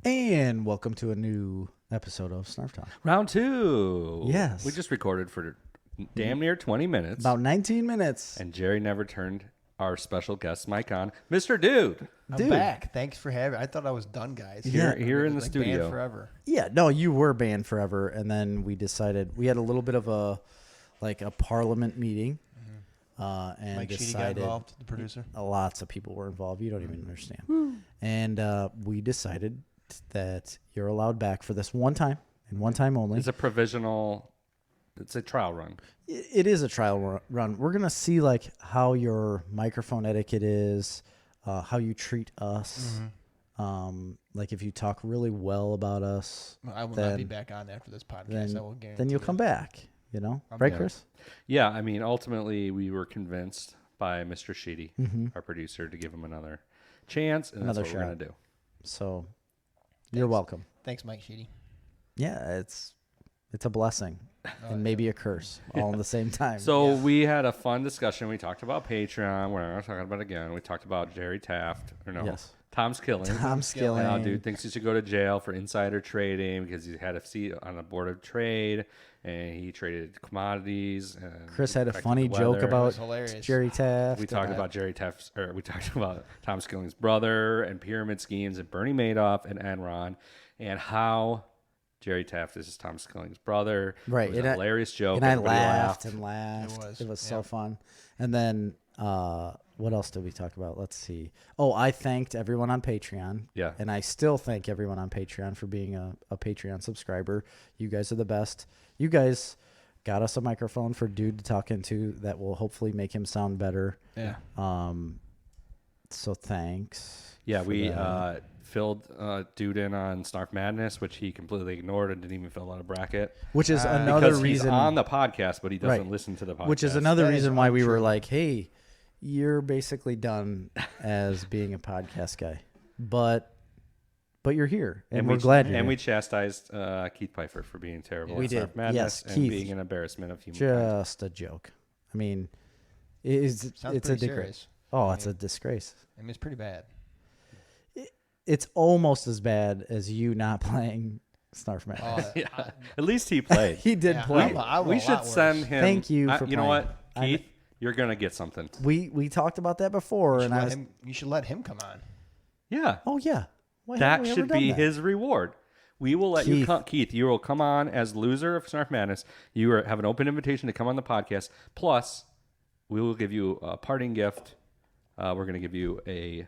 And welcome to a new episode of Snarf Talk. Round 2. Yes. We just recorded for damn near 20 minutes. About 19 minutes. And Jerry never turned our special guest mic on. Mr. Dude. I'm back. Thanks for having me. I thought I was done, guys. Here in the like studio. Banned forever. Yeah, no, you were banned forever. And then we decided, we had a little bit of a parliament meeting. And Mike Sheedy got decided, involved, the producer. Lots of people were involved. You don't even understand. And we decided that you're allowed back for this one time and one time only. It's a provisional, it's a trial run. It is a trial run. We're going to see like how your microphone etiquette is, how you treat us. Like if you talk really well about us, I will not be back on after this podcast. I will guarantee. Then you'll come back, you know? Right, Chris? Yeah, I mean, ultimately we were convinced by Mr. Sheedy, our producer, to give him another chance, and that's what we're going to do. So you're welcome. Thanks, Mike Sheedy. Yeah, it's a blessing and maybe a curse all at the same time. So we had a fun discussion. We talked about Patreon. We're not talking about it again. We talked about Jerry Taft. Or no, Tom Skilling. Tom Skilling. Now, dude thinks he should go to jail for insider trading because he had a seat on the board of trade and he traded commodities. And Chris had a funny joke about Jerry Taft. We talked about Jerry Taft, or we talked about Tom Skilling's brother and pyramid schemes and Bernie Madoff and Enron and how Jerry Taft is Tom Skilling's brother. Right. It was a hilarious joke. And I laughed and laughed. It was so Yep. fun. And then what else did we talk about? Let's see. Oh, I thanked everyone on Patreon. Yeah. And I still thank everyone on Patreon for being a Patreon subscriber. You guys are the best. You guys got us a microphone for Dude to talk into that will hopefully make him sound better. Yeah. So thanks. Yeah, we filled Dude in on Snarf Madness, which he completely ignored and didn't even fill out a bracket. Which is another because reason. He's on the podcast, but he doesn't listen to the podcast. Which is another reason why we were like, hey, you're basically done as being a podcast guy. But you're here, and we're glad you're here. And we chastised Keith Pfeiffer for being terrible We at did. Snarf Madness Yes, and Keith. being an embarrassment of humankind. Just a joke. I mean, it's a disgrace. Oh, it's a disgrace. I mean, it's pretty bad. It's almost as bad as you not playing Snarf Madness. Yeah. At least he played. He did play. We should send him. Thank you for You know playing. what, Keith? You're gonna get something. We talked about that before, You should let him come on. Yeah. Oh yeah. Why haven't That we ever should done be that? his reward. We will let you come. Keith, you will come on as loser of Snarf Madness. You have an open invitation to come on the podcast. Plus, we will give you a parting gift. We're going to give you a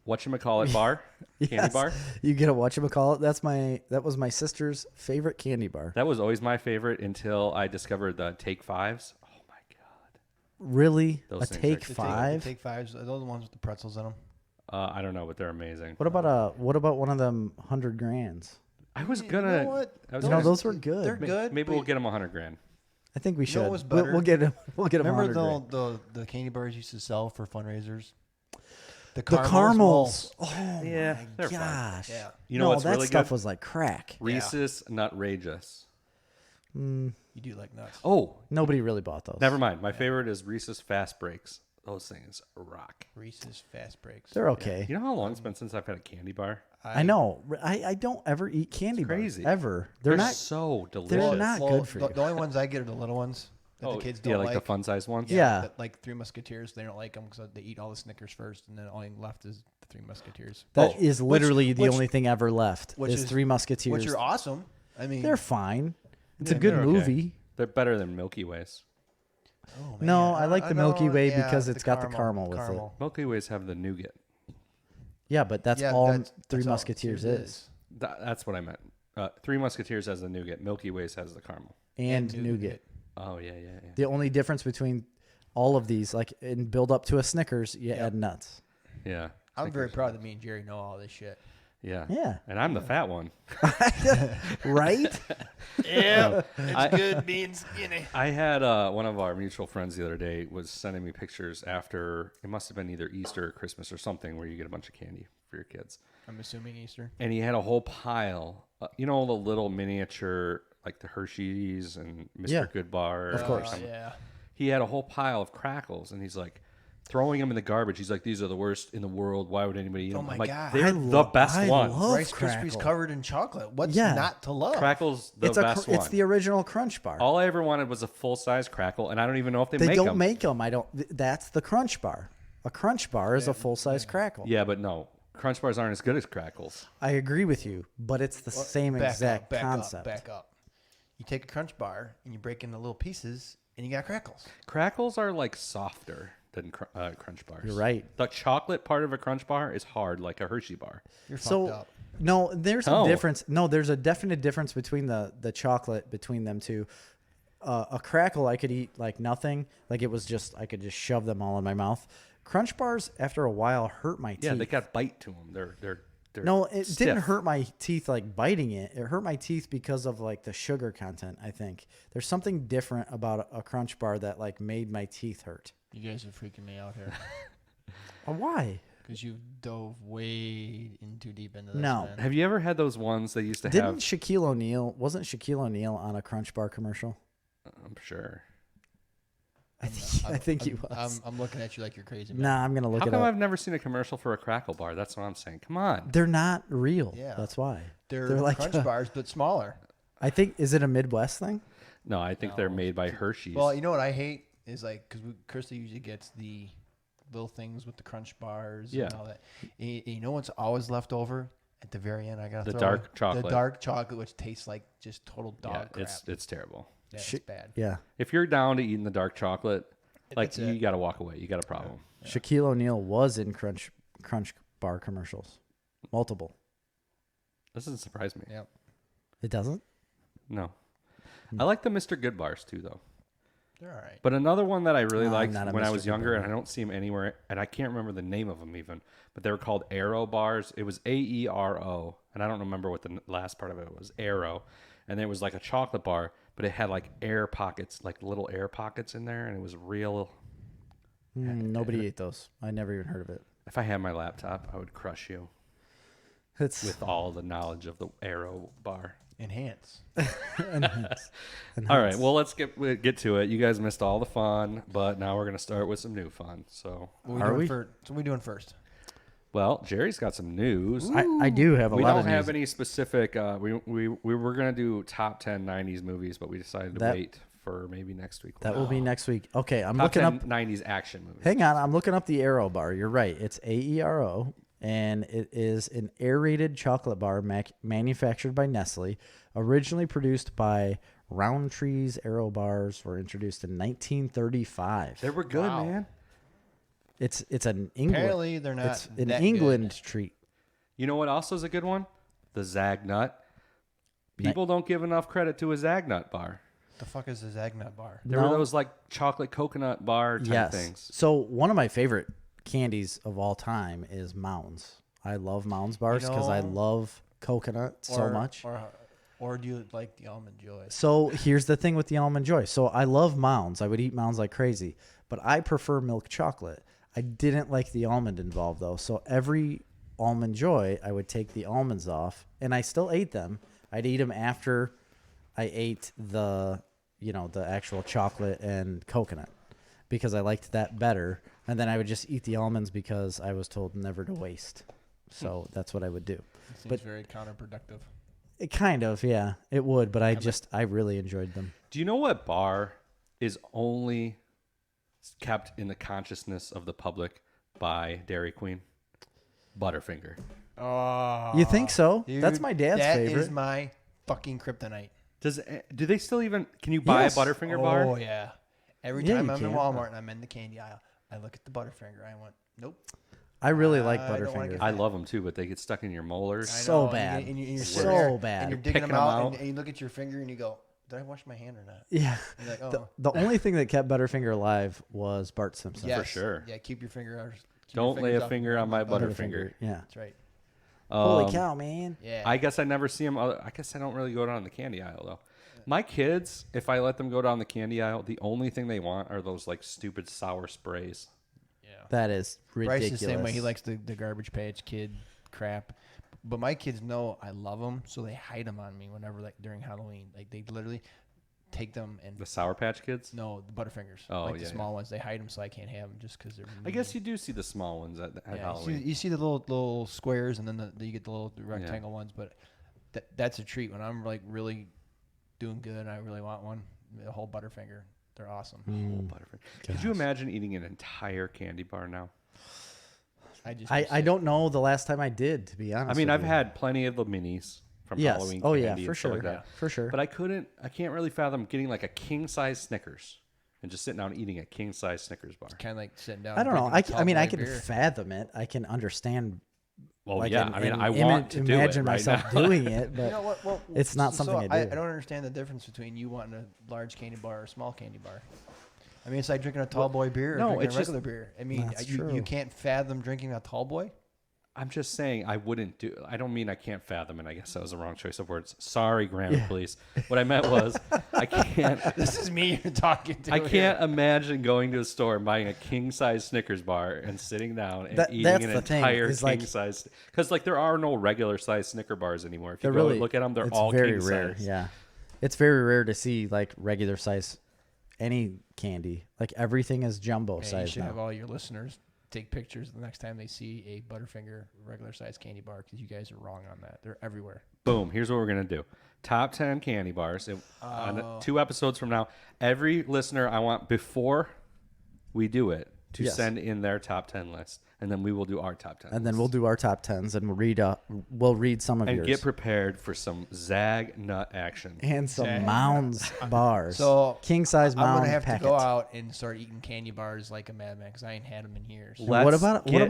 whatchamacallit bar, candy bar. You get a whatchamacallit. That was my sister's favorite candy bar. That was always my favorite until I discovered the Take Fives. Oh, my God. Really? Those A things Take are- Five? Take Fives. Are those the ones with the pretzels in them? I don't know, but they're amazing. What about one of them 100 grands? I was going to... You know what? Those were good. They're good. Maybe we'll get them $100,000. I think we You know should. what was better? We'll get them. We'll get them. Remember the candy bars used to sell for fundraisers? The caramels. Well, Oh Yeah, my they're fun. gosh. Yeah. You know no, what's that really stuff good? was like crack. Reese's Nutrageous. you do like nuts. Oh, Nobody really bought those. never mind. My favorite is Reese's Fast Breaks. Those things rock. Reese's Fast Breaks. They're okay. You know how long it's been since I've had a candy bar? I know. I don't ever eat candy bars. crazy. Ever. They're not. so delicious. They're not good for you. The only ones I get are the little ones that the kids don't like the fun size ones. Yeah. that, like Three Musketeers. They don't like them because they eat all the Snickers first, and then all left is the Three Musketeers. That is literally the which- only thing ever left. which is is- Three Musketeers. Which are awesome. I mean, They're fine. It's Yeah, a good they're okay. movie. They're better than Milky Ways. oh, No, man, I like the Milky Way yeah, because it's got the caramel with it. Milky Ways have the nougat. Yeah, but that's Yeah, all that's Three all Musketeers it is. That's what I meant. Three Musketeers has the nougat. Milky Ways has the caramel. And nougat. Oh, yeah. The only difference between all of these, like in build up to a Snickers, you add nuts. Yeah. I'm very proud that me and Jerry know all this shit. Yeah. Yeah. And I'm the fat one. Right? Yeah, it's good being skinny. I had one of our mutual friends the other day was sending me pictures after, it must have been either Easter or Christmas or something, where you get a bunch of candy for your kids. I'm assuming Easter. And he had a whole pile, the little miniature, like the Hershey's and Mr. Yeah. Goodbar. Of course. Yeah. He had a whole pile of Crackles, and he's like, throwing them in the garbage. He's like, these are the worst in the world. Why would anybody eat them? Oh my I'm like, God. they're the best I ones. love Rice Krispies Krackel. covered in chocolate. What's Yeah. not to love? Crackle's the best one. It's the original Crunch Bar. All I ever wanted was a full-size Krackel, and I don't even know if they They make don't them. make them. I don't. That's the Crunch Bar. A Crunch Bar is a full-size Crackle. Yeah, but no. Crunch bars aren't as good as Crackles. I agree with you, but it's the same exact back concept. Back up. You take a Crunch Bar and you break into little pieces, and you got Crackles. Crackles are like softer than Crunch bars. You're right. The chocolate part of a Crunch bar is hard, like a Hershey bar. You're So fucked up. no, there's a Oh. difference. No, there's a definite difference between the chocolate between them two. A Crackle I could eat like nothing. Like it was just I could just shove them all in my mouth. Crunch bars after a while hurt my teeth. Yeah, they got bite to them. They're No, it stiff. didn't hurt my teeth like biting it. It hurt my teeth because of like the sugar content, I think. There's something different about a Crunch bar that like made my teeth hurt. You guys are freaking me out here Why? because you dove way in too deep into this. No. Man. Have you ever had those ones they used to Didn't have? Shaquille O'Neal wasn't Shaquille O'Neal on a Crunch bar commercial? I'm sure. I think he was. I'm looking at you like you're crazy, man. Nah, I'm gonna look How it come up. I've never seen a commercial for a Crackle bar? That's what I'm saying. Come on. They're not real. Yeah. That's why. They're like Crunch bars, but smaller. I think is it a Midwest thing? No, I think they're made by Hershey's. Well, you know what I hate is like because Krista usually gets the little things with the Crunch bars Yeah. and all that. And you know what's always left over at the very end? I got The dark chocolate. The dark chocolate, which tastes like just total dog crap. it's terrible. Yeah, Sh- it's bad. Yeah. If you're down to eating the dark chocolate, like That's you it. got to walk away. You got a problem. Shaquille O'Neal was in Crunch bar commercials. Multiple. This doesn't surprise me. Yep. It doesn't? No. I like the Mr. Good bars too, though. They're all right. But another one that I really No, I'm liked not a when I Mr. was Good younger, bar and I guy. don't see them anywhere, and I can't remember the name of them even, but they were called Aero bars. It was AERO, and I don't remember what the last part of it was. Aero, and it was like a chocolate bar, but it had like air pockets, like little air pockets in there, and it was real. Nobody ate those. I never even heard of it. If I had my laptop, I would crush you It's with all the knowledge of the Aero bar. Enhance. enhance. All right, well, let's get to it. You guys missed all the fun, but now we're gonna start with some new fun. So, What Are doing we? First? So what are we doing first? well, Jerry's got some news. I do have a We lot don't of have news. any specific. We were gonna do top 10 '90s movies, but we decided to That- wait for maybe next week. That will be next week. Okay, I'm top looking 10 up. 90s action movies. Hang on, I'm looking up the Aero bar. You're right. It's AERO, and it is an aerated chocolate bar manufactured by Nestle. Originally produced by Roundtree's Aero bars were introduced in 1935. They were good, Wow. man. It's an England. Apparently, they're not It's an that England good. treat. You know what also is a good one? The Zagnut. People don't give enough credit to a Zagnut bar. The fuck is the Zagnut bar? There No. were those like chocolate coconut bar type Yes. things. So one of my favorite candies of all time is Mounds. I love Mounds bars because I know- love coconut so much. Or do you like the Almond Joy? So here's the thing with the Almond Joy. So I love Mounds. I would eat Mounds like crazy, but I prefer milk chocolate. I didn't like the almond involved though. So every Almond Joy, I would take the almonds off, and I still ate them. I'd eat them after I ate the actual chocolate and coconut because I liked that better. And then I would just eat the almonds because I was told never to waste. So that's what I would do. It seems But- very counterproductive. It kind of, yeah, it would, but I really enjoyed them. Do you know what bar is only kept in the consciousness of the public by Dairy Queen? Butterfinger. Oh, You think so? That's dude, my dad's favorite. That is my fucking kryptonite. Do they still even? Can you buy Yes. a Butterfinger bar? Oh yeah. Every Yeah, time you I'm in can. Walmart and I'm in the candy aisle, I look at the Butterfinger. I went, nope. I really like I don't wanna Butterfinger. get I love them too, but they get stuck in your molars. I So know, bad. And you're So sitting there, bad. And you're digging Picking them out, them out. And you look at your finger and you go, did I wash my hand or not? Yeah. And you're like, The, oh, the only thing that kept Butterfinger alive was Bart Simpson. yes. sure. Yeah, keep your finger out. keep your Don't lay fingers a off finger on my butter. Butterfinger. Yeah. That's right. Holy cow, man. Yeah. I guess I never see them. I guess I don't really go down the candy aisle though. My kids, if I let them go down the candy aisle, the only thing they want are those like stupid sour sprays. yeah. That is Bryce ridiculous. is the same way. He likes the Garbage Patch Kid crap. But my kids know I love them, so they hide them on me whenever, like, during Halloween. Like, they literally take them and The Sour Patch Kids? no, the Butterfingers. Oh, the small ones. They hide them so I can't have them just because they're. I guess you do see the small ones at Halloween. You see the little squares, and then you get the little rectangle ones. But that's a treat when I'm like really doing good. And I really want one. The whole Butterfinger. They're awesome. Whole Butterfinger. Could you imagine eating an entire candy bar now? I don't know the last time I did, to be honest. I mean, with I've you. had plenty of the minis from Halloween Oh candy yeah, and for stuff sure. like that. For sure. But I can't really fathom getting like a king size Snickers and just sitting down and eating a king size Snickers bar. Kind of like sitting down. I don't know. drinking a I mean, I tall can beer. fathom it. I can understand. Well, like, yeah. and- I mean, and I want to do it imagine right myself now. doing it, but You know what? Well, it's not something I do. I don't understand the difference between you wanting a large candy bar or a small candy bar. I mean, it's like drinking a tall boy beer or no, drinking it's a just- regular beer. I mean, That's you true. can't fathom drinking a tall boy. I'm just saying I wouldn't do. I don't mean I can't fathom it. I guess that was the wrong choice of words. Sorry, grammar police. What I meant was I can't. This is me you're talking to. I can't imagine going to a store and buying a king size Snickers bar and sitting down and eating that's an the thing, entire is king like- size. Because like there are no regular size Snicker bars anymore. If you They're go really and look at them, they're it's all very king rare. size. Yeah, it's very rare to see like regular size any candy. Like everything is jumbo You size should have now. all your listeners take pictures the next time they see a Butterfinger regular size candy bar because you guys are wrong on that. They're everywhere. Boom. Here's what we're gonna do: top 10 candy bars. On 2 episodes from now, every listener I want before we do it to Yes. send in their top 10 list, and then we will do our top 10. And then we'll do our top tens, and we'll read some of and yours get prepared for some zag nut action. and some Zag. Mounds bars. So king size I'm Mound gonna have packet. to go out and start eating candy bars like a madman because I ain't had them in years. And Let's what about get- a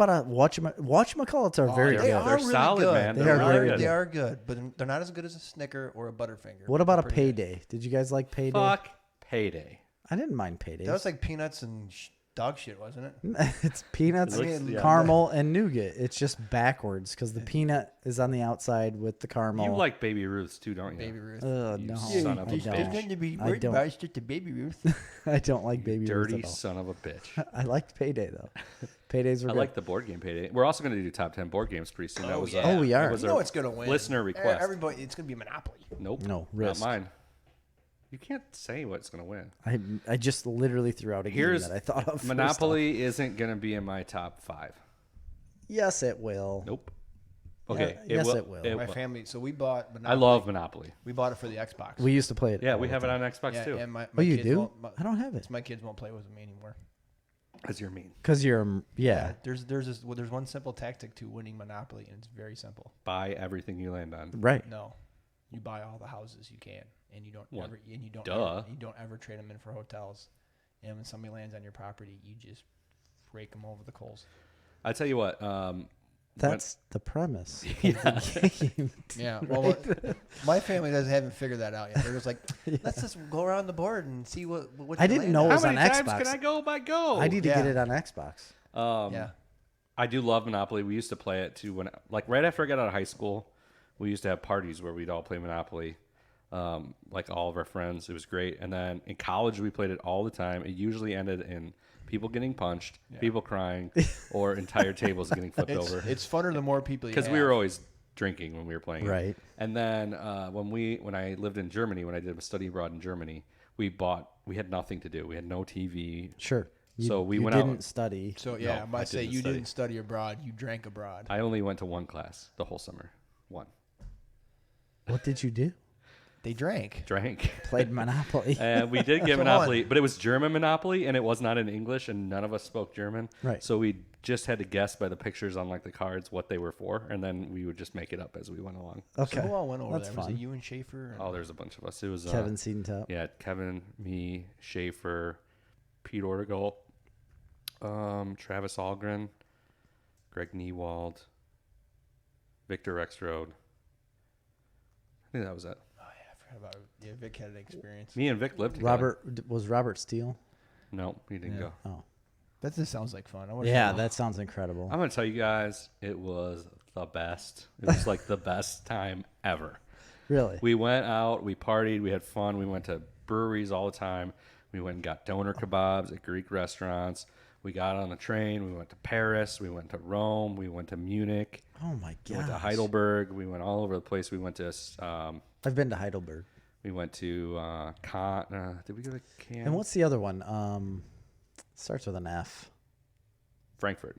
whatchamacallits are very they good. are They're really solid, good. man. They are very good. They are good, but they're not as good as a Snicker or a Butterfinger. What about a They're pretty good. payday? Did you guys like payday? Fuck payday. I didn't mind payday. That was like peanuts and dog shit, wasn't it? It's peanuts, It looks- yeah. caramel, and nougat. It's just backwards because the peanut is on the outside with the caramel. You like Baby Ruths too, don't you? Baby Ruth. No, You son of a I bitch. don't. going to be I don't. bars to Baby Ruth. I don't like baby Dirty Ruth at son of a bitch. all. I liked payday though. Paydays were I good. like the board game payday. We're also going to do top 10 board games pretty soon. That was yeah. Oh, we are. that was You our know it's gonna win. listener request. Everybody, it's gonna be Monopoly. Nope. No, Not Risk. mine. You can't say what's going to win. I just literally threw out a Here's game that I thought of. first Monopoly isn't going to be in my top 5. off. Yes, it will. Nope. Okay. Yeah, yes, it will. My family. So we bought Monopoly. I love Monopoly. We bought it for the Xbox. We used to play it. Yeah, all we the have it time. on Xbox yeah, too. and my Oh, you kids do? won't- I don't have it. My kids won't play with me anymore. Because you're mean. Because you're yeah. There's one simple tactic to winning Monopoly, and it's very simple. Buy everything you land on. Right. No, you buy all the houses you can, and you don't Well, ever and you don't duh. ever, you don't ever trade them in for hotels. And when somebody lands on your property, you just rake them over the coals. I tell you what. That's the premise of Yeah. the game. Yeah, well, my family haven't figured that out yet. They're just like, let's just go around the board and see what. I didn't know it How was many on times Xbox. can I go by go? I need to Yeah. get it on Xbox. Yeah, I do love Monopoly. We used to play it too when, like, right after I got out of high school, we used to have parties where we'd all play Monopoly, like all of our friends. It was great. And then in college, we played it all the time. It usually ended in people getting punched, people crying, or entire tables getting flipped over. it's funner the more people you Because have. we were always drinking when we were playing it. Right. And then when I lived in Germany, when I did a study abroad in Germany, we had nothing to do. We had no TV. Sure. So we you went out- didn't study. So yeah, No, I might I say didn't you study. didn't study abroad. You drank abroad. I only went to one class the whole summer. One. What did you do? They drank. Drank. Played Monopoly. And we did get Come Monopoly, on. but it was German Monopoly, and it was not in English, and none of us spoke German. Right. So we just had to guess by the pictures on like the cards what they were for, and then we would just make it up as we went along. Okay. So who all went over That's there? Was fun. it you and Schaefer? Oh, there's a bunch of us. It was Kevin Seedentop. yeah, Kevin, me, Schaefer, Pete Ortegal, Travis Algren, Greg Niewald, Victor Rexrode. I think that was it. Oh yeah, I forgot about it. Yeah, Vic had an experience. Me and Vic lived together. Robert Steele? No, he didn't Yeah. go. Oh. That just sounds like fun. I wanna Yeah, go. that sounds incredible. I'm gonna tell you guys, it was the best. It was like the best time ever. Really? We went out, we partied, we had fun. We went to breweries all the time. We went and got doner kebabs at Greek restaurants. We got on the train. We went to Paris. We went to Rome. We went to Munich. Oh my We went to god. Heidelberg. We went all over the place. We went to I've been to Heidelberg. We went to did we go to Cannes? And what's the other one? Starts with an F. Frankfurt.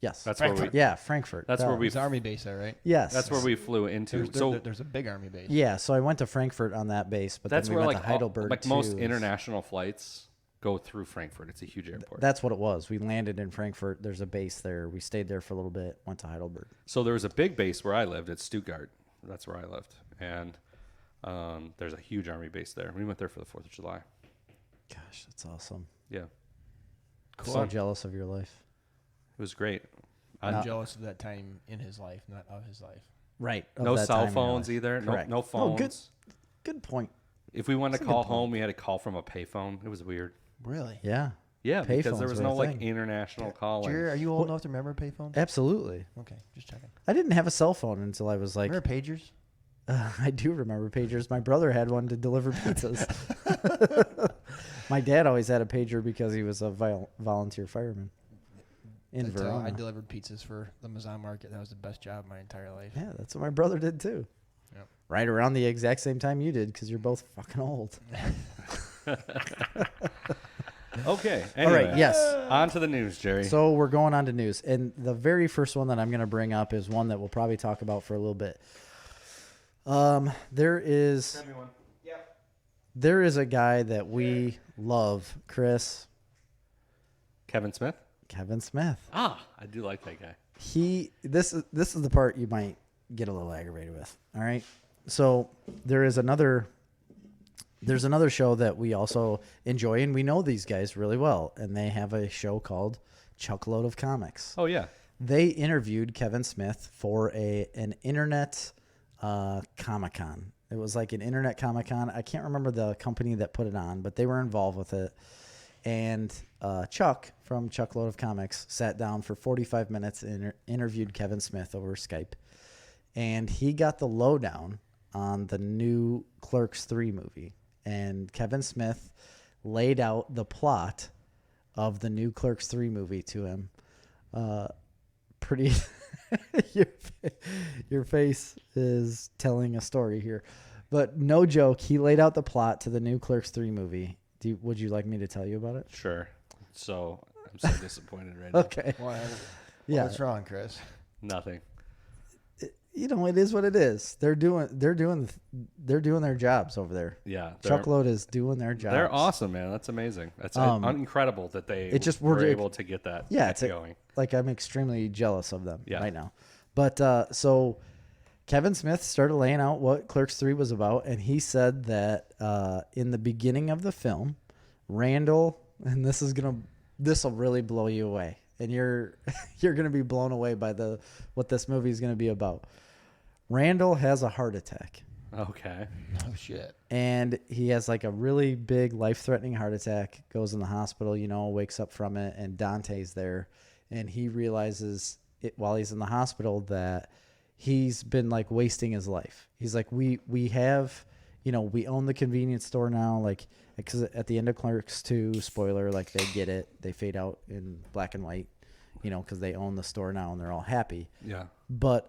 Yes. That's Frankfurt. where we. Yeah, Frankfurt. That's where we. There's an army base there, right? Yes. That's where we flew into. There's a big army base. Yeah, so I went to Frankfurt on that base, but that's then we where went like to Heidelberg like too. most international flights go through Frankfurt. It's a huge airport. That's what it was. We landed in Frankfurt. There's a base there. We stayed there for a little bit. Went to Heidelberg. So there was a big base where I lived at Stuttgart. That's where I lived, and there's a huge army base there. We went there for the 4th of July. Gosh, that's awesome. Yeah, Cool. So jealous of your life. it was great. I'm jealous of that time in his life, not of his life. Right. No cell phones either. Correct. No phones. Oh, good point. If we wanted to call home, we had to call from a payphone. It was weird. Really? Yeah. Yeah, because there Payphones was were no a like thing. international calling. Jerry, are you old enough to remember payphones? Absolutely. Okay, just checking. I didn't have a cell phone until I was like. Remember pagers? I do remember pagers. My brother had one to deliver pizzas. My dad always had a pager because he was a volunteer fireman in Verona. I delivered pizzas for the Mazan Market. That was the best job of my entire life. Yeah, that's what my brother did too. Yep. Right around the exact same time you did because you're both fucking old. Okay. Anyway, All right, yes. On to the news, Jerry. So we're going on to news. And the very first one that I'm going to bring up is one that we'll probably talk about for a little bit. There is a guy that we love, Chris. Kevin Smith. Kevin Smith. I do like that guy. This is the part you might get a little aggravated with. All right. So there's another show that we also enjoy, and we know these guys really well, and they have a show called Chuckload of Comics. Oh yeah. They interviewed Kevin Smith for an internet Comic-Con. It was like an internet Comic-Con. I can't remember the company that put it on, but they were involved with it. And Chuck from Chuckload of Comics sat down for 45 minutes and interviewed Kevin Smith over Skype. And he got the lowdown on the new Clerks 3 movie. And Kevin Smith laid out the plot of the new Clerks 3 movie to him. Pretty... your face is telling a story here. But no joke, he laid out the plot to the new Clerks 3 movie. Would you like me to tell you about it? Sure. So I'm so disappointed right now. Okay. Yeah. What's wrong, Chris? Nothing. It is what it is. They're doing their jobs over there. Yeah. Chuckload is doing their jobs. They're awesome, man. That's amazing. That's incredible that they were able to get that going. Like, I'm extremely jealous of them right now. But so Kevin Smith started laying out what Clerks 3 was about, and he said that in the beginning of the film, Randall, and this will really blow you away, and you're gonna be blown away by what this movie is gonna be about. Randall has a heart attack. Okay. Oh shit. And he has like a really big life-threatening heart attack, goes in the hospital, wakes up from it, and Dante's there, and he realizes while he's in the hospital that he's been like wasting his life. He's like, we have, we own the convenience store now, like, because at the end of Clerks 2, spoiler, like, they get it, they fade out in black and white, because they own the store now and they're all happy. Yeah. But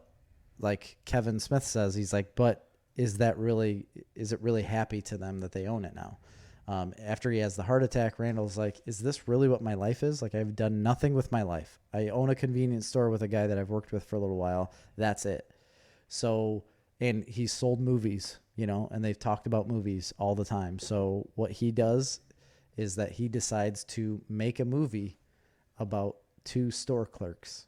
like Kevin Smith says, he's like, but is it really happy to them that they own it now? After he has the heart attack, Randall's like, is this really what my life is? Like, I've done nothing with my life. I own a convenience store with a guy that I've worked with for a little while. That's it. So, and he's sold movies, and they've talked about movies all the time. So what he does is that he decides to make a movie about 2 store clerks.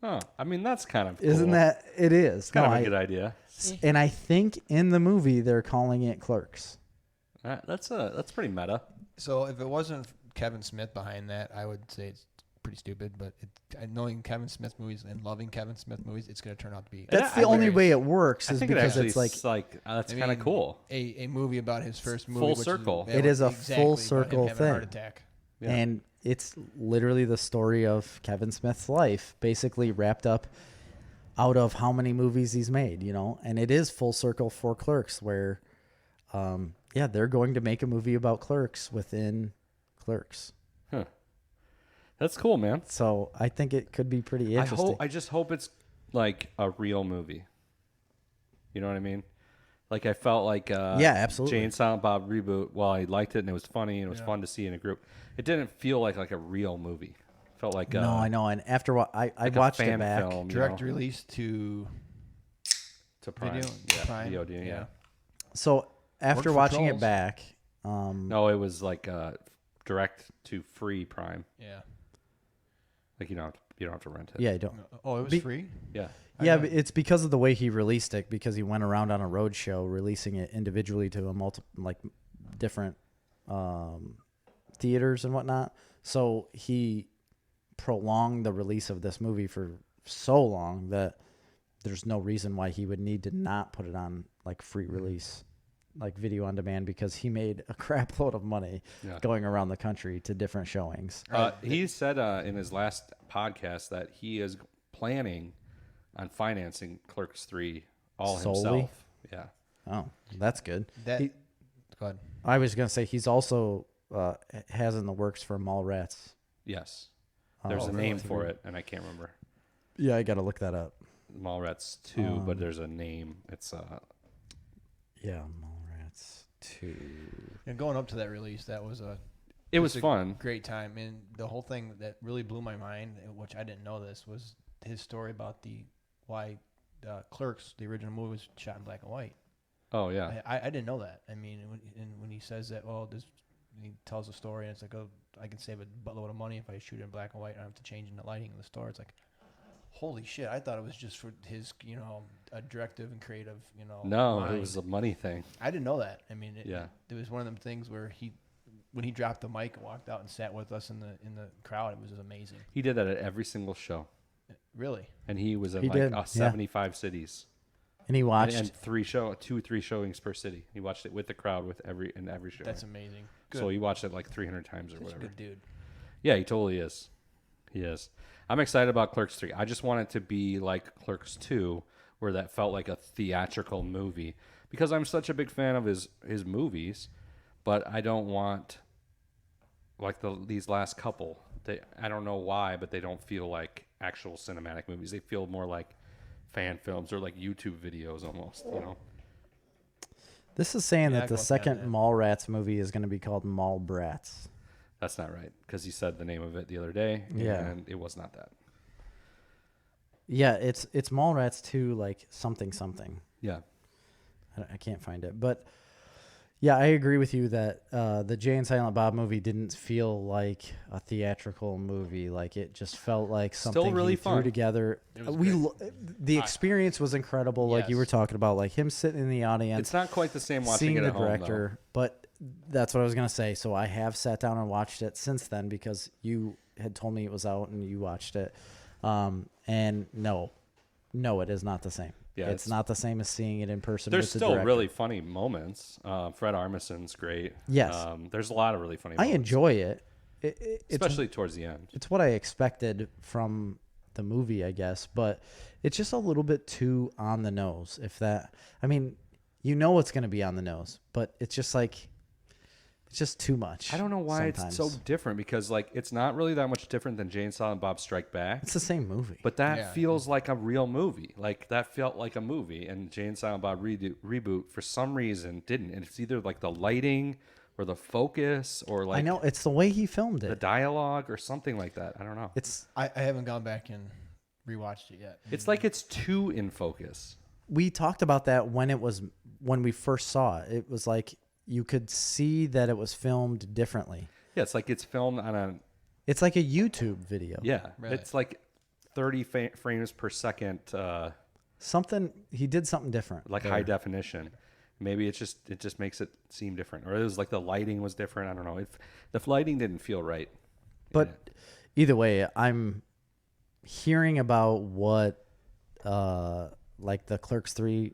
Oh, I mean, that's kind of cool. Isn't that, it is. It's kind of a good idea. And I think in the movie, they're calling it Clerks. That's pretty meta. So if it wasn't Kevin Smith behind that, I would say it's pretty stupid. But knowing Kevin Smith movies and loving Kevin Smith movies, it's going to turn out to be. That's the only way it works. Is because it's like that's kind of cool. A movie about his first movie. Full circle. It is a full circle thing. Heart attack. Yeah. And it's literally the story of Kevin Smith's life, basically wrapped up out of how many movies he's made, and it is full circle for Clerks, where, they're going to make a movie about Clerks within Clerks. Huh. That's cool, man. So I think it could be pretty interesting. I just hope it's like a real movie. You know what I mean? Like I felt like yeah, absolutely. Jay and Silent Bob reboot. While I liked it and it was funny and it was fun to see in a group, it didn't feel like a real movie. It felt like no, I know. And after I like watched a fan it back, film, Direct release to Prime. video, Yeah, Prime. VOD, yeah. so after for watching trolls. it back, No, it was like direct to free Prime. Yeah. Like you don't have to rent it. yeah, I don't. Oh, it was free? Yeah. Yeah, but it's because of the way he released it. Because he went around on a road show releasing it individually to a different theaters and whatnot. So he prolonged the release of this movie for so long that there's no reason why he would need to not put it on like free release, like video on demand, because he made a crap load of money going around the country to different showings. He said in his last podcast that he is planning on financing Clerks 3 all Solely? himself. Yeah. Oh, that's good. Go ahead. I was going to say he's also has in the works for Mallrats. Yes. There's a name for it, and I can't remember. Yeah, I got to look that up. Mallrats 2, but there's a name. It's Yeah, Mallrats 2. And going up to that release, that was it was a fun. great time. And the whole thing that really blew my mind, which I didn't know this, was his story about why Clerks, the original movie, was shot in black and white. Oh yeah. I didn't know that. I mean, when he says that, he tells a story, and it's like, oh, I can save a buttload of money if I shoot it in black and white. I don't have to change in the lighting in the store. It's like, holy shit! I thought it was just for his, a directive and creative, No, mind. it was a money thing. I didn't know that. I mean, Yeah. it was one of them things where when he dropped the mic and walked out and sat with us in the crowd, it was amazing. He did that at every single show, Really. and he was in He did, yeah. 75 cities. And he watched. And 3 showings per city. He watched it with the crowd every show. That's amazing. Good. So he watched it like 300 times or Such whatever. a good dude. Yeah, he totally is. He is. I'm excited about Clerks 3. I just want it to be like Clerks 2, where that felt like a theatrical movie, because I'm such a big fan of his movies, but I don't want like these last couple. I don't know why, but they don't feel like actual cinematic movies. They feel more like fan films or like YouTube videos almost, This is saying Yeah, that the I got second that. Mallrats movie is going to be called Mallbrats. That's not right, because he said the name of it the other day, Yeah. and it was not that. Yeah, it's Mallrats 2, like something. Yeah. I can't find it, but yeah, I agree with you that the Jay and Silent Bob movie didn't feel like a theatrical movie. Like it just felt like something Still really he threw fun. together. It was The experience was incredible, like you were Yes. talking about, like him sitting in the audience. It's not quite the same watching seeing it the at home, director, but that's what I was gonna say. So I have sat down and watched it since then because you had told me it was out and you watched it. And no, it is not the same. Yeah, it's not the same as seeing it in person. There's with the still director. really funny moments. Fred Armisen's great. Yes. There's a lot of really funny I moments. enjoy it. Especially towards the end. It's what I expected from the movie, I guess, but it's just a little bit too on the nose. I mean, it's going to be on the nose, but it's just like, it's just too much. I don't know why sometimes. it's so different, because like it's not really that much different than Jay and Silent Bob Strike Back. It's the same movie. But that Yeah. feels like a real movie. Like that felt like a movie, and Jay and Silent Bob reboot for some reason didn't. And it's either like the lighting or the focus or like I know it's the way he filmed the it. dialogue or something like that. I don't know. I haven't gone back and rewatched it yet. It's like it's too in focus. We talked about that when we first saw it. It was like you could see that it was filmed differently. Yeah, it's like it's filmed on a It's like a YouTube video. yeah. Right. It's like 30 frames per second, He did something different. like there. high definition. Maybe it just makes it seem different, or it was like the lighting was different. I don't know. The lighting didn't feel right. But either way, I'm hearing about what like the Clerks 3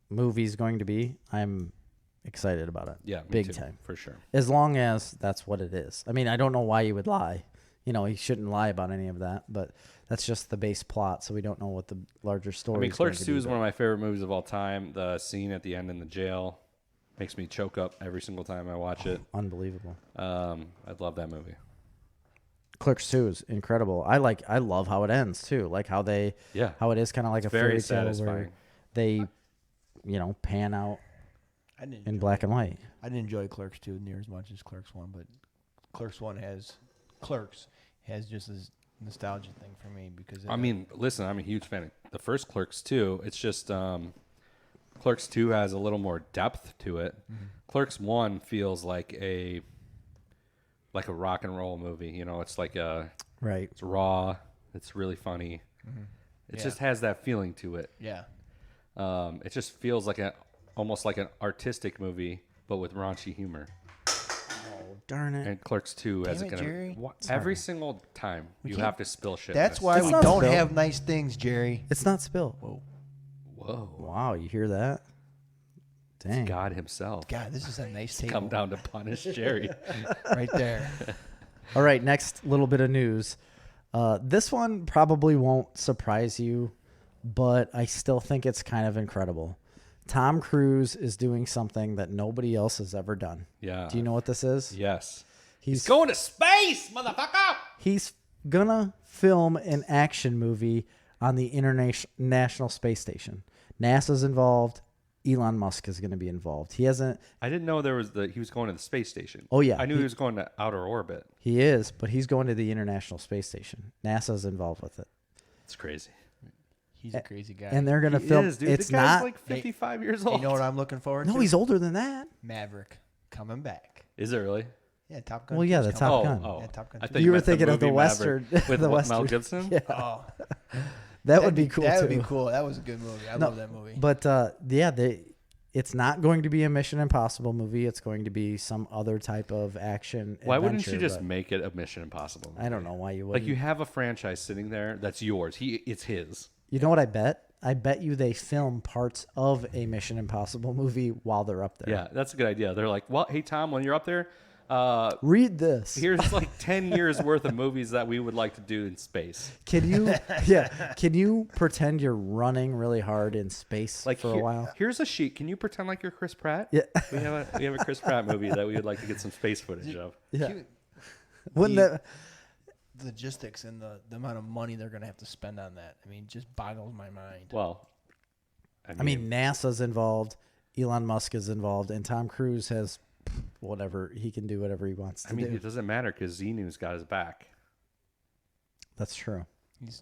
movie is going to be. I'm excited about it. Yeah, me big too, time. for sure. As long as that's what it is. I mean, I don't know why you would lie. He shouldn't lie about any of that, but that's just the base plot, so we don't know what the larger story I mean, is going Clerks to 2 be, is but- one of my favorite movies of all time. The scene at the end in the jail makes me choke up every single time I watch it. Unbelievable. I love that movie. Clerks 2 is incredible. I love how it ends too. Like how it is kind of like a very fairy tale where satisfying. they, pan out in black and white. I didn't enjoy Clerks 2 near as much as Clerks 1, but Clerks has just this nostalgia thing for me because I mean, listen, I'm a huge fan of the first Clerks 2. It's just Clerks 2 has a little more depth to it. Mm-hmm. Clerks 1 feels like a rock and roll movie. You know, it's like it's raw. It's really funny. Mm-hmm. It just has that feeling to it. Yeah. It just feels like almost like an artistic movie, but with raunchy humor. Oh, darn it. And Clerks 2 has it Jerry. Every single time you have to spill shit. That's why we don't have nice things, Jerry. It's not spill. Whoa. Wow, you hear that? Dang. It's God himself. God, this is a nice table. Come down to punish Jerry. Right there. All right, next little bit of news. This one probably won't surprise you, but I still think it's kind of incredible. Tom Cruise is doing something that nobody else has ever done. Yeah. Do you know what this is? Yes. He's going to space, motherfucker! He's gonna film an action movie on the International Space Station. NASA's involved. Elon Musk is going to be involved. He hasn't. I didn't know he was going to the space station. Oh yeah, I knew he was going to outer orbit. He is, but he's going to the International Space Station. NASA's involved with it. It's crazy. He's a crazy guy. And they're going to film. Dude. It's the guy's not like 55 years old. You know what I'm looking forward to? No, he's older than that. Maverick coming back. Is it really? Yeah, Top Gun. Well, yeah, the Top Gun. Oh, yeah, Top Gun. I thought you were meant the thinking of the movie Western Maverick with the Western. Mel Gibson. Yeah. Oh, that would be cool. That would too. be cool. That was a good movie. I love that movie. But it's not going to be a Mission Impossible movie. It's going to be some other type of action. Why wouldn't you just make it a Mission Impossible movie? I don't know why you wouldn't. Like you have a franchise sitting there that's yours. It's his. You know what I bet? I bet you they film parts of a Mission Impossible movie while they're up there. Yeah, that's a good idea. They're like, well, hey, Tom, when you're up there, read this. Here's like 10 years worth of movies that we would like to do in space. Can you pretend you're running really hard in space for a while? Here's a sheet. Can you pretend like you're Chris Pratt? Yeah. We have a Chris Pratt movie that we would like to get some space footage of. Yeah. Wouldn't that logistics and the amount of money they're going to have to spend on that. I mean, just boggles my mind. Well, I mean, NASA's involved, Elon Musk is involved, and Tom Cruise has whatever. He can do whatever he wants to do. It doesn't matter because Xenu's got his back. That's true. He's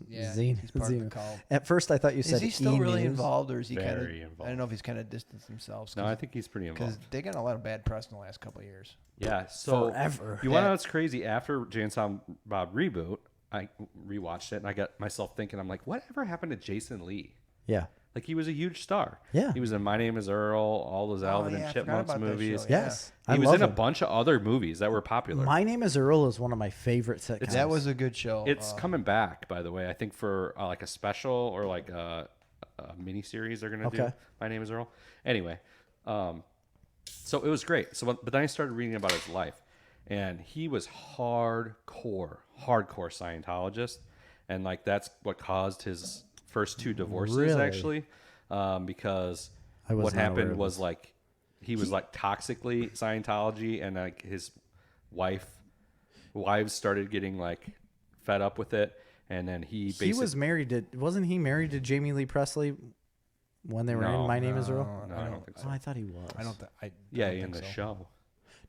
part of the call. At first, I thought you said is he still really involved, or is he kind of involved? I don't know if he's kind of distanced himself. No, I think he's pretty involved. Because they got a lot of bad press in the last couple of years. Yeah, so forever. You want to know what's crazy? After Jay and Silent Bob reboot, I rewatched it and I got myself thinking, I'm like, whatever happened to Jason Lee? Yeah. Like he was a huge star. Yeah. He was in My Name is Earl, all those Alvin and Chipmunks movies. Show, yes. He was in a bunch of other movies that were popular. My Name is Earl is one of my favorite sitcoms. That was a good show. It's coming back, by the way. I think for like a special or like a mini series they're going to do. My Name is Earl. Anyway, so it was great. But then I started reading about his life, and he was hardcore Scientologist, and like that's what caused his first two divorces actually, because what happened was like he was like toxically Scientology, and like his wives started getting like fed up with it, and then he wasn't he married to Jamie Lee Presley when they were in My Name is Earl? No, I don't think so. I thought he was. I don't in the so. show.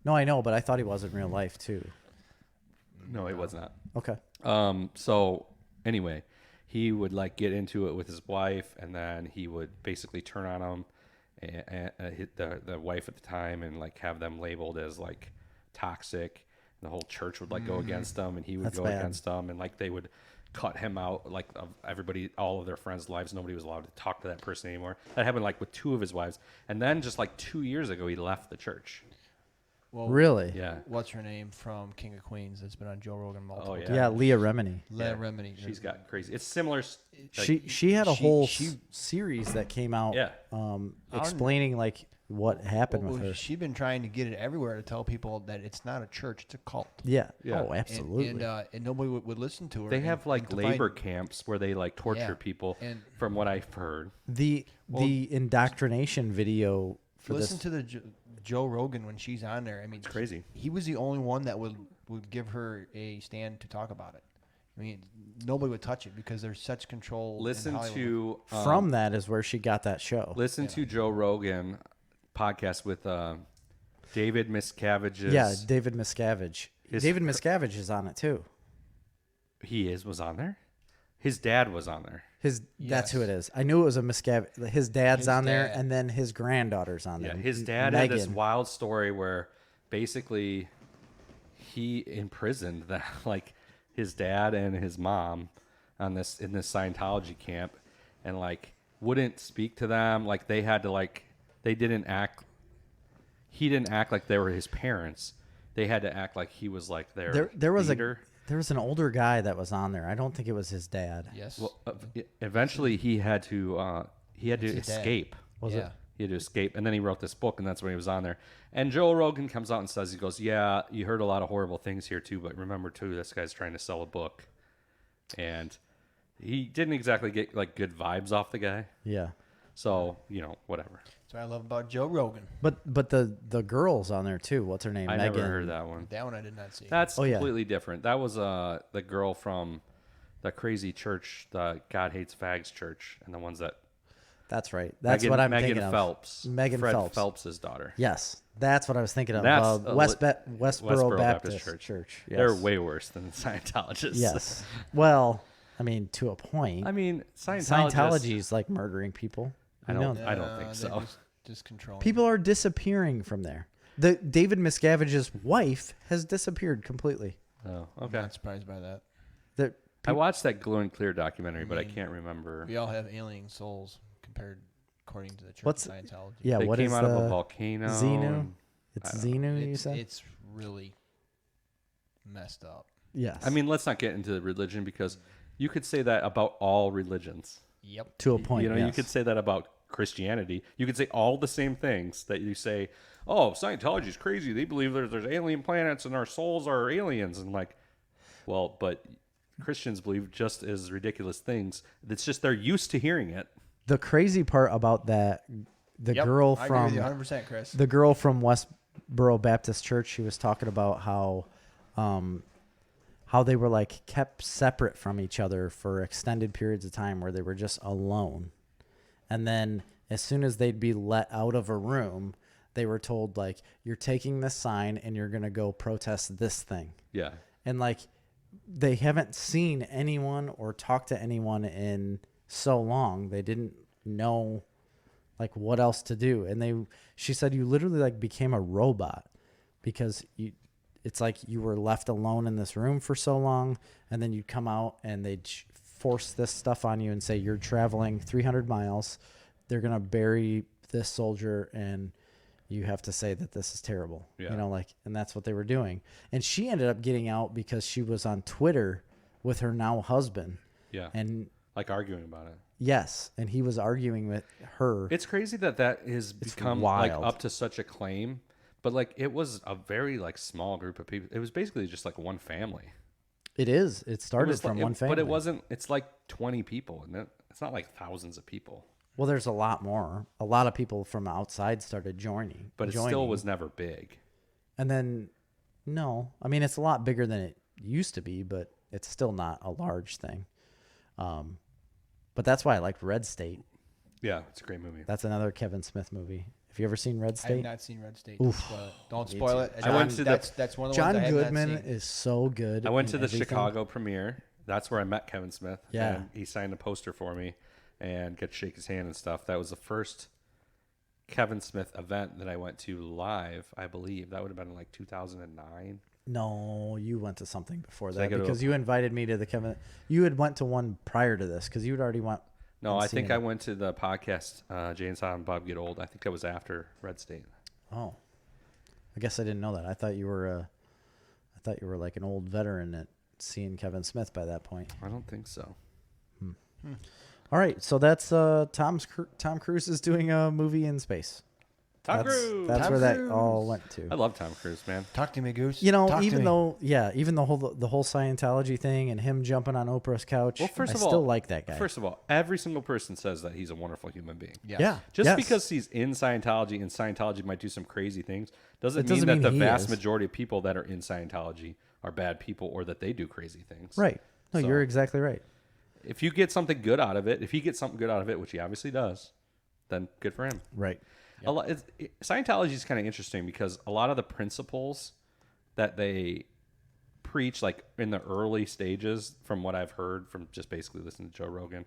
No, I know, but I thought he was in real life too. No, he was not. Okay. So anyway, he would like get into it with his wife, and then he would basically turn on him and hit the wife at the time, and like have them labeled as like toxic. The whole church would like go against them, and he would go against them, and like they would cut him out like of everybody, all of their friends' lives. Nobody was allowed to talk to that person anymore. That happened like with two of his wives, and then just like 2 years ago, he left the church. Well, really? Yeah. What's her name from King of Queens? That's been on Joe Rogan multiple times. Yeah, Leah Remini. Leah Remini. She's got crazy. It's similar. She had a whole series that came out. Yeah. Explaining like what happened with her. She's been trying to get it everywhere to tell people that it's not a church, it's a cult. Yeah. Yeah. Oh, absolutely. And nobody would listen to her. They have like labor camps where they like torture people. And from what I've heard, the indoctrination video for listen to the Joe Rogan when she's on there. I mean, it's crazy. He was the only one that would give her a stand to talk about it. I mean, nobody would touch it because there's such control. Listen to from that is where she got that show. Listen to Joe Rogan podcast with David Miscavige's. Yeah, David Miscavige. David Miscavige is on it too. Was on there? His dad was on there. That's who it is. I knew it was a Miscavige. His dad's on there, and then his granddaughter's on there. Yeah, his dad had this wild story where basically he imprisoned like his dad and his mom in this Scientology camp, and like wouldn't speak to them. Like they had to he didn't act like they were his parents. They had to act like he was like their leader. There was an older guy that was on there. I don't think it was his dad. Yes. Well, eventually he had to escape. Was it? He had to escape, and then he wrote this book, and that's when he was on there. And Joe Rogan comes out and says, he goes, "Yeah, you heard a lot of horrible things here too, but remember too, this guy's trying to sell a book." And he didn't exactly get like good vibes off the guy. Yeah. So, whatever. That's what I love about Joe Rogan. But the girl's on there too. What's her name? I Megan. never heard that one. That one I did not see. That's completely different. That was the girl from the crazy church, the God Hates Fags church, and the ones that. That's right. That's what I'm thinking of. Phelps. Megan Fred Phelps. Phelps' daughter. Yes, that's what I was thinking of. That's Westboro Baptist Church. Yes. They're way worse than Scientologists. Yes. Well, I mean, to a point. I mean, Scientology is like murdering people. I don't think so. Just controlling. People are disappearing from there. The David Miscavige's wife has disappeared completely. Oh, I'm okay. not surprised by that. I watched that Glowing Clear documentary, but I can't remember. We all have alien souls according to the Church of Scientology. Yeah, they what came is out of a volcano. Xenu? It's Xenu, you said? It's really messed up. Yes. I mean, let's not get into religion because you could say that about all religions. Yep. To a point, You could say that about Christianity. You could say all the same things that you say, oh, Scientology is crazy. They believe there's alien planets and our souls are aliens. And like, well, but Christians believe just as ridiculous things. It's just they're used to hearing it. The crazy part about that, girl I from agree with you 100%, Chris. The girl from Westboro Baptist Church, she was talking about how they were like kept separate from each other for extended periods of time where they were just alone. And then as soon as they'd be let out of a room, they were told like, you're taking this sign and you're going to go protest this thing. Yeah. And like, they haven't seen anyone or talked to anyone in so long. They didn't know like what else to do. And she said, you literally like became a robot because it's like you were left alone in this room for so long. And then you'd come out and they'd force this stuff on you and say, you're traveling 300 miles. They're going to bury this soldier and you have to say that this is terrible. Yeah. And that's what they were doing. And she ended up getting out because she was on Twitter with her now husband. Yeah. And like arguing about it. Yes. And he was arguing with her. It's crazy that has become like up to such a claim, but like it was a very like small group of people. It was basically just like one family. It is. It started from one family. But it wasn't, it's like 20 people. And it's not like thousands of people. Well, there's a lot more. A lot of people from outside started joining. But it still was never big. And then, no. I mean, it's a lot bigger than it used to be, but it's still not a large thing. But that's why I liked Red State. Yeah, it's a great movie. That's another Kevin Smith movie. Have you ever seen Red State? I have not seen Red State. Oof. Don't spoil it. I went to that's one of the John ones I Goodman have not seen. is so good. I went to the everything. Chicago premiere. That's where I met Kevin Smith. Yeah. And he signed a poster for me and got to shake his hand and stuff. That was the first Kevin Smith event that I went to live, I believe. That would have been like 2009. No, you went to something before Did I that go to because you invited me to the Kevin. You had went to one prior to this because you had already went. No, I think I went to the podcast, Jay and Silent Bob Get Old. I think that was after Red State. Oh, I guess I didn't know that. I thought you were like an old veteran at seeing Kevin Smith by that point. I don't think so. All right, so that's Tom Cruise is doing a movie in space. Cruise. That's Tom where that Cruise. all went to. I love Tom Cruise, man. Talk to me, Goose. Talk even though the whole Scientology thing and him jumping on Oprah's couch. Well, first I of all, still like that guy. First of all, every single person says that he's a wonderful human being. Yes. Yeah, Just yes. because he's in Scientology and Scientology might do some crazy things doesn't It mean doesn't that mean the he vast is. majority of people that are in Scientology are bad people or that they do crazy things. Right. No, So- you're exactly right. If you get something good out of it, if he gets something good out of it, which he obviously does, then good for him. Right. Yep. Scientology is kind of interesting because a lot of the principles that they preach, like in the early stages, from what I've heard from just basically listening to Joe Rogan,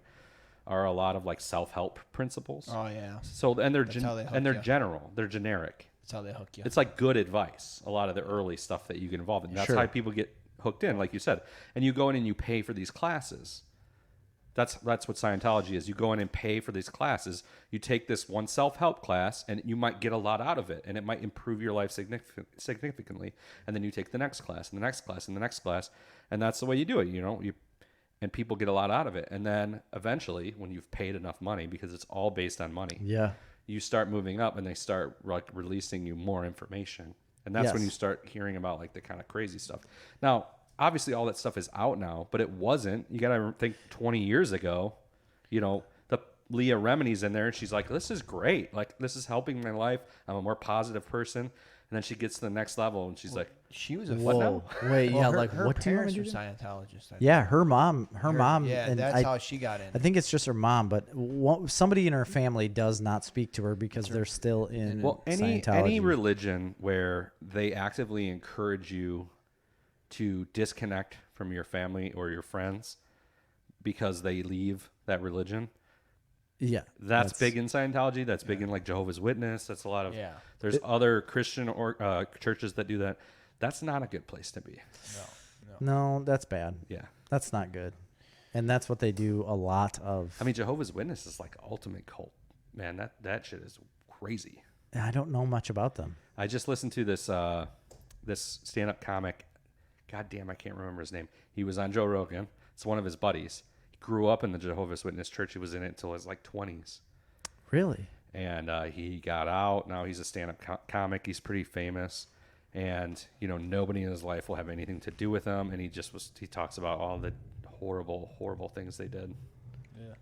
are a lot of like self-help principles. Oh yeah. So and they're you. general, they're generic. That's how they hook you. It's like good advice. A lot of the early stuff that you get involved in. That's Sure. how people get hooked in, like you said. And you go in and you pay for these classes. That's what Scientology is. You go in and pay for these classes. You take this one self-help class, and you might get a lot out of it, and it might improve your life significantly. And then you take the next class, and the next class, and the next class, and that's the way you do it. And people get a lot out of it. And then eventually, when you've paid enough money, because it's all based on money, Yeah. you start moving up, and they start like releasing you more information, and that's when you start hearing about like the kind of crazy stuff. Now, obviously, all that stuff is out now, but it wasn't. You got to think 20 years ago, the Leah Remini's in there, and she's like, "This is great. Like, this is helping my life. I'm a more positive person." And then she gets to the next level, and she's like, she was a Whoa. Wait, yeah, her, like her what do you want parents to were do? Scientologists. Yeah, her mom. Yeah, and that's how she got in. I think it's just her mom, but somebody in her family does not speak to her because they're still in any Scientology. religion where they actively encourage you to disconnect from your family or your friends because they leave that religion. Yeah, That's big in Scientology. That's big in like Jehovah's Witness. That's a lot of. Yeah. There's other Christian or churches that do that. That's not a good place to be. No, that's bad. Yeah. That's not good. And that's what they do a lot of. I mean, Jehovah's Witness is like ultimate cult. Man, that shit is crazy. I don't know much about them. I just listened to this this stand-up comic. God damn, I can't remember his name. He was on Joe Rogan. It's one of his buddies. He grew up in the Jehovah's Witness church. He was in it until his like 20s. Really? And he got out. Now he's a stand-up comic. He's pretty famous. And, nobody in his life will have anything to do with him. And he talks about all the horrible, horrible things they did. Yeah.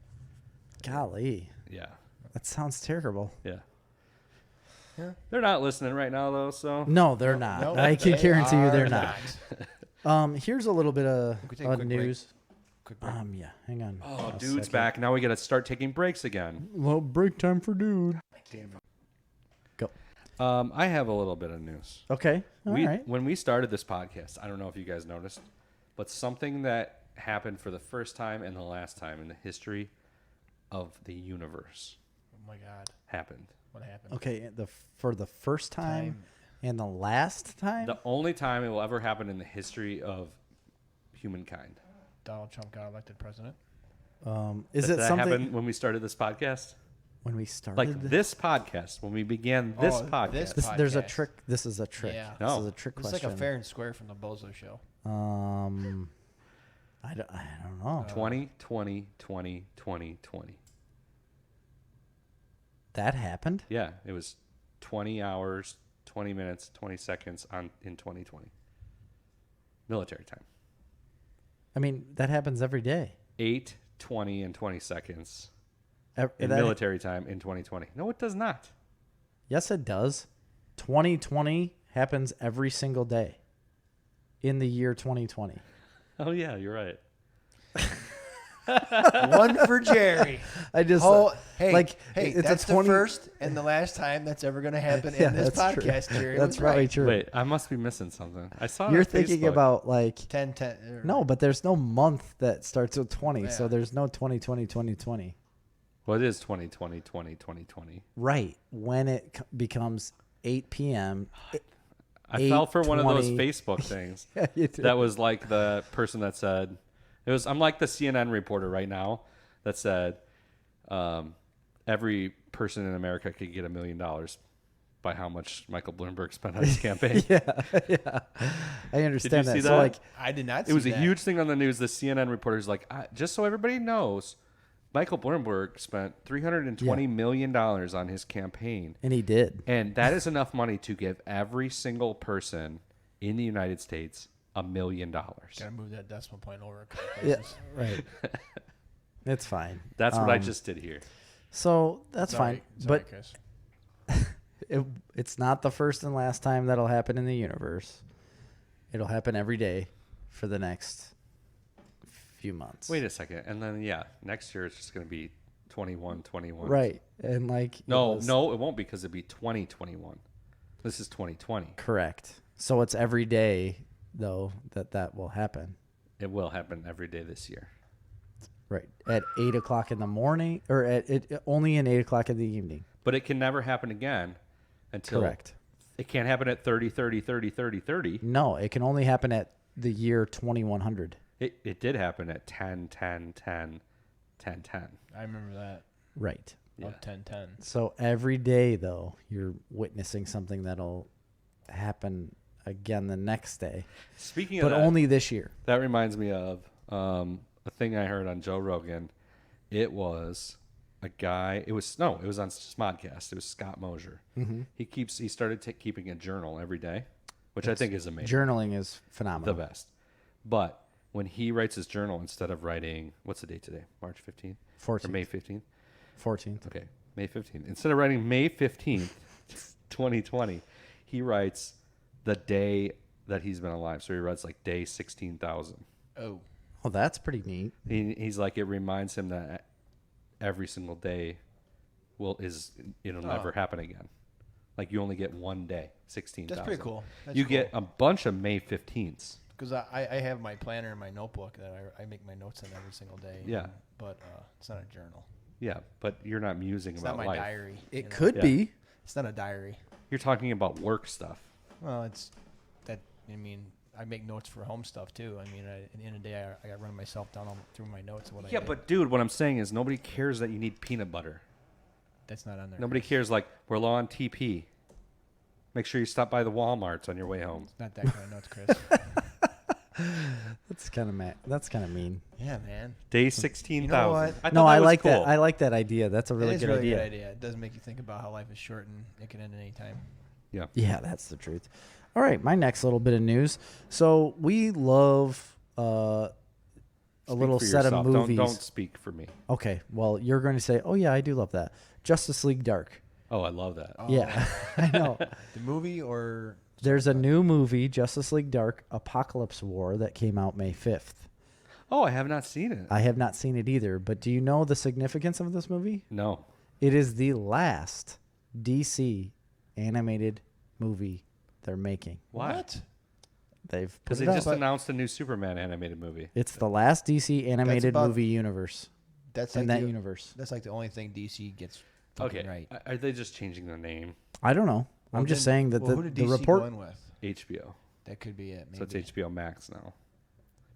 Golly. Yeah. That sounds terrible. Yeah. Yeah. They're not listening right now, though, so. No, they're not. No, I can guarantee you they're not. not. Here's a little bit of quick news. Quick break. Yeah, hang on. Oh, a dude's second. back. Now we got to start taking breaks again. Well, break time for dude. Damn it. Go. I have a little bit of news. Okay. All right. When we started this podcast, I don't know if you guys noticed, but something that happened for the first time and the last time in the history of the universe Oh my God. happened. What happened? Okay. For the first time and the last time? The only time it will ever happen in the history of humankind. Donald Trump got elected president. Is Did it that something happen when we started this podcast? when we started? Like this podcast, when we began this podcast. There's a podcast. trick. This is a trick. Yeah. This No. is a trick It's question. like a fair and square from the Bozo show. I don't know. 2020. That happened? Yeah, it was 20 hours, 20 minutes, 20 seconds in 2020. Military time. I mean, that happens every day. 8, 20, and 20 seconds Ev- in that- military time in 2020. No, it does not. Yes, it does. 2020 happens every single day in the year 2020. Oh, yeah, you're right. One for Jerry. I just hey, it's that's a 20 the first and the last time that's ever going to happen Yeah, in this that's true. podcast, Jerry. That's was probably right. true. Wait, I must be missing something. I saw it You're on thinking Facebook. about like 10. no, but there's no month that starts with 20, Yeah. so there's no 2020. Well, it is 2020. Right when it becomes 8 p.m. I fell for one of those 8:20. Facebook things. Yeah, you do. That was like the person that said, I'm like the CNN reporter right now that said, every person in America could get $1 million by how much Michael Bloomberg spent on his campaign. yeah. I understand Did you see So that? like, I did not see It was a that. huge thing on the news. The CNN reporter's like, just so everybody knows, Michael Bloomberg spent $320 million on his campaign. and he did. And that is enough money to give every single person in the United States $1 million. Gotta move that decimal point over a couple Yeah, places. right. It's fine. That's what I just did here. So that's fine. Sorry, But Chris. it's not the first and last time that'll happen in the universe. It'll happen every day for the next few months. Wait a second. And then, next year it's just going to be 21. Right. And like No, it won't because it'd be 2021. This is 2020. Correct. So it's every day though that will happen. It will happen every day this year. Right. At 8 o'clock in the morning or only at 8 o'clock in the evening. But it can never happen again until Correct. It can't happen at 30. No, it can only happen at the year 2100. It did happen at 10. I remember that. Right. Yeah. 10:10. So every day though, you're witnessing something that'll happen again the next day. Speaking of but that, only this year. that reminds me of a thing I heard on Joe Rogan. It was a guy. It was on Smodcast. It was Scott Mosier. Mm-hmm. He started keeping a journal every day, which I think is amazing. Journaling is phenomenal. The best. But when he writes his journal, instead of writing, what's the date today? March 15th? 14th. Or May 15th? 14th. Okay, May 15th. Instead of writing May 15th, 2020, he writes the day that he's been alive. So he writes like day 16,000. Oh. Well, that's pretty neat. He's like, it reminds him that every single day it'll never happen again. Like you only get one day, 16,000. That's pretty cool. That's you cool. get a bunch of May 15ths. Because I have my planner and my notebook that I make my notes in every single day. Yeah. But it's not a journal. Yeah, but you're not musing It's about not my life. diary. It could Yeah. be. It's not a diary. You're talking about work stuff. Well, it's that. I mean, I make notes for home stuff too. I mean, at the end of the day, I got to run myself down through my notes. What I Yeah, did. but dude, what I'm saying is nobody cares that you need peanut butter. That's not on there. Nobody cares like we're low on TP. Make sure you stop by the Walmarts on your way home. It's not that kind of notes, Chris. That's kind of That's kind of mean. Yeah, man. Day 16,000. You know what? I like that. I like that idea. That's a really It is good a really idea. good idea. It does make you think about how life is short and it can end at any time. Yeah. Yeah, that's the truth. All right, my next little bit of news. So we love a little set of movies. Don't speak for me. Okay, well, you're going to say, oh, yeah, I do love that. Justice League Dark. Oh, I love that. Oh. Yeah, I know. The movie or... There's a new movie, Justice League Dark, Apocalypse War, that came out May 5th. Oh, I have not seen it. I have not seen it either, but do you know the significance of this movie? No. It is the last DC animated movie they're making. Why? What? They've put Because it they out. just announced a new Superman animated movie. It's the last DC animated about- movie universe. That's In like that the, universe. That's like the only thing DC gets fucking Okay. right. Are they just changing the name? I don't know. I'm just saying that who did the DC report. go in with? HBO. That could be it. Maybe. So it's HBO Max now.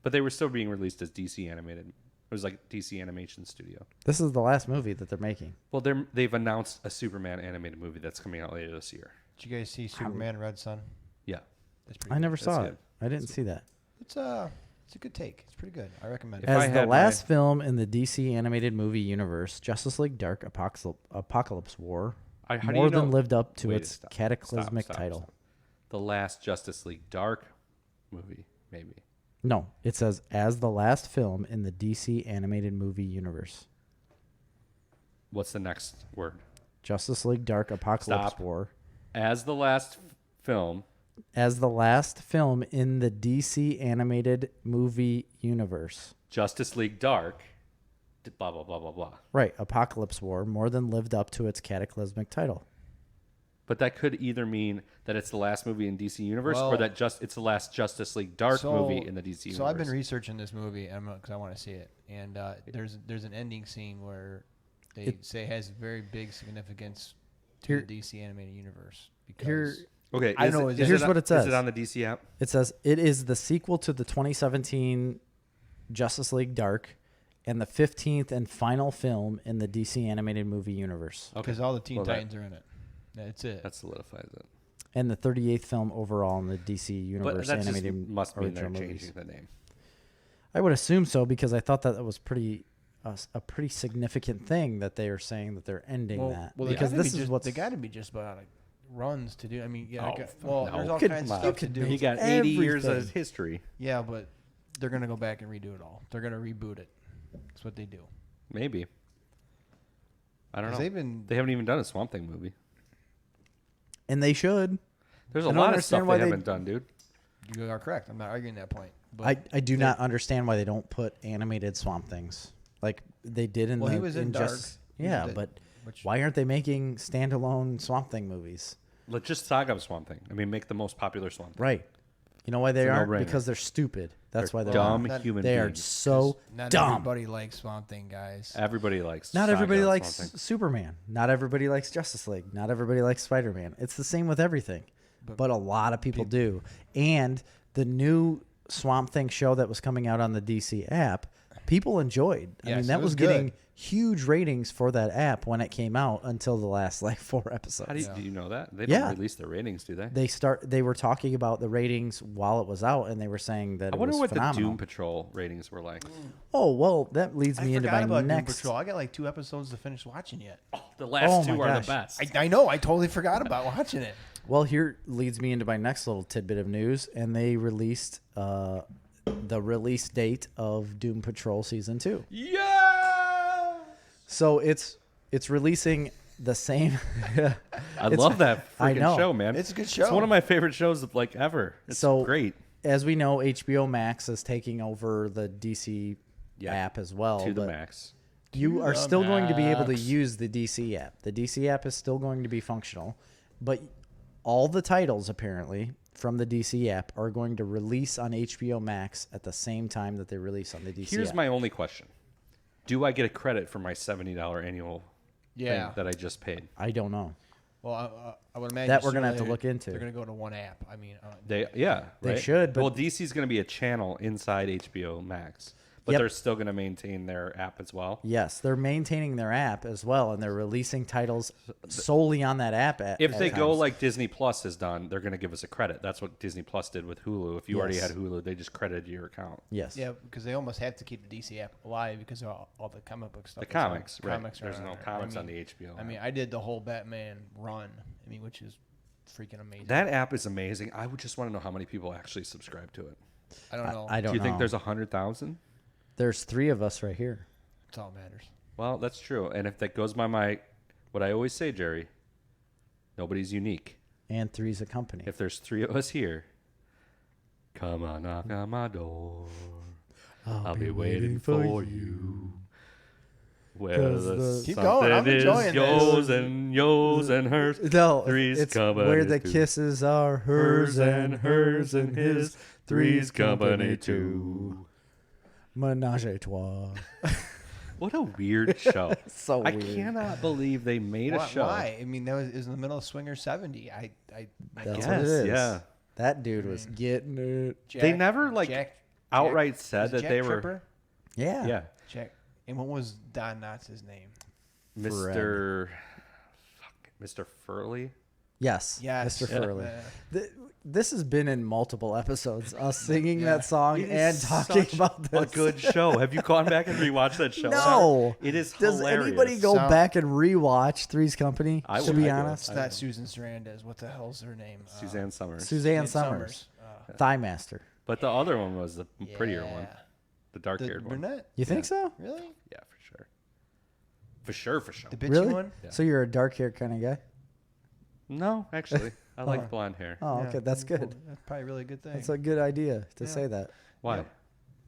But they were still being released as DC animated. It was like DC Animation Studio. This is the last movie that they're making. Well, they've announced a Superman animated movie that's coming out later this year. Did you guys see Superman Red Sun? Yeah. That's pretty I good. never saw good. it. I didn't see that. It's a good take. It's pretty good. I recommend it. If I As the had last film in the DC animated movie universe, Justice League Dark Apocalypse War How do more you know? than lived up to Wait, its stop. cataclysmic Stop. title. The last Justice League Dark movie, maybe. No, it says as the last film in the DC animated movie universe. What's the next word? Justice League Dark Apocalypse Stop. War. As the last film. As the last film in the DC animated movie universe. Justice League Dark. Blah, blah, blah, blah, blah. Right, Apocalypse War more than lived up to its cataclysmic title. But that could either mean that it's the last movie in DC Universe or Well- that it's the last Justice League Dark movie in the DC Universe. So I've been researching this movie because I want to see it, and there's an ending scene where they say it has very big significance to Here- the DC animated universe. Here, Because Okay, I know here's what it says. Is it on the DC app? it says it is the sequel to the 2017 Justice League Dark and the 15th and final film in the DC animated movie universe. Okay. all the Teen Well, that- Titans are in it. That's it. That solidifies it. And the 38th film overall in the DC But universe that just animated must mean they're original changing movies. the name. I would assume so because I thought that was a pretty significant thing that they are saying that they're ending that. they Because gotta this be is just, what's they got to be just about like runs to do. I mean, yeah. Oh, there's no. all You kinds of could- stuff to do. He got 80 years of everything. history. Yeah, but they're gonna go back and redo it all. They're gonna reboot it. That's what they do. Maybe. I don't 'Cause know. they They haven't even done a Swamp Thing movie. and they should. There's a I don't lot of understand stuff why they they- haven't done, dude. You are correct. I'm not arguing that point. But I do not understand why they don't put animated Swamp Things like they did in well, the he was in Dark. Yeah, but why aren't they making standalone Swamp Thing movies? Let's just saga Swamp Thing. I mean, make the most popular Swamp Thing. Right. You know why they It's a aren't? no-brainer. Because they're stupid. That's why they're dumb not. human They are beings. so Not dumb. everybody likes Swamp Thing, guys. Everybody likes. Not saga everybody Swamp likes Thing. Superman. Not everybody likes Justice League. Not everybody likes Spider-Man. It's the same with everything. But a lot of people do. And the new Swamp Thing show that was coming out on the DC app, people enjoyed. I Yes, mean, that it was was getting good. huge ratings for that app when it came out until the last 4 episodes. How do you know that? They Yeah. don't release their ratings, do they? They were talking about the ratings while it was out, and they were saying that I it wonder was what phenomenal. the Doom Patrol ratings were like. Oh, well, that leads me into my forgot about next. Doom Patrol. I got like 2 episodes to finish watching yet. The last Oh two my are gosh. the best. I know. I totally forgot about watching it. Well, here leads me into my next little tidbit of news, and they released the release date of Doom Patrol Season 2. Yeah. So it's releasing the same. I love that I know. freaking show, man. It's a good show. It's one of my favorite shows of ever. It's So great. As we know, HBO Max is taking over the DC Yeah. app as well. To the but max. You To are the still going to be able to max. use the DC app. The DC app is still going to be functional, but all the titles apparently from the DC app are going to release on HBO Max at the same time that they release on the DC Here's app. my only question: do I get a credit for my $70 annual Yeah. thing that I just paid? I don't know. Well, I would imagine That we're sooner gonna or have to later look into. They're going to go to one app. I mean, They They right? should, but- well, DC's going to be a channel inside HBO Max, but Yep. they're still going to maintain their app as well. Yes, they're maintaining their app as well, and they're releasing titles solely on that app. If at they go times. like Disney Plus has done, they're going to give us a credit. That's what Disney Plus did with Hulu. If you already Yes. had Hulu, they just credited your account. yes, yeah, because they almost have to keep the DC app alive because of all the comic book stuff. The that's on- comics, right? Comics are There's on no there. comics I on mean, the HBO. I mean, I did the whole Batman run. I mean, which is freaking amazing. that app is amazing. I would just want to know how many people actually subscribe to it. I don't know. I don't Do you know. think there's 100,000? There's 3 of us right here. That's all that matters. Well, that's true. And if that goes by what I always say, Jerry, nobody's unique. And 3's a company. If there's 3 of us here, come on, knock on my door. I'll be waiting for you. Where 'Cause the the- Keep going, I'm something is enjoying yours and hers. No, Three's it's company where the too. kisses are hers and his. Three's company too. Menage a trois. What a weird show. So I weird. cannot believe they made a show. Why? I mean, that was in the middle of Swinger 70. I That's guess. what it is. yeah. That dude was getting it. They never, outright said was that Jack they were. Tripper? Yeah. Yeah. Jack. And what was Don Knotts' name? Mr. Furley. Yes. Yes. Mr. Furley. Uh, This has been in multiple episodes. Us singing Yeah. that song It and is talking such about this. A good show. Have you gone back and rewatched that show? No. It is Does hilarious. anybody go Sound- back and rewatch Three's Company? I to would- be I do. honest, it's not Susan Sarandon. What the hell's her name? Suzanne Summers. Suzanne Summers, Thigh Master. But the other one was the prettier one. Yeah. The The dark-haired one. brunette? You think so? Really? Yeah, for sure. For sure, for sure. The bitchy Really? one? Yeah. So you're a dark hair kind of guy? No, actually. I like blonde hair. Oh, Yeah. okay, that's good. Well, that's probably a really good thing. That's a good idea to Yeah. say that. Why? Yep.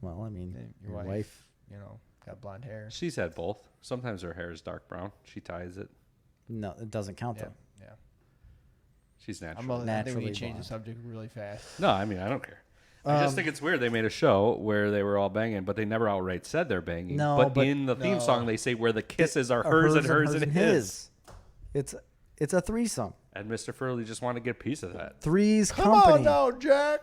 Well, I mean, Yeah, your wife. you know, got blonde hair. She's had both. Sometimes her hair is dark brown. She ties it. No, it doesn't count Yeah, though. yeah. She's I natural. think we Naturally need to change the blonde. subject really fast. No, I mean, I don't care. I just think it's weird. They made a show where they were all banging, but they never outright said they're banging. No, but- in the theme No. song, they say where the kisses are hers and hers and his. It's a threesome. And Mr. Furley just wanted to get a piece of that. Three's Come Company. on now, Jack.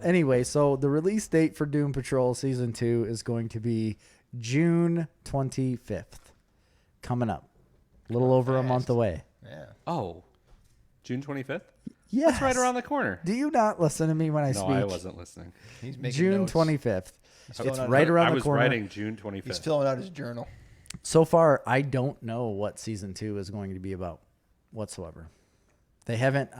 Anyway, so the release date for Doom Patrol Season 2 is going to be June 25th. Coming up. A little over a fast. month away. Yeah. Oh, June 25th? Yes. That's right around the corner. Do you not listen to me when I No, speak? I wasn't listening. He's making June notes. 25th. filling It's out right her- around I the was corner. writing June 25th. He's filling out his journal. So far, I don't know what Season 2 is going to be about whatsoever. They haven't,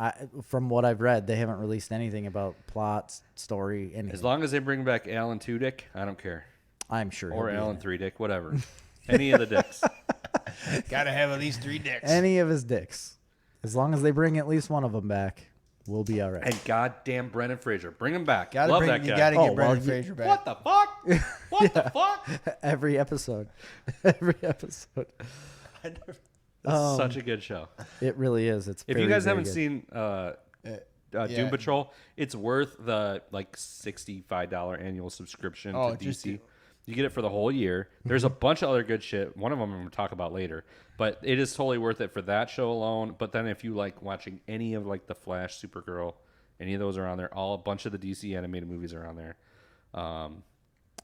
from what I've read, they haven't released anything about plots, story, anything. As long as they bring back Alan 2 Dick, I don't care. I'm sure. Or he'll be Alan in it. 3 Dick, whatever. Any of the dicks. Got to have at least 3 dicks. Any of his dicks. As long as they bring at least one of them back, We'll be all right. And goddamn Brendan Fraser. Bring him back. Love that guy. You gotta get Brendan Fraser back. What the fuck? What the fuck? Every episode. Every episode. That's such a good show. It really is. It's if very, you guys very haven't good. seen Doom Patrol, it's worth the like $65 annual subscription to DC. You get it for the whole year. There's a bunch of other good shit. One of them I'm going to talk about later. But it is totally worth it for that show alone. But then if you like watching any of like The Flash, Supergirl, any of those are on there. A bunch of the DC animated movies are on there.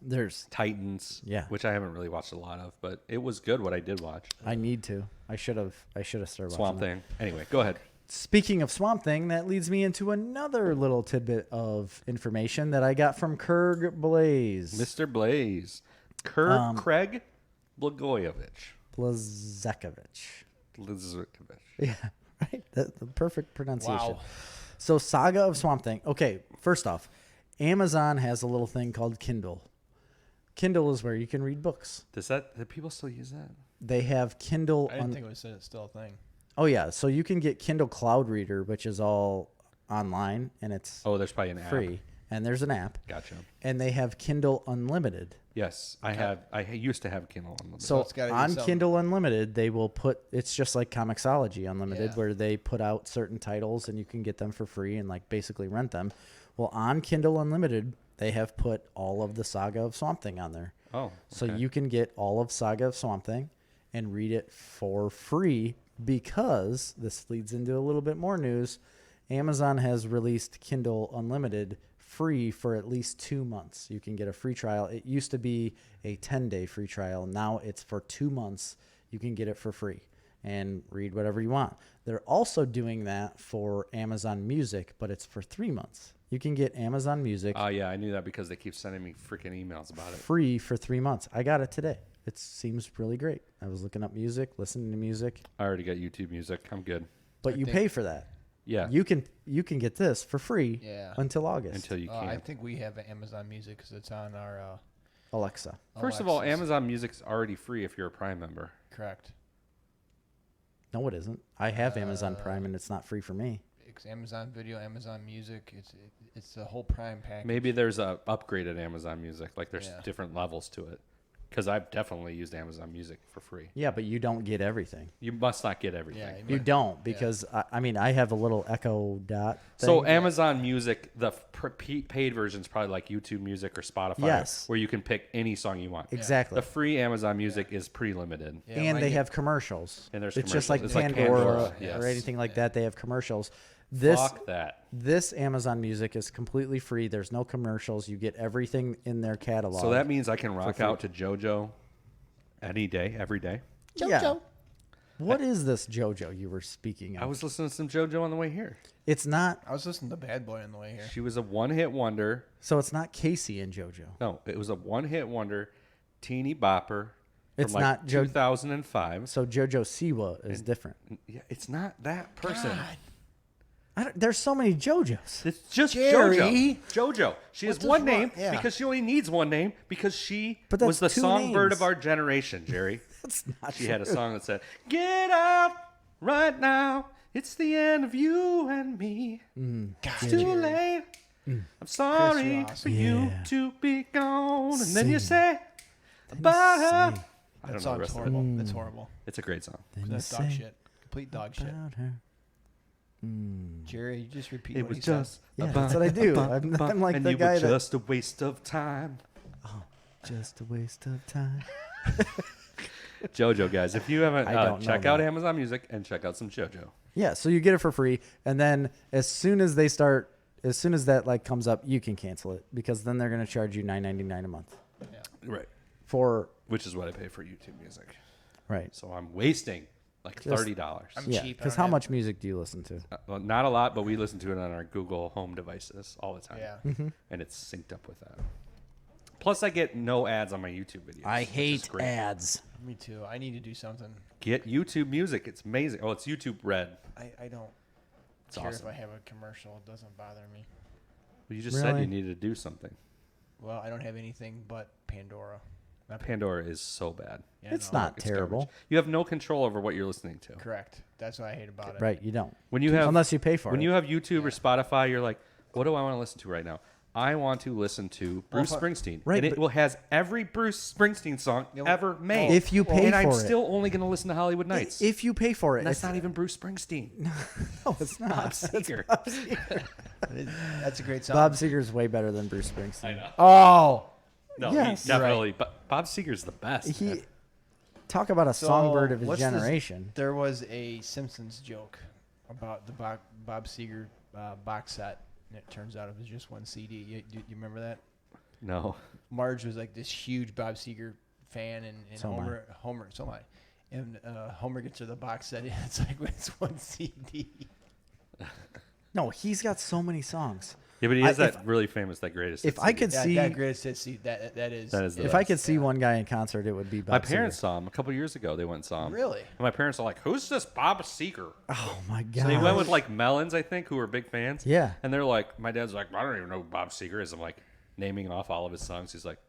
There's Titans, which I haven't really watched a lot of. But it was good what I did watch. I need to. I should have started Swamp watching Thing. Anyway, go ahead. Speaking of Swamp Thing, that leads me into another little tidbit of information that I got from Kurg Blaze. Mr. Blaze. Craig Blagojevich. Blazekovich. Yeah, right? The perfect pronunciation. Wow. So, Saga of Swamp Thing. Okay, first off, Amazon has a little thing called Kindle. Kindle is where you can read books. Do people still use that? They have Kindle. I didn't think it was still a thing. Oh, yeah. So you can get Kindle Cloud Reader, which is all online, and it's there's probably an free. app. And there's an app. Gotcha. And they have Kindle Unlimited. Yes, I used to have Kindle Unlimited. So on Kindle Unlimited, they will put, it's just like Comixology Unlimited, where they put out certain titles and you can get them for free and like basically rent them. Well, on Kindle Unlimited, they have put all of the Saga of Swamp Thing on there. Oh, okay. So you can get all of Saga of Swamp Thing and read it for free, because this leads into a little bit more news. Amazon has released Kindle Unlimited free for at least 2 months. You can get a free trial. It used to be a 10-day free trial. Now it's for 2 months. You can get it for free and read whatever you want. They're also doing that for Amazon Music, but it's for 3 months. You can get Amazon Music. Yeah, I knew that because they keep sending me freaking emails about it. Free for 3 months. I got it today. It seems really great. I was looking up music, listening to music. I already got YouTube Music. I'm good. But you pay for that. Yeah. You can get this for free until August. Until you can. I think we have Amazon Music because it's on our Alexa. First of all, Amazon Music's already free if you're a Prime member. Correct. No, it isn't. I have Amazon Prime, and it's not free for me. It's Amazon Video, Amazon Music. It's the whole Prime package. Maybe there's a upgraded Amazon Music. Like there's different levels to it. Because I've definitely used Amazon Music for free. Yeah, but you don't get everything. You must not get everything. Yeah, You don't, because I have a little Echo Dot thing. So Amazon Music, the paid version is probably like YouTube Music or Spotify, Yes. where you can pick any song you want. Exactly. The free Amazon Music is pretty limited. Yeah, And they have commercials. And there's it's just like commercials. It's like Pandora, Pandora, yes. or anything like that. They have commercials. Fuck that. This Amazon Music is completely free. There's no commercials. You get everything in their catalog. So that means I can rock out to JoJo any day, every day. Yeah. What is this JoJo you were speaking of? I was listening to some JoJo on the way here. It's not. I was listening to Bad Boy on the way here. She was a one-hit wonder. So it's not Casey and JoJo. No, it was a one-hit wonder, teeny bopper. It's from not 2005. So JoJo Siwa is different. Yeah, it's not that person. There's so many JoJos. It's just Jerry. JoJo. She has What one does name what- yeah. because she only needs one name because she But that's was the two songbird names. of our generation, Jerry. That's not She had a song that said, "Get out right now. It's the end of you and me. It's too late. I'm sorry Ross. for you to be gone." And then you say about her. I don't know That the song's rest of it. horrible. That's horrible. It's a great song. That's dog shit. Complete dog shit. About her. Jerry, you just repeat It what was he said. just Yeah, about that's what I do. about- I'm like and the you guy were that- just a waste of time. Just a waste of time. JoJo, guys, if you haven't, I don't know check out that. Amazon Music and check out some JoJo. Yeah, so you get it for free, and then as soon as that like comes up, you can cancel it, because then they're gonna charge you $9.99 a month Right. for Which is what I pay for YouTube Music. right. So I'm wasting like Just- $30. I'm Yeah, cheap. I because don't how have- much music do you listen to? Well, not a lot, but we listen to it on our Google Home devices all the time. Yeah. And it's synced up with that. Plus, I get no ads on my YouTube videos. I which is hate great. ads. Me too. I need to do something. Get YouTube Music. It's amazing. Oh, it's YouTube Red. I don't It's care awesome. if I have a commercial. It doesn't bother me. Well, you just said Really? you needed to do something. Well, I don't have anything but Pandora. Pandora is so bad. Yeah, It's no, not terrible. Garbage. You have no control over what you're listening to. Correct. That's what I hate about it. Right, you don't. When you have, unless you pay for when it. you have YouTube or Spotify, you're like, what do I want to listen to right now? I want to listen to Bruce Springsteen. Right, and it has every Bruce Springsteen song ever made. If you pay and for I'm it. still only going to listen to Hollywood Nights. If you pay for it, And that's it's not even Bruce Springsteen. No, it's not. Bob Seger. That's a great song. Bob Seger's way better than Bruce Springsteen. I know. Oh. No, Yes. definitely. But Bob Seger's the best. He talk about a songbird of his what's this- generation. There was a Simpsons joke about the Bob Seger box set, and it turns out it was just one CD. You remember that? No. Marge was like this huge Bob Seger fan, and So am I. Homer, so am I. And Homer gets her the box set, and it's like it's one CD. No, he's got so many songs. Yeah, but he has if- that really famous, that greatest. If hits I CD. could see, that greatest hits, that is. That is the if best. I could see one guy in concert, it would be Bob My parents Seger. saw him a couple years ago. They went and saw him. Really? And my parents are like, "Who's this Bob Seger?" Oh my god! So they went with like Melons, I think, who were big fans. Yeah. And they're like, my dad's like, I don't even know who Bob Seger is. I'm like, naming off all of his songs. He's like,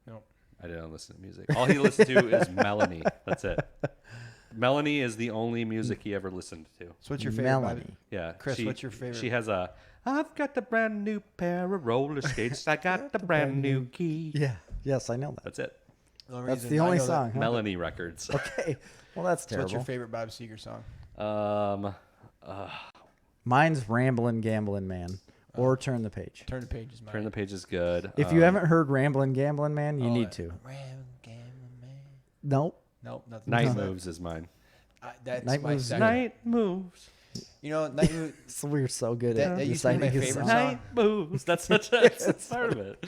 No. I didn't listen to music. All he listened to is Melanie. That's it. Melanie is the only music he ever listened to. So what's your favorite? Melanie. Bobby? Yeah. Chris, what's your favorite? She has a, I've got the brand new pair of roller skates. I got the brand new key. Yeah. Yes, I know that. That's it. That's the only song. Huh? Melanie Records. Okay. Well, that's So terrible. what's your favorite Bob Seger song? Mine's "Ramblin' Gamblin' Man" or "Turn the Page." Turn the Page is mine. Turn the Page is good. If you haven't heard "Ramblin' Gamblin' Man," you need to. Nope. Nope, nothing. Night Moves is mine. That's Night my Moves- second. Night Moves. You know, Night Moves. So we're so good That- at that used to be reciting my his favorite songs. song. Night Moves. That's such a that's part of it.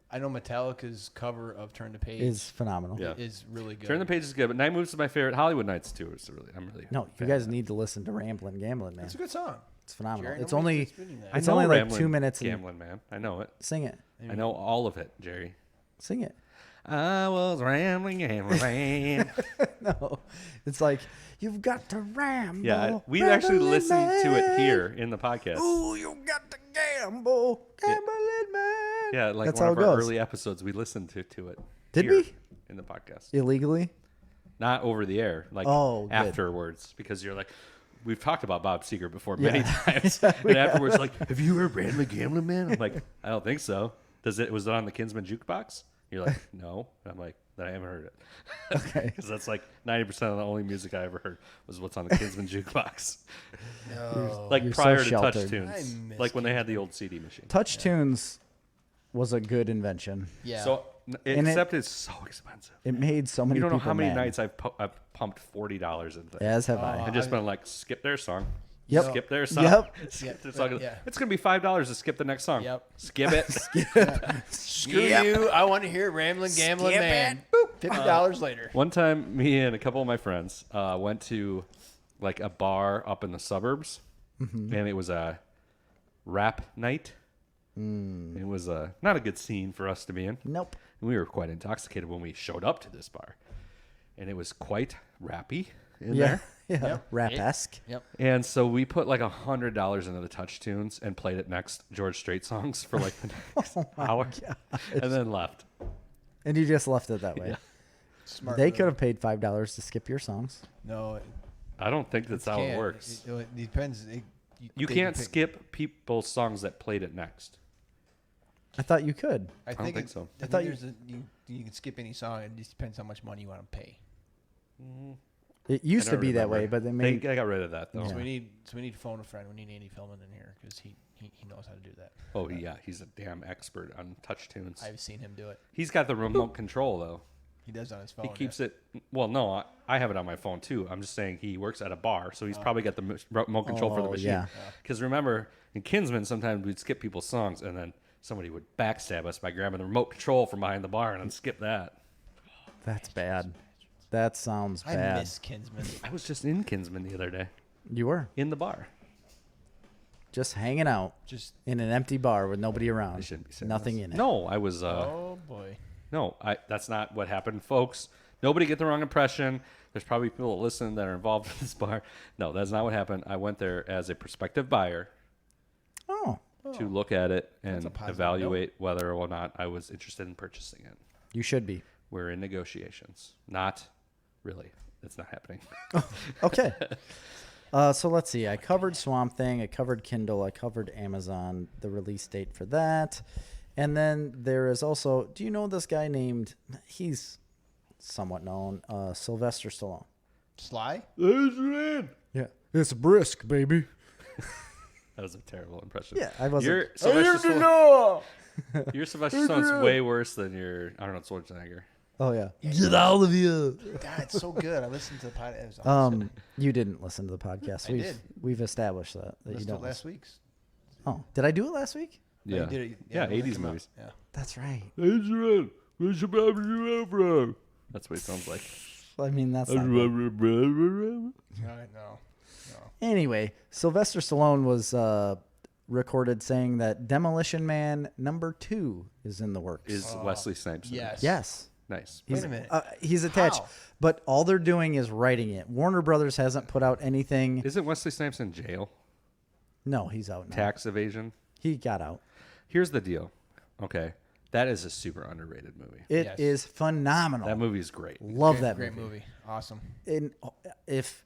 I know Metallica's cover of "Turn the Page" Is phenomenal. Yeah. is really good. Turn the Page is good, but Night Moves is my favorite. Hollywood Nights too. I'm really No, you fan guys of that. need to listen to "Ramblin' Gamblin' Man." It's a good song. It's phenomenal. Jerry, It's nobody's only disputing that. I it's know only like Ramblin' 2 minutes. And, Gambling Man. I know it. sing it. I know all of it, Jerry. Sing it. I was rambling, gambling. No, it's like you've got to ramble. Yeah, we actually gambling listened to it man. here in the podcast. Ooh, you got to gamble, gambling man. Yeah, like That's one how of it our goes. early episodes, we listened to it. Did here we? in the podcast? Illegally? Not over the air, like Oh, good. afterwards, because you're like, we've talked about Bob Seger before many times, and afterwards, like, have you heard Rambling Gambling Man? I'm like, I don't think so. Was it on the Kinsman jukebox? You're like, no. And I'm like, then I haven't heard it. Okay. Because that's like 90% of the only music I ever heard was what's on the Kinsman jukebox. No. Like You're so prior to sheltered. Touch I Tunes, miss like when they had the old CD machine. Touch Tunes was a good invention. Yeah. So, And except it's so expensive. It made so many You don't know people how many mad. nights I've pumped $40 into it. As have I. And just been like, skip their song. Yep. Skip their song. Yep. Skip their Yeah, song. yeah. It's going to be $5 to skip the next song. Yep. Skip it. Screw you! I want to hear "Rambling Gambling Man." Boop. $50 later. One time, me and a couple of my friends went to like a bar up in the suburbs, and it was a rap night. It was not a good scene for us to be in. Nope. And we were quite intoxicated when we showed up to this bar, and it was quite rappy in Yeah. there. Yeah. Yep. Rap-esque. Yep. And so we put like $100 into the Touch Tunes and played it next George Strait songs for like the next hour, and then left. And you just left it that way. Yeah. Smart. They move. could have paid $5 to skip your songs. No. I don't think that's how it can't. works. It depends. You they can't can pick- skip people's songs that played it next. I thought you could. I don't think it- so. I thought think there's you can skip any song. It just depends how much money you want to pay. It used I to don't be that way, remember. but they made. I got rid of that though. Yeah. So we need to phone a friend. We need Andy Philman in here because he knows how to do that. Oh yeah, he's a damn expert on Touch Tunes. I've seen him do it. He's got the remote control though. He does on his phone. He keeps it. Well, no, I have it on my phone too. I'm just saying he works at a bar, so he's probably got the remote control for the Oh, machine. yeah. Because remember, in Kinsman, sometimes we'd skip people's songs, and then somebody would backstab us by grabbing the remote control from behind the bar and then skip that. That's bad. That sounds I bad. miss Kinsman. I was just in Kinsman the other day, You were in the bar. just hanging out Just in an empty bar with nobody I around. shouldn't be saying Nothing this. in it. No, I was. oh boy. No, that's not what happened, folks. Nobody get the wrong impression. There's probably people that listen that are involved in this bar. No, that's not what happened. I went there as a prospective buyer Oh, to look at it and a positive evaluate whether or not I was interested in purchasing it. you should be. We're in negotiations. Not really. It's not happening. Okay. So let's see. I covered Swamp Thing. I covered Kindle. I covered Amazon, the release date for that. And then there is also, do you know this guy named, he's somewhat known, Sylvester Stallone? Sly? Yeah. It's brisk, baby. That was a terrible impression. Yeah, I wasn't. Your Sylvester Stallone's way worse than your Arnold Schwarzenegger. Oh, yeah. Get out of here. God, it's so good. I listened to the podcast. Awesome. You didn't listen to the podcast. I did. We've established that you Listened don't. to last week's. Oh, did I do it last week? Yeah. You did it, Yeah, when it 80s came out. movies. Yeah. That's right. That's what it sounds like. I mean, that's not good. No. Anyway, Sylvester Stallone was recorded saying that Demolition Man #2 is in the works. Is Wesley Snipes? in it? Yes. Yes. Nice. Wait a minute. He's attached, How? but all they're doing is writing it. Warner Brothers hasn't put out anything. Isn't Wesley Snipes in jail? No, he's out now. Tax evasion? He got out. Here's the deal. Okay. That is a super underrated movie. It Yes. is phenomenal. That movie is great. Love Great- that great movie. movie. Awesome. And if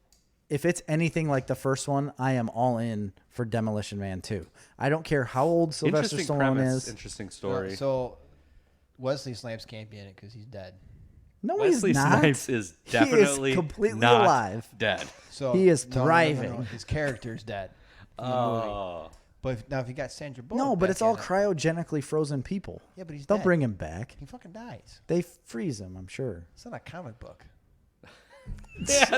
it's anything like the first one, I am all in for Demolition Man 2. I don't care how old Sylvester Interesting Stallone premise. is. Interesting story. So Wesley Snipes can't be in it because he's dead. No, Wesley he's not. Snipes is He definitely completely not alive. dead. So He is no, thriving. His character's dead. in the movie. But if you got Sandra Bullock, No, but back it's all in it- cryogenically frozen people. Yeah, but he's They'll dead. bring him back. He fucking dies. They freeze him, I'm sure. It's not a comic book.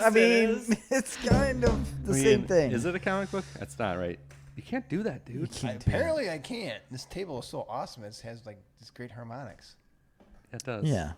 I mean, it's kind of the same thing. Is it a comic book? That's not right. You can't do that, dude. Apparently, I can't. This table is so awesome. It has like this great harmonics. It does. Yeah.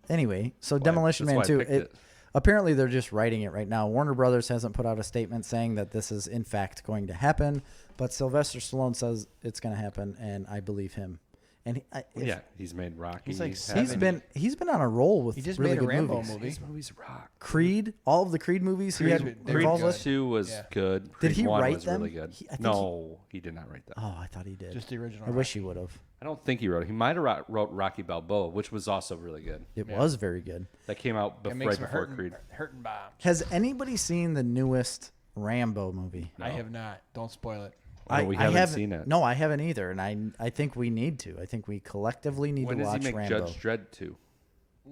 Anyway, so Why- Demolition that's Man why I 2, picked it. apparently they're just writing it right now. Warner Brothers hasn't put out a statement saying that this is in fact going to happen, but Sylvester Stallone says it's going to happen, and I believe him. And Yeah, he's made Rocky. He's like he's been on a roll with He just really made a good Rambo movies. movie. These movies rock. Creed, all of the Creed movies he had Creed involved good. with. 2 was Yeah. good. Did Creed he 1 write was them? really good. I think No, he did not write them. Oh, I thought he did. Just the original. I wish he would have. I don't think he wrote it. He might have wrote Rocky Balboa, which was also really good. It was very good. That came out It right makes him before Creed. hurting bombs. Has anybody seen the newest Rambo movie? I have not. Don't spoil it. Oh, we haven't seen it. No, I haven't either, and I think we need to. I think we collectively need When to does he watch make Rambo. Judge Dredd 2?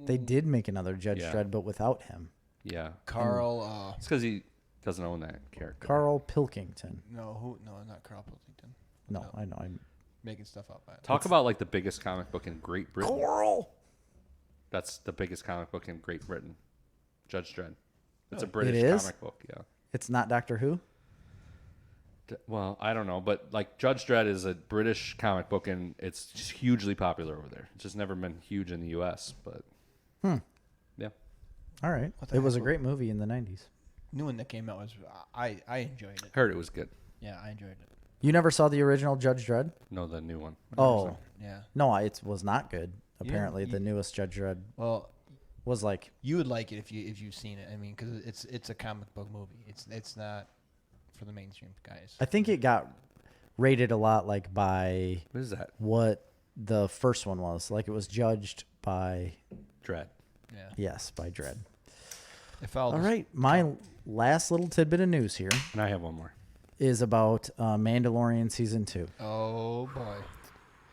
They did make another Judge Yeah. Dredd, but without him. Yeah. Carl. It's because he doesn't own that character. Carl Pilkington. No, not Carl Pilkington. No, I know. I'm Making stuff up. Talk about like the biggest comic book in Great Britain. Coral. That's the biggest comic book in Great Britain. Judge Dredd. It's a British is? comic book, yeah. It's not Doctor Who. Well, I don't know, but like Judge Dredd is a British comic book, and it's just hugely popular over there. It's just never been huge in the U.S., but yeah. All right. What the It was a heck? great movie in the 90s. New one that came out was I enjoyed it. Heard it was good. Yeah, I enjoyed it. You never saw the original Judge Dredd? No, the new one. Oh, Yeah. no, it was not good. You- Apparently, you- the newest Judge Dredd Well, was like, you would like it if you've seen it. I mean, because it's a comic book movie. It's not for the mainstream guys. I think it got rated a lot like by What is that? what the first one was. Like it was judged by, Dredd. Yeah. yes, by Dredd. It followed. All this- right. My last little tidbit of news here And I have one more. is about Mandalorian Season 2. Oh boy.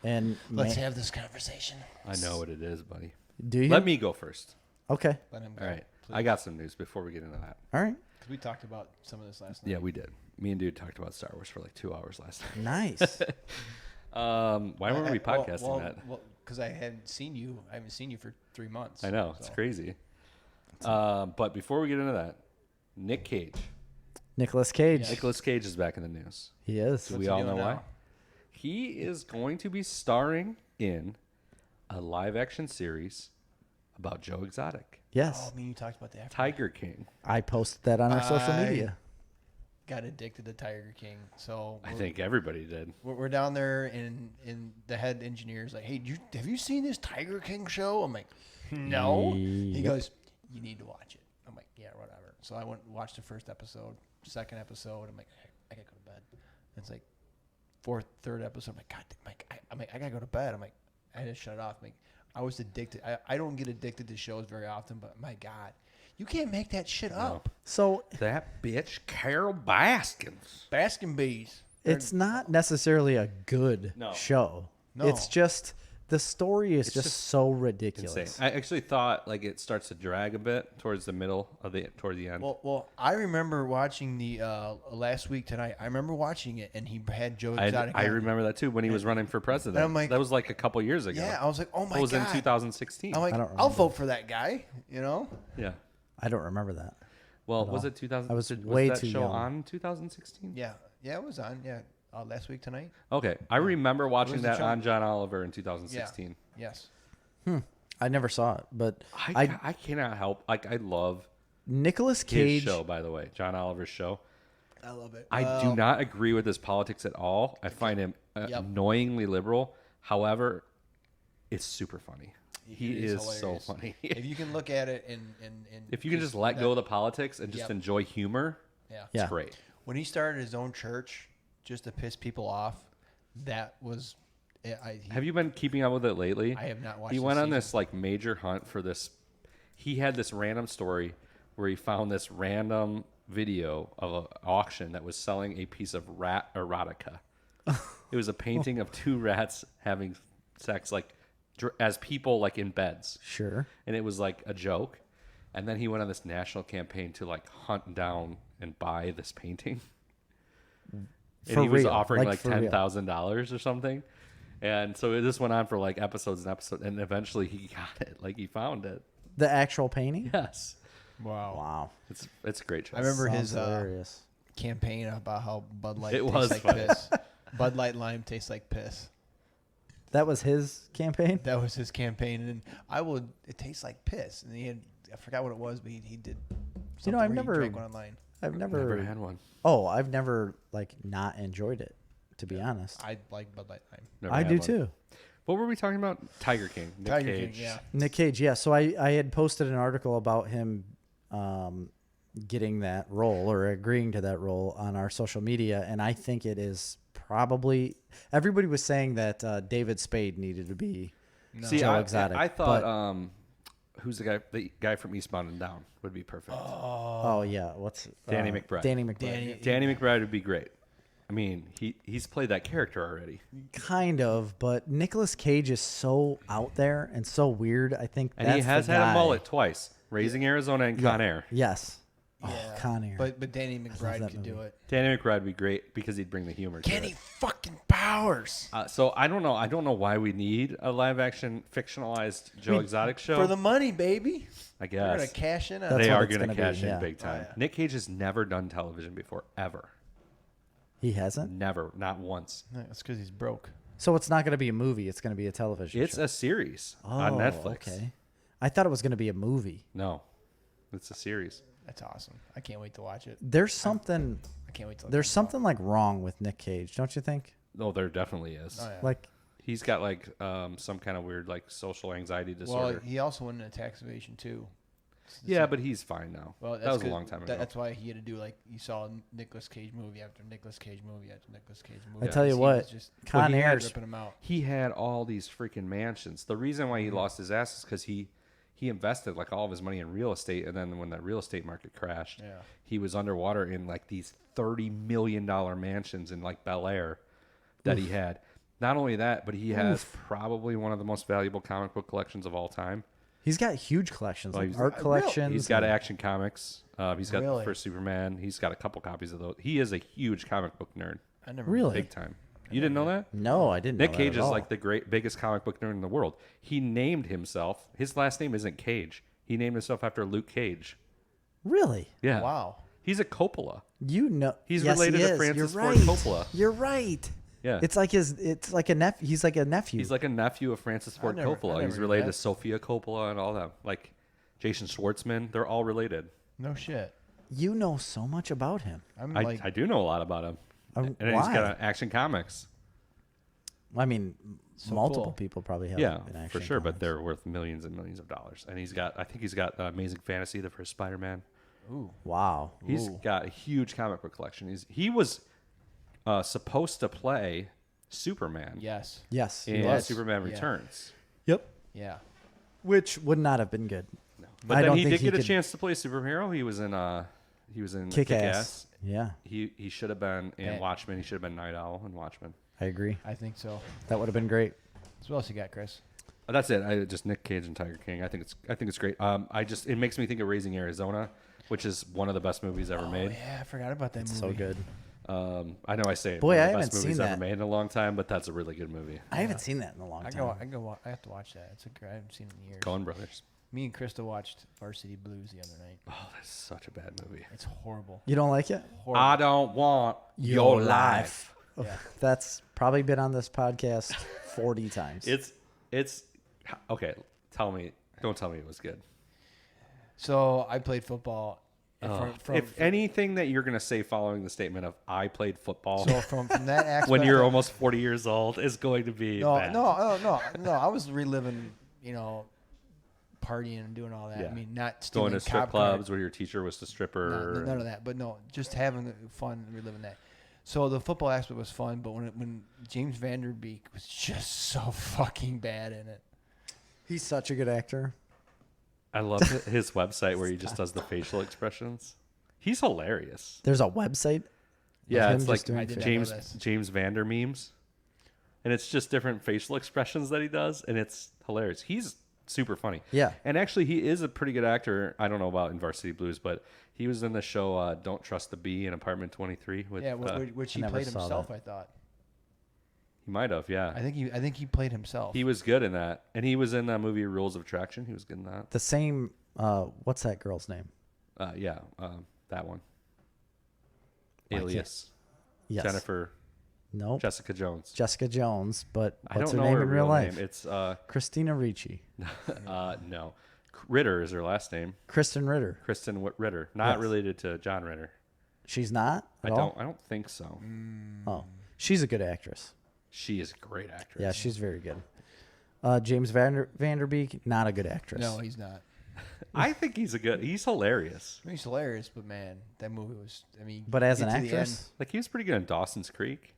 And Let's have this conversation. I know what it is, buddy. do you? Let me go first. Okay. Let him go. All right. I got some news before we get into that. All right. Because we talked about some of this last night. Yeah, we did. Me and Dude talked about Star Wars for like 2 hours last night. Nice. Why weren't we podcasting that? Well, because I haven't seen you. I haven't seen you for 3 months. I know. It's so. crazy. But before we get into that, Nick Cage. Nicolas Cage. Yeah. Nicolas Cage is back in the news. He is. Do What's we he all doing know why? now? He is going to be starring in a live-action series about Joe Exotic, Yes. Oh, I mean, you talked about the actor. Tiger King. I posted that on our social I- media. Got addicted to Tiger King. So I think everybody did. we're down there, and the head engineer's like, "Hey, have you seen this Tiger King show?" I'm like, "No." He Yep. goes, "You need to watch it." I'm like, "Yeah, whatever." So I went and watched the first episode, second episode. I'm like, "I gotta go to bed." It's like third episode. I'm like, "God," I gotta go to bed. I'm like, I just shut it off. I'm like, I was addicted. I don't get addicted to shows very often, but my God, you can't make that shit up. So That bitch, Carol Baskins. Baskin Bees. it's not necessarily a good No. show. No. It's just the story is just so ridiculous. Insane. I actually thought like it starts to drag a bit towards the middle of toward the end. Well, I remember watching the last week tonight. I remember watching it, and he had Joe Exotic. I remember that too when he was running for president. And I'm like- that was like a couple years ago. Yeah, I was like, oh my It was God. in 2016. I'm like, I don't I'll remember. vote for that guy. You know? Yeah. I don't remember that. Well, was it 2000? I was was way that too show young. on 2016? Yeah, it was on. Yeah, last week tonight. Okay, I remember watching was the that show? on John Oliver in 2016. Yes. I never saw it, but I cannot help. Like I love Nicolas his Cage. show, by the way, John Oliver's show. I love it. I do not agree with his politics at all. I find him annoyingly liberal. However, it's super funny. He It is hilarious. so funny. If you can look at it and If you can just let go of the politics and just Yep. enjoy humor, yeah. Yeah. it's great. When he started his own church just to piss people off, that was. Have you been keeping up with it lately? I have not watched. He this went on season. this like major hunt for this. He had this random story where he found this random video of an auction that was selling a piece of rat erotica. It was a painting of two rats having sex, like as people, like in beds, Sure. and it was like a joke. And then he went on this national campaign to like hunt down and buy this painting. And For he was real, offering like for real. $10,000 or something. And so this went on for like episodes and episodes, and eventually he got it. Like he found it. The actual painting. Yes, Wow. Wow. it's a great show. I remember Sounds his hilarious. campaign about how Bud Light It tastes was like funny. piss. Bud Light Lime tastes like piss. That was his campaign. That was his campaign, and it tastes like piss. And he had, I forgot what it was, but he did. You know, I've something where he never- drank one online. I've never. Never had one. Oh, I've never like not enjoyed it. To be honest, I like Bud Light Lime. Never I had do one. too. What were we talking about? Tiger King. Nick Tiger Cage. King, yeah. Nick Cage, yeah. So I had posted an article about him getting that role or agreeing to that role on our social media, and I think it is probably everybody was saying that David Spade needed to be See, Joe I Exotic. I thought but- who's the guy? The guy from Eastbound and Down would be perfect. oh yeah, what's Danny McBride. Danny McBride, Danny McBride would be great. I mean, he's played that character already. kind of, but Nicolas Cage is so out there and so weird. I think And that's he has the had guy. a mullet twice. Raising Arizona and Con Air. Yes. Yeah. Oh, Con Air. But Danny McBride that could do movie. it. Danny McBride would be great because he'd bring the humor to Kenny it. fucking Powers. So I don't know. I don't know why we need a live action fictionalized Joe Exotic show. For the money, baby. I They're going guess to cash in on That's they it. what are it's going to gonna be, cash in yeah. big time. yeah. Nick Cage has never done television before, ever. He hasn't. Never, not once. That's because he's broke. So it's not going to be a movie. It's going to be a television It's show. a series Oh, on Netflix. Okay. I thought it was going to be a movie. No, it's a series. That's awesome. I can't wait to watch it. There's something. I can't wait to. There's something like wrong with Nick Cage, don't you think? No, there definitely is. Oh, yeah. Like, He's got like some kind of weird like social anxiety Well, disorder. he also went into tax evasion too. Yeah, but he's fine now. Well, that was a long time ago. That's why he had to do like you saw Nicolas Cage movie after Nicolas Cage movie after Nicolas Cage movie. I tell you He what, was just Con he had Air's ripping him out. He had all these freaking mansions. The reason why he lost his ass is because he invested like all of his money in real estate, and then when that real estate market crashed, Yeah. he was underwater in like these $30 million mansions in like Bel Air that he had. Not only that, but he has probably one of the most valuable comic book collections of all time. He's got huge collections, Well, like he's- art collections. He's got and- Action Comics. He's got Really? the first Superman. He's got a couple copies of those. He is a huge comic book nerd, I never Really? big time. You didn't know that? No, I didn't. Nick know Cage that at is all. like the biggest comic book nerd in the world. He named himself. His last name isn't Cage. He named himself after Luke Cage. Really? Yeah. Wow. He's a Coppola. You know, He's yes, related he to is. Francis You're Ford right. Coppola. You're right. Yeah. It's like It's like a nephew. He's like a nephew. He's like a nephew of Francis Ford never- I Coppola. never He's knew related that. to Sofia Coppola and all that. Like Jason Schwartzman. They're all related. No shit. You know so much about him. I'm I, like I do know a lot about him. And then he's why? got Action Comics. I mean, So multiple cool. people probably have. Yeah, an for Action sure. But Comics. they're worth millions and millions of dollars. And I think he's got Amazing Fantasy, the first Spider-Man. ooh. Wow. He's got a huge comic book collection. He was supposed to play Superman Yes. Yes. he in was. Superman Yeah. Returns. Yep. Yeah. which would not have been good. No. But I then don't he think did he get a could- chance to play superhero. He was in Kick-Ass. Yeah, He should have been in And- Watchmen. He should have been Night Owl in Watchmen. I agree. I think so. That would have been great. So what else you got, Chris? But that's it. I just Nick Cage and Tiger King. I think it's great. It makes me think of Raising Arizona, which is one of the best movies ever made. Yeah, I forgot about that movie. So good. I know I say it, Boy, one of I the best haven't seen movies ever that. made in a long time, but that's a really good movie. I haven't seen that in a long I time. I have to watch that. It's a great. I haven't seen it in years. Coen Brothers. Me and Krista watched Varsity Blues the other night. Oh, that's such a bad movie. It's horrible. You don't like it? Horrible. I don't want your life. Yeah. That's probably been on this podcast 40 times. It's okay. Don't tell me it was good. So I played football. And If anything that you're gonna say following the statement of "I played football" so from that aspect, when you're almost 40 years old is going to be bad. no. I was reliving, partying and doing all that. Yeah. I mean, not Going stealing to strip cop clubs cars. where your teacher was the stripper. None of that. But no, just having fun and reliving that. So the football aspect was fun, but when James Vanderbeek was just so fucking bad in it. He's such a good actor. I love his website where he just does the facial expressions. He's hilarious. There's a website. Yeah, him it's just like doing I didn't James know this. James Vander memes, and it's just different facial expressions that he does, and it's hilarious. He's super funny. Yeah. And actually, he is a pretty good actor. I don't know about in Varsity Blues, but he was in the show Don't Trust the Bee in Apartment 23. With, Which he I never played saw himself. that. I thought. he might have, yeah. I think he played himself. He was good in that, and he was in that movie Rules of Attraction. He was good in that. The same. What's that girl's name? That one. I can't- Alias. Yes. Jennifer. Nope. Jessica Jones. Jessica Jones, but I what's don't her know name her in real real life? name. It's Christina Ricci. no. Ritter is her last name. Kristen Ritter. Kristen Ritter, not Yes. related to John Ritter. She's not at all? I don't think so. Oh, she's a good actress. She is a great actress. Yeah, she's very good. James Vanderbeek, not a good actress. No, he's not. I think he's hilarious. I mean, he's hilarious, but man, that movie was. I mean, But as an get to the actress, Like he was pretty good in Dawson's Creek.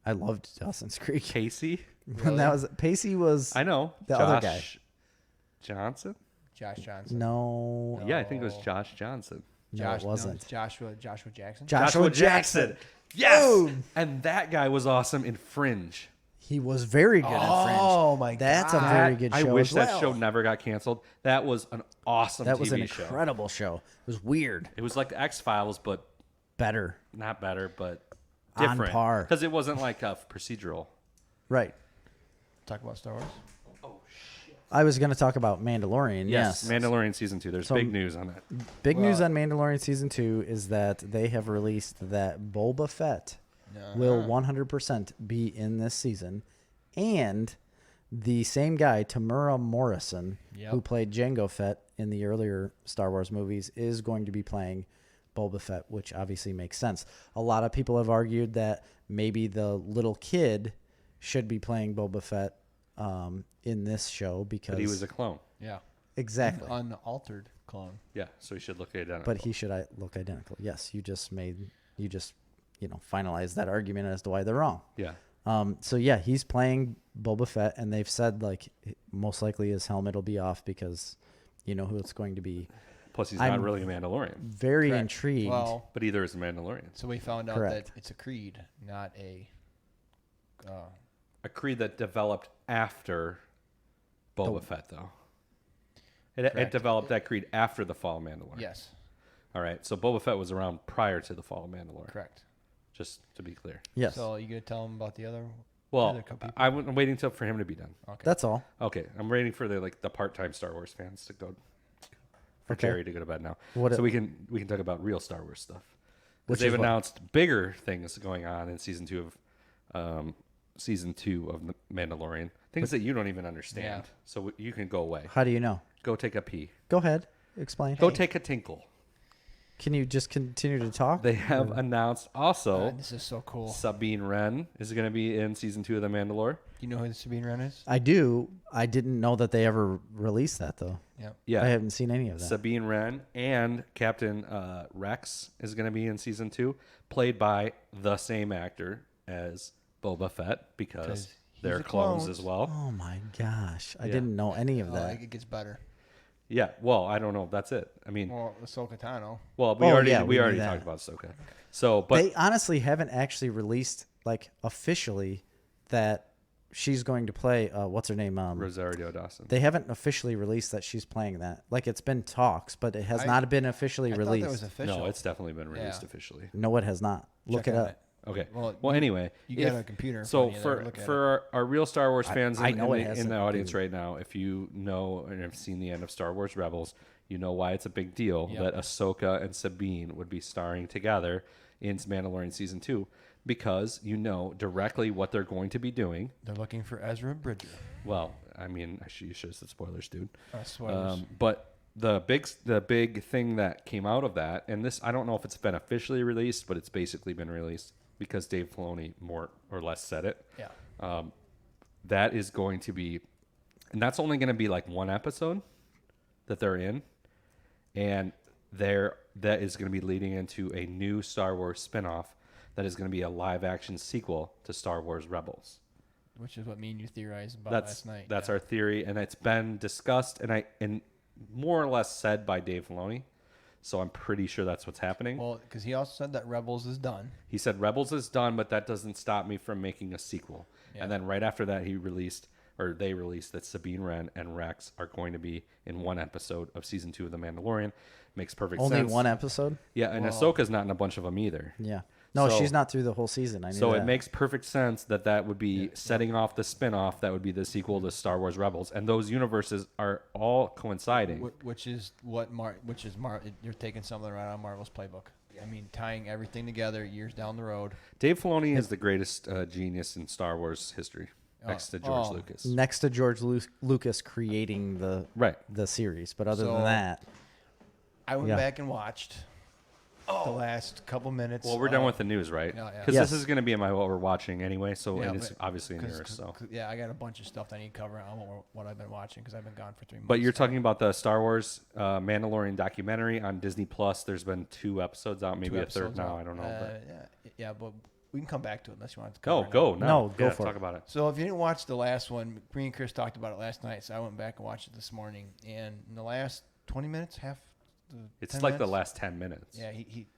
I loved Dawson's Creek. Casey. When that was Pacey was I know. The Josh other guy. Johnson? end, Josh Johnson. no, Yeah, I think it was Josh Johnson. no, it wasn't. Joshua Jackson. Joshua Jackson. Yes. Boom. And that guy was awesome in Fringe. He was very good in Fringe. Oh my That's a God. very good show. I wish as that well. show never got canceled. That was an awesome That TV was an show. incredible show. It was weird. It was like X-Files, but Better. not better, but On different. par. Because it wasn't like a procedural. Right. Talk about Star Wars. I was going to talk about Mandalorian. Yes. Mandalorian season 2. There's So- big news on that. Big news Well- on Mandalorian season 2 is that they have released that Boba Fett will 100% be in this season, and the same guy, Tamura Morrison, Yep. who played Jango Fett in the earlier Star Wars movies, is going to be playing Boba Fett, which obviously makes sense. A lot of people have argued that maybe the little kid should be playing Boba Fett in this show because But he was a clone. Yeah. exactly. Unaltered clone. Yeah, so he should look identical. But he should look identical. Yes, you just finalized that argument as to why they're wrong. Yeah. So yeah, he's playing Boba Fett, and they've said like most likely his helmet will be off because you know who it's going to be. Plus, he's I'm not really a Mandalorian, Very Correct. intrigued. Well, but either is a Mandalorian. so we found out Correct. that it's a creed, not a. A creed that developed after Boba Fett, though. It Correct. developed that creed after the fall of Mandalorian. Yes. All right. So Boba Fett was around prior to the fall of Mandalorian. Correct. Just to be clear. yes, So you gonna tell him about the other? Well, other couple people? I'm waiting for him to be done. Okay. that's all. Okay, I'm waiting for the part-time Star Wars fans to go. For Okay. Jerry to go to bed now, What so it- we can talk about real Star Wars stuff. Which Because they've is what? announced bigger things going on in season 2 of Mandalorian. Things that you don't even understand. Yeah. So you can go away. How do you know? Go take a pee. Go ahead, explain. Go take a tinkle. Can you just continue to talk? They have announced also This is so cool. Sabine Wren is going to be in season 2 of The Mandalore. You know who Sabine Wren is? I do. I didn't know that they ever released that though. Yeah. Yeah. I haven't seen any of that. Sabine Wren and Captain Rex is going to be in season 2, played by the same actor as Boba Fett because They're the clones clones. as well. Oh my gosh, I Yeah. didn't know any of that. It gets better. Yeah. Well, I don't know. That's it. I mean, Well, Ahsoka Tano. well, Oh, yeah, we we knew already that. talked about Ahsoka. So, but They honestly haven't actually released like officially that she's going to play. What's her name? Rosario Dawson. They haven't officially released that she's playing that. Like it's been talks, but it has I- not been officially I thought released. that was official. No, it's definitely been released Yeah. officially. No, it has not. Look Check it on up. Okay. Well, Well, anyway, You got a computer. in so front of you there, look at it. for our real Star Wars fans I in, know in, it the, has in the it, audience dude. right now, if you know and have seen the end of Star Wars Rebels, you know why it's a big deal Yep. that Ahsoka and Sabine would be starring together in Mandalorian season 2, because you know directly what they're going to be doing. They're looking for Ezra Bridger. Well, I mean, you should have said spoilers, dude. Spoilers. But the big thing that came out of that, and this, I don't know if it's been officially released, but it's basically been released because Dave Filoni more or less said it. Yeah. That is going to be, and that's only going to be like one episode that they're in, and that is going to be leading into a new Star Wars spinoff that is going to be a live action sequel to Star Wars Rebels. Which is what me and you theorized about That's last night. That's yeah. our theory, and it's been discussed and more or less said by Dave Filoni. So I'm pretty sure that's what's happening. Well, because he also said that Rebels is done. He said Rebels is done, but that doesn't stop me from making a sequel. Yeah. And then right after that, they released that Sabine Wren and Rex are going to be in one episode of season 2 of The Mandalorian. Makes perfect Only sense. one episode? Yeah, and Ahsoka's not in a bunch of them either. Yeah. No, So- she's not through the whole season. I knew So that. it makes perfect sense that would be setting off the spin-off that would be the sequel to Star Wars Rebels. And those universes are all coinciding. Which is what you're taking something right out of Marvel's playbook. I mean, tying everything together years down the road. Dave Filoni is the greatest genius in Star Wars history, next to George Lucas. next to George Lucas creating the series. But other So- than that, I went Yeah. back and watched the last couple minutes. Well, we're done with the news, right? Yeah, yeah. Because Yes. this is going to be in what we're watching anyway, so Yeah, and it's but- obviously in 'cause- yours. So, 'cause- yeah, I got a bunch of stuff that I need to cover on what I've been watching because I've been gone for 3 months. but you're talking about the Star Wars Mandalorian documentary on Disney Plus. There's been 2 episodes out, maybe a third now. I don't know. Yeah, but we can come back to it unless you want to. Go, cover it go, now. no, go yeah, for talk it. about it. So if you didn't watch the last one, me and Chris talked about it last night, so I went back and watched it this morning. And in the last 20 minutes, It's 10 like the minutes? last 10 minutes. Yeah,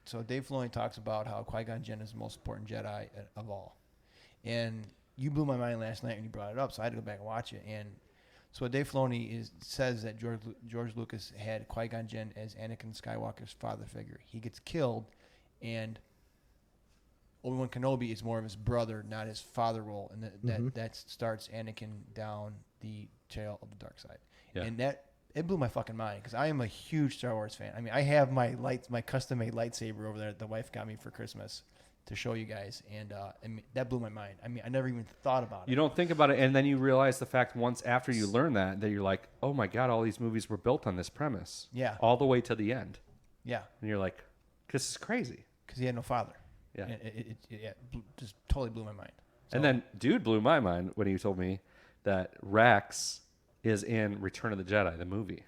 so Dave Filoni talks about how Qui-Gon Jinn is the most important Jedi of all. And you blew my mind last night when you brought it up, so I had to go back and watch it. And so Dave Filoni says that George Lucas had Qui-Gon Jinn as Anakin Skywalker's father figure. He gets killed, and Obi-Wan Kenobi is more of his brother, not his father role, and that starts Anakin down the trail of the dark side. Yeah. And it blew my fucking mind because I am a huge Star Wars fan. I mean, I have my custom-made lightsaber over there that the wife got me for Christmas to show you guys, and I mean, that blew my mind. I mean, I never even thought about it. You don't think about it, and then you realize the fact once after you learn that you're like, oh my God, all these movies were built on this premise. Yeah. All the way to the end. Yeah, And you're like, this is crazy. because he had no father. Yeah. And it just totally blew my mind. And then dude blew my mind when he told me that Rax is in Return of the Jedi, the movie,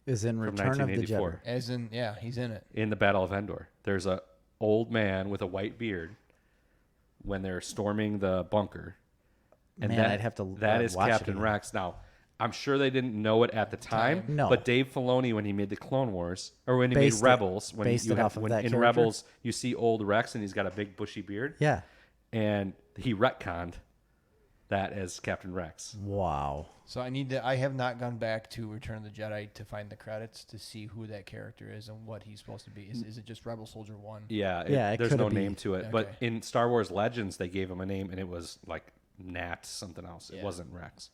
is in from Return of the 1984. Jedi. As in, yeah, he's in it. In the Battle of Endor. There's a old man with a white beard when they're storming the bunker. And Man, I'd have to that is watch it Captain again. Rax. Now, I'm sure they didn't know it at the time. No. But Dave Filoni, when he made the Clone Wars, or when he Based made it- Rebels, when based you it have, off of when that in character? Rebels you see old Rex and he's got a big bushy beard, Yeah. and he retconned that as Captain Rex. Wow. So I have not gone back to Return of the Jedi to find the credits to see who that character is and what he's supposed to be. Is it just Rebel Soldier 1? Yeah, it there's coulda no be. name to it. But Okay. in Star Wars Legends, they gave him a name, and it was like Nat something else. It Yeah. wasn't Rex.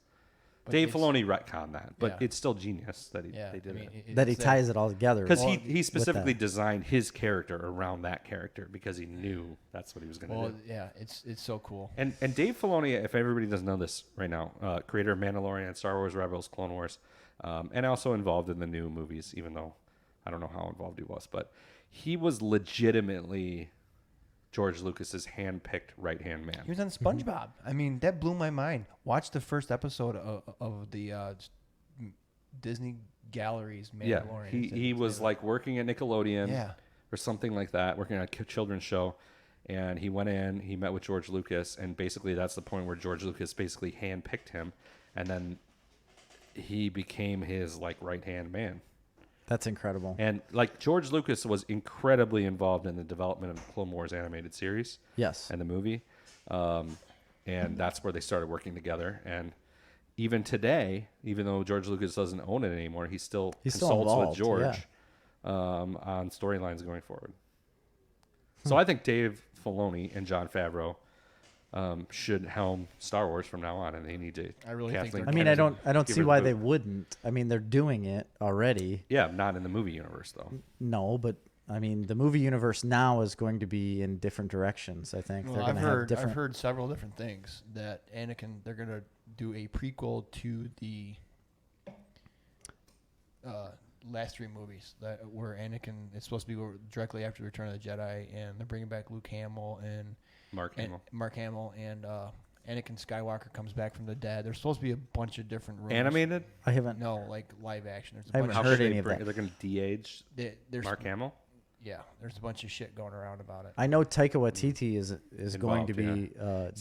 But Dave it's- Filoni retconned that, but Yeah. it's still genius that Yeah, they did it. That he it's ties it all together. Because Well, he specifically that. designed his character around that character because he knew that's what he was going to Well, do. yeah, it's so cool. And Dave Filoni, if everybody doesn't know this right now, creator of Mandalorian, Star Wars Rebels, Clone Wars, and also involved in the new movies, even though I don't know how involved he was, but he was legitimately George Lucas's hand-picked right-hand man. He was on SpongeBob. I mean, that blew my mind. Watch the first episode of the Disney Galleries Yeah, Mandalorian. he was like working at Nickelodeon Yeah. or something like that, working on a children's show, And he went in, he met with George Lucas, and basically that's the point where George Lucas basically handpicked him, and then he became his like right-hand man. That's incredible. And like George Lucas was incredibly involved in the development of the Clone Wars animated series. Yes. And the movie. And that's where they started working together. And even today, even though George Lucas doesn't own it anymore, he's still consults with George on storylines going forward. So I think Dave Filoni and Jon Favreau should helm Star Wars from now on, and they need to. I really think. I mean, I don't see why they wouldn't. I mean, they're doing it already. Yeah, not in the movie universe though. No, but I mean, the movie universe now is going to be in different directions. I think they're going to have different. I've heard several different things that Anakin. They're going to do a prequel to the last 3 movies where Anakin is supposed to be directly after Return of the Jedi, and they're bringing back Luke Hamill and Mark Hamill, and Anakin Skywalker comes back from the dead. There's supposed to be a bunch of different rumors. Animated? I haven't. No, like live action. There's I haven't heard any of that. They're going to de-age Mark Hamill? Yeah, there's a bunch of shit going around about it. I know Taika Waititi is going to be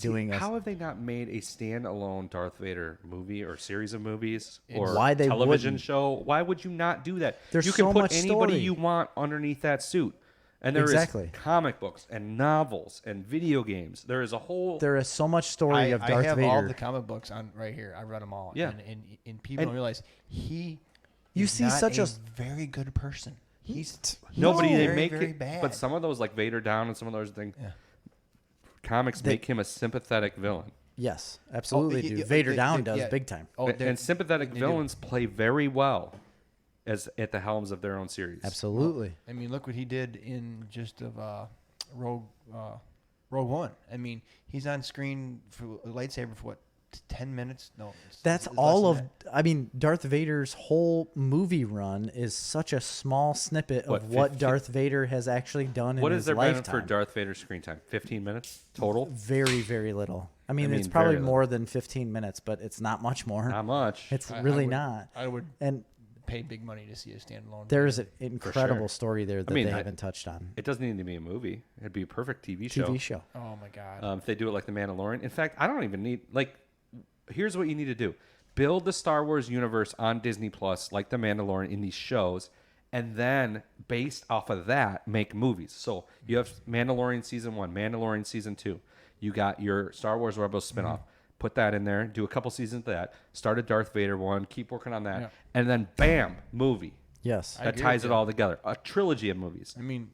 doing. How have they not made a standalone Darth Vader movie or series of movies or why they television wouldn't. show? Why would you not do that? There's you can so put much anybody story. you want underneath that suit. And there is comic books and novels and video games. There is a whole. There is so much story of Darth Vader. I have Vader. all the comic books on right here. I read them all. Yeah. And people don't realize he. You is see not such a very good person. He's nobody very, they make very it, bad. But some of those like Vader Down and some of those things, comics make him a sympathetic villain. Yes, absolutely. Do Vader Down does big time. And sympathetic villains play very well as at the helms of their own series. Absolutely. I mean, look what he did in just of Rogue One. I mean, he's on screen for a lightsaber for what, 10 minutes? No, that's all of. I mean, Darth Vader's whole movie run is such a small snippet of what Darth Vader has actually done in his lifetime. What has there been for Darth Vader's screen time? 15 minutes total? Very, very little. I mean it's probably more than 15 minutes, but it's not much more. Not much. It's really not. I would and pay big money to see a standalone. There's an incredible story there that they haven't touched on. It doesn't need to be a movie. It'd be a perfect TV show. Oh my god. If they do it like The Mandalorian. In fact, I don't even need here's what you need to do. Build the Star Wars universe on Disney Plus like The Mandalorian in these shows, and then based off of that, make movies. So you have Mandalorian Season 1, Mandalorian Season 2. You got your Star Wars Rebels spinoff. Put that in there. Do a couple seasons of that. Start a Darth Vader one. Keep working on that. Yeah. And then, bam, movie. Yes. That ties it all together. A trilogy of movies. I mean...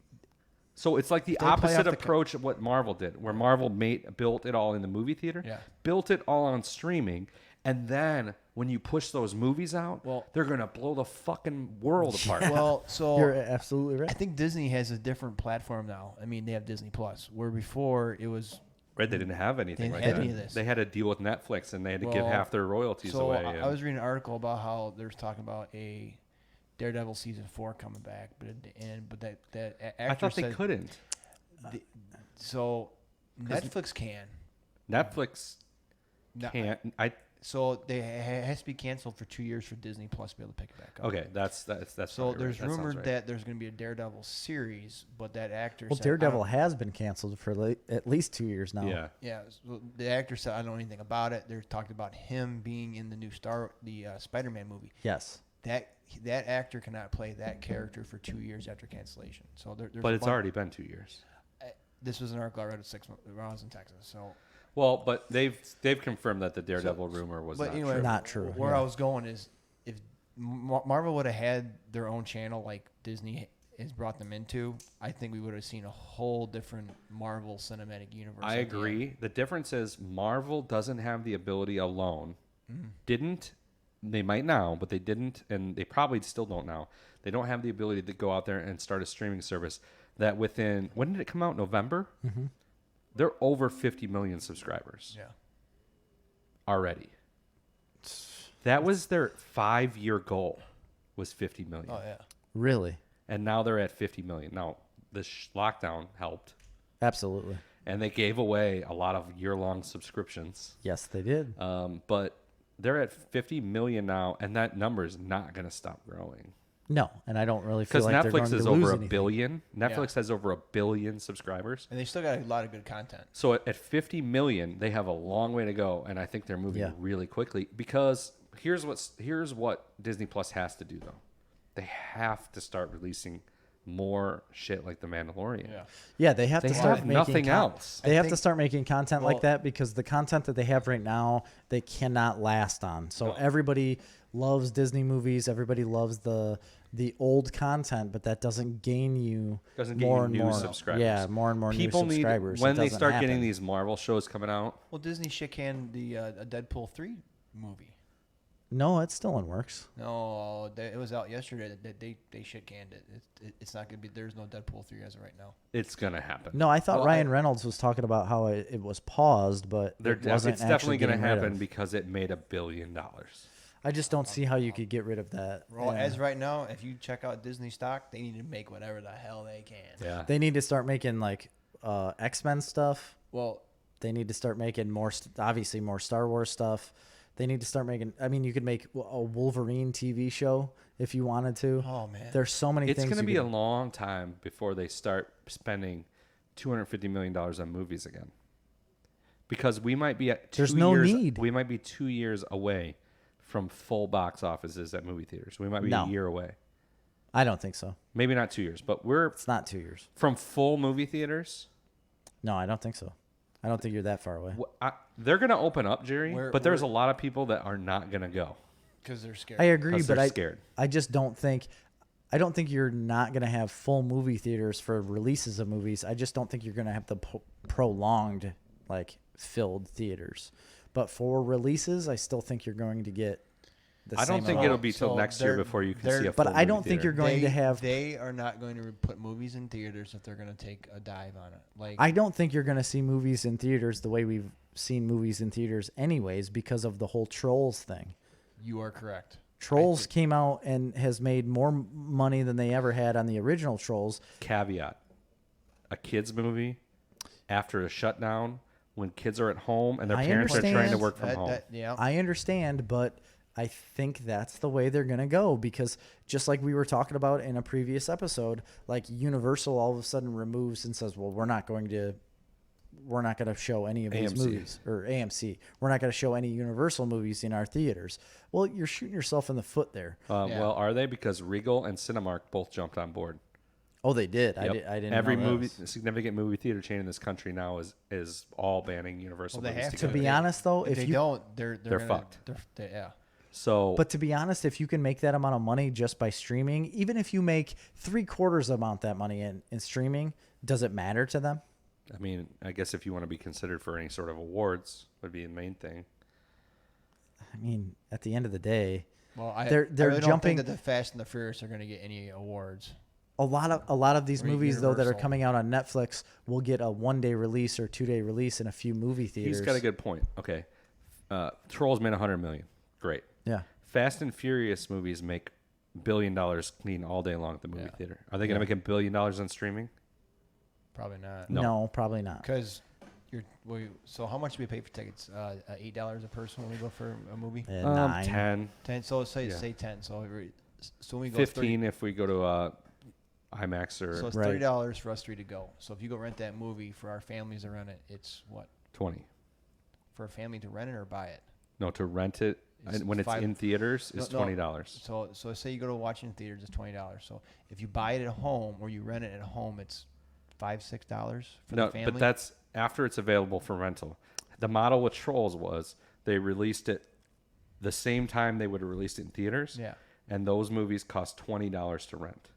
So it's like the opposite approach of what Marvel did, where Marvel built it all in the movie theater, built it all on streaming, and then when you push those movies out, they're going to blow the fucking world apart. Well, so you're absolutely right. I think Disney has a different platform now. I mean, they have Disney Plus, where before it was... Right, they didn't have anything like that. They had to deal with Netflix, and they had to give half their royalties away. I was reading an article about how there's talking about a Daredevil season 4 coming back, but that actor I thought they couldn't. So Netflix can. Netflix can't. So they has to be canceled for 2 years for Disney Plus to be able to pick it back up. Okay, that's so there's rumored that there's going to be a Daredevil series, but that actor said, Daredevil has been canceled for at least 2 years now. Yeah. So the actor said I don't know anything about it. They're talking about him being in the new Spider-Man movie. Yes. That actor cannot play that character for 2 years after cancellation. So but it's already been 2 years. This was an article I read at 6 months when I was in Texas. So. Well, but they've confirmed that the Daredevil rumor was not true. Where I was going is if Marvel would have had their own channel like Disney has brought them into, I think we would have seen a whole different Marvel Cinematic Universe. I agree. The difference is Marvel doesn't have the ability alone. Didn't. They might now, but they didn't, and they probably still don't now. They don't have the ability to go out there and start a streaming service that within, when did it come out? November? Mm-hmm. They're over 50 million subscribers. Yeah. Already. That was their 5-year goal, was 50 million. Oh, yeah. Really? And now they're at 50 million. Now, this lockdown helped. Absolutely. And they gave away a lot of year-long subscriptions. Yes, they did. But they're at 50 million now, and that number is not going to stop growing. No, and I don't really feel Because like they're going Netflix to is lose over a anything. billion. Netflix has over 1 billion subscribers. And they still got a lot of good content. So at 50 million, they have a long way to go, and I think they're moving really quickly. Because here's what Disney Plus has to do, though. They have to start releasing more shit like The Mandalorian. Yeah, they have to start making nothing else. They have to start making content like that, because the content that they have right now, they cannot last on. So everybody loves Disney movies. Everybody loves the old content, but that doesn't gain you more and new more subscribers. Yeah, more and more People new subscribers. when It they doesn't start happen. getting these Marvel shows coming out. Well, Disney shit canned the a Deadpool 3 movie. No, it's still in works. No, it was out yesterday that they shit canned it. It's not gonna be. There's no Deadpool 3 as of right now. It's gonna happen. No, I thought Ryan Reynolds was talking about how it was paused, but it wasn't it's definitely going to happen because it made $1 billion. I just don't see how you could get rid of that. Well, as right now, if you check out Disney stock, they need to make whatever the hell they can. Yeah, They need to start making like X-Men stuff. Well, They need to start making obviously more Star Wars stuff. They need to start making. I mean, you could make a Wolverine TV show if you wanted to. oh man, There's so many it's things. going to be a long time before they start spending $250 million on movies again. Because we might be at 2 There's years. no need. We might be 2 years away from full box offices at movie theaters. We might be a year away. I don't think so. Maybe not 2 years, but we're It's not 2 years. from full movie theaters. No, I don't think so. I don't think you're that far away. They're going to open up, Jerry, Where- but there's a lot of people that are not going to go. because they're scared. I agree, 'Cause but they're scared. I just don't think. I don't think you're not going to have full movie theaters for releases of movies. I just don't think you're going to have the prolonged, like, filled theaters. But for releases, I still think you're going to get the I same don't think amount. it'll be till next year before you can see a full But I don't think you're going to have. They are not going to put movies in theaters if they're going to take a dive on it. Like I don't think you're going to see movies in theaters the way we've seen movies in theaters anyways, because of the whole Trolls thing. you are correct. Trolls came out and has made more money than they ever had on the original Trolls. Caveat: a kids movie after a shutdown, when kids are at home and their I parents are trying to understand. work from home. Yeah. I understand, but I think that's the way they're going to go, because just like we were talking about in a previous episode, like Universal all of a sudden removes and says, well, we're not going to show any of these AMC. movies, or AMC. We're not going to show any Universal movies in our theaters. Well, you're shooting yourself in the foot there. Well, are they? Because Regal and Cinemark both jumped on board. Oh, they did. Yep. I didn't Every know that. significant movie theater chain in this country now is all banning Universal Well, they movies have To together. be honest, though, If if they you don't, they're gonna, fucked. Yeah. So, But to be honest, if you can make that amount of money just by streaming, even if you make 3/4 amount that money in streaming, does it matter to them? I mean, I guess if you want to be considered for any sort of awards, would be the main thing. I mean, at the end of the day, Well, They're I really don't jumping- think that the Fast and the Furious are going to get any awards. a lot of these Or movies though that are Universal. coming out on Netflix will get a 1-day release or 2-day release in a few movie theaters. He's got a good point. Okay, Trolls made $100 million. Great. Yeah. Fast and Furious movies make $1 billion clean all day long at the movie theater. Are they going to make $1 billion on streaming? Probably not. No, probably not. Because so how much do we pay for tickets? $8 a person when we go for a movie. 9. 10, 10. So say 10. So when we go 15 if we go to IMAX or So it's Right. $30 for us three to go. So if you go rent that movie for our families to rent it, it's what 20. for a family to rent it or buy it. No, to rent it It's when it's five- in theaters is No, $20. So say you go to watch it in theaters, it's $20. So if you buy it at home or you rent it at home, it's $5-6 for No, the family. but that's after it's available for rental. The model with Trolls was they released it the same time they would have released it in theaters. Yeah. And those movies cost $20 to rent.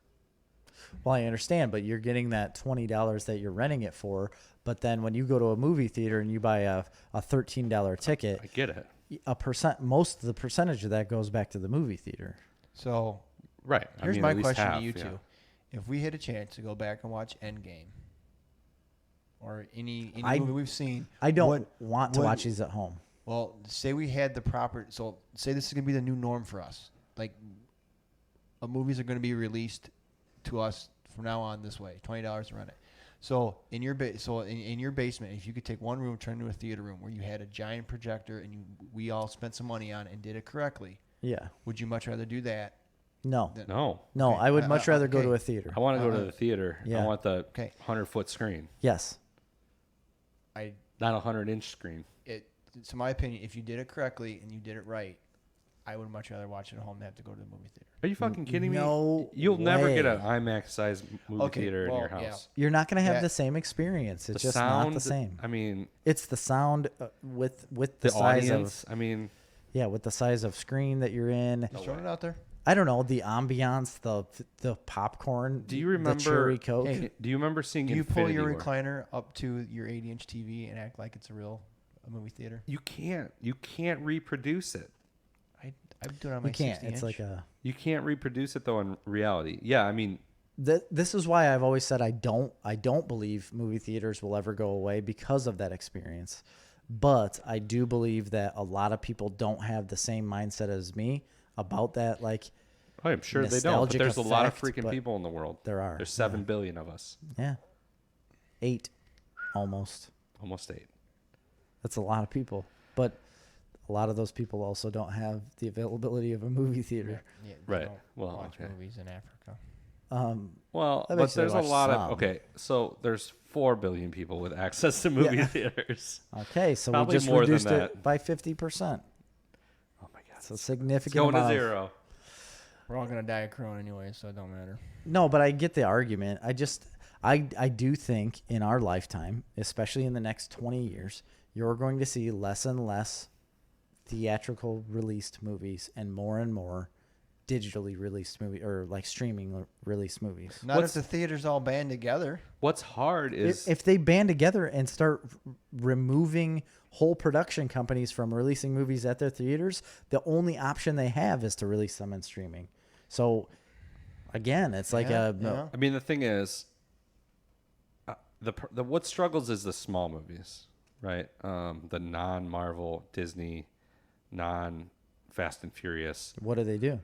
Well, I understand, but you're getting that $20 that you're renting it for. But then when you go to a movie theater and you buy a $13 ticket, I get it. most of the percentage of that goes back to the movie theater. So Right. here's I mean, my at least question half, to you yeah. two: if we had a chance to go back and watch Endgame or any I- movie we've seen, I don't what- want to what- watch these at home. Well, say we had the proper. So say this is gonna be the new norm for us. Like, movies are gonna be released to us from now on this way. $20 to rent it. So in your in your basement, if you could take one room, turn it into a theater room where you had a giant projector and we all spent some money on it and did it correctly, Yeah. would you much rather do that No. No. No, Okay. I would much rather go okay. to a theater. I want to go to the theater. Yeah. I want the Okay. 100-foot screen, Yes. not a 100-inch screen. It's my opinion. If you did it correctly and you did it right, I would much rather watch it at home than have to go to the movie theater. Are you fucking kidding me? No You'll never get way. an IMAX-sized movie Okay, theater in your well, yeah. house. You're not going to have That- the same experience. It's The just sound, not the same. I mean, It's the sound with the the size audience. of I mean, with the size of screen that you're in. Just throwing it out there. I don't know, the ambiance, the popcorn. do you remember? the cherry Coke? Hey, do you remember seeing Do you pull Infinity your War? recliner up to your 80-inch TV and act like it's a movie theater? You can't. You can't reproduce it. I do it on my You can't. 60-inch. It's like a. You can't reproduce it though in reality. Yeah, I mean, This is why I've always said I don't believe movie theaters will ever go away because of that experience. But I do believe that a lot of people don't have the same mindset as me about that. Like, I'm sure they don't. But nostalgic there's a lot of effect, freaking but people in the world. there are. There's 7 billion of us. Yeah. 8, almost. Almost 8. That's a lot of people. But a lot of those people also don't have the availability of a movie theater. Yeah, they Right. don't Well, watch okay. movies in Africa. Well, That but makes you there's a watch lot some. of okay. So there's 4 billion people with access to movie theaters. Okay, so we Probably just more than reduced that. it by 50%. Oh my god, It's a it's significant going to amount. 0. We're all gonna die of corona anyway, so it don't matter. No, but I get the argument. I do think in our lifetime, especially in the next 20 years, you're going to see less and less theatrical released movies and more digitally released movie or like streaming released movies. Not if the theaters all band together. What's hard is If they band together and start removing whole production companies from releasing movies at their theaters, the only option they have is to release them in streaming. So again, it's like Yeah. I mean, the thing is, the what struggles is the small movies, right? The non-Marvel, Disney, non-Fast and Furious. what do they do?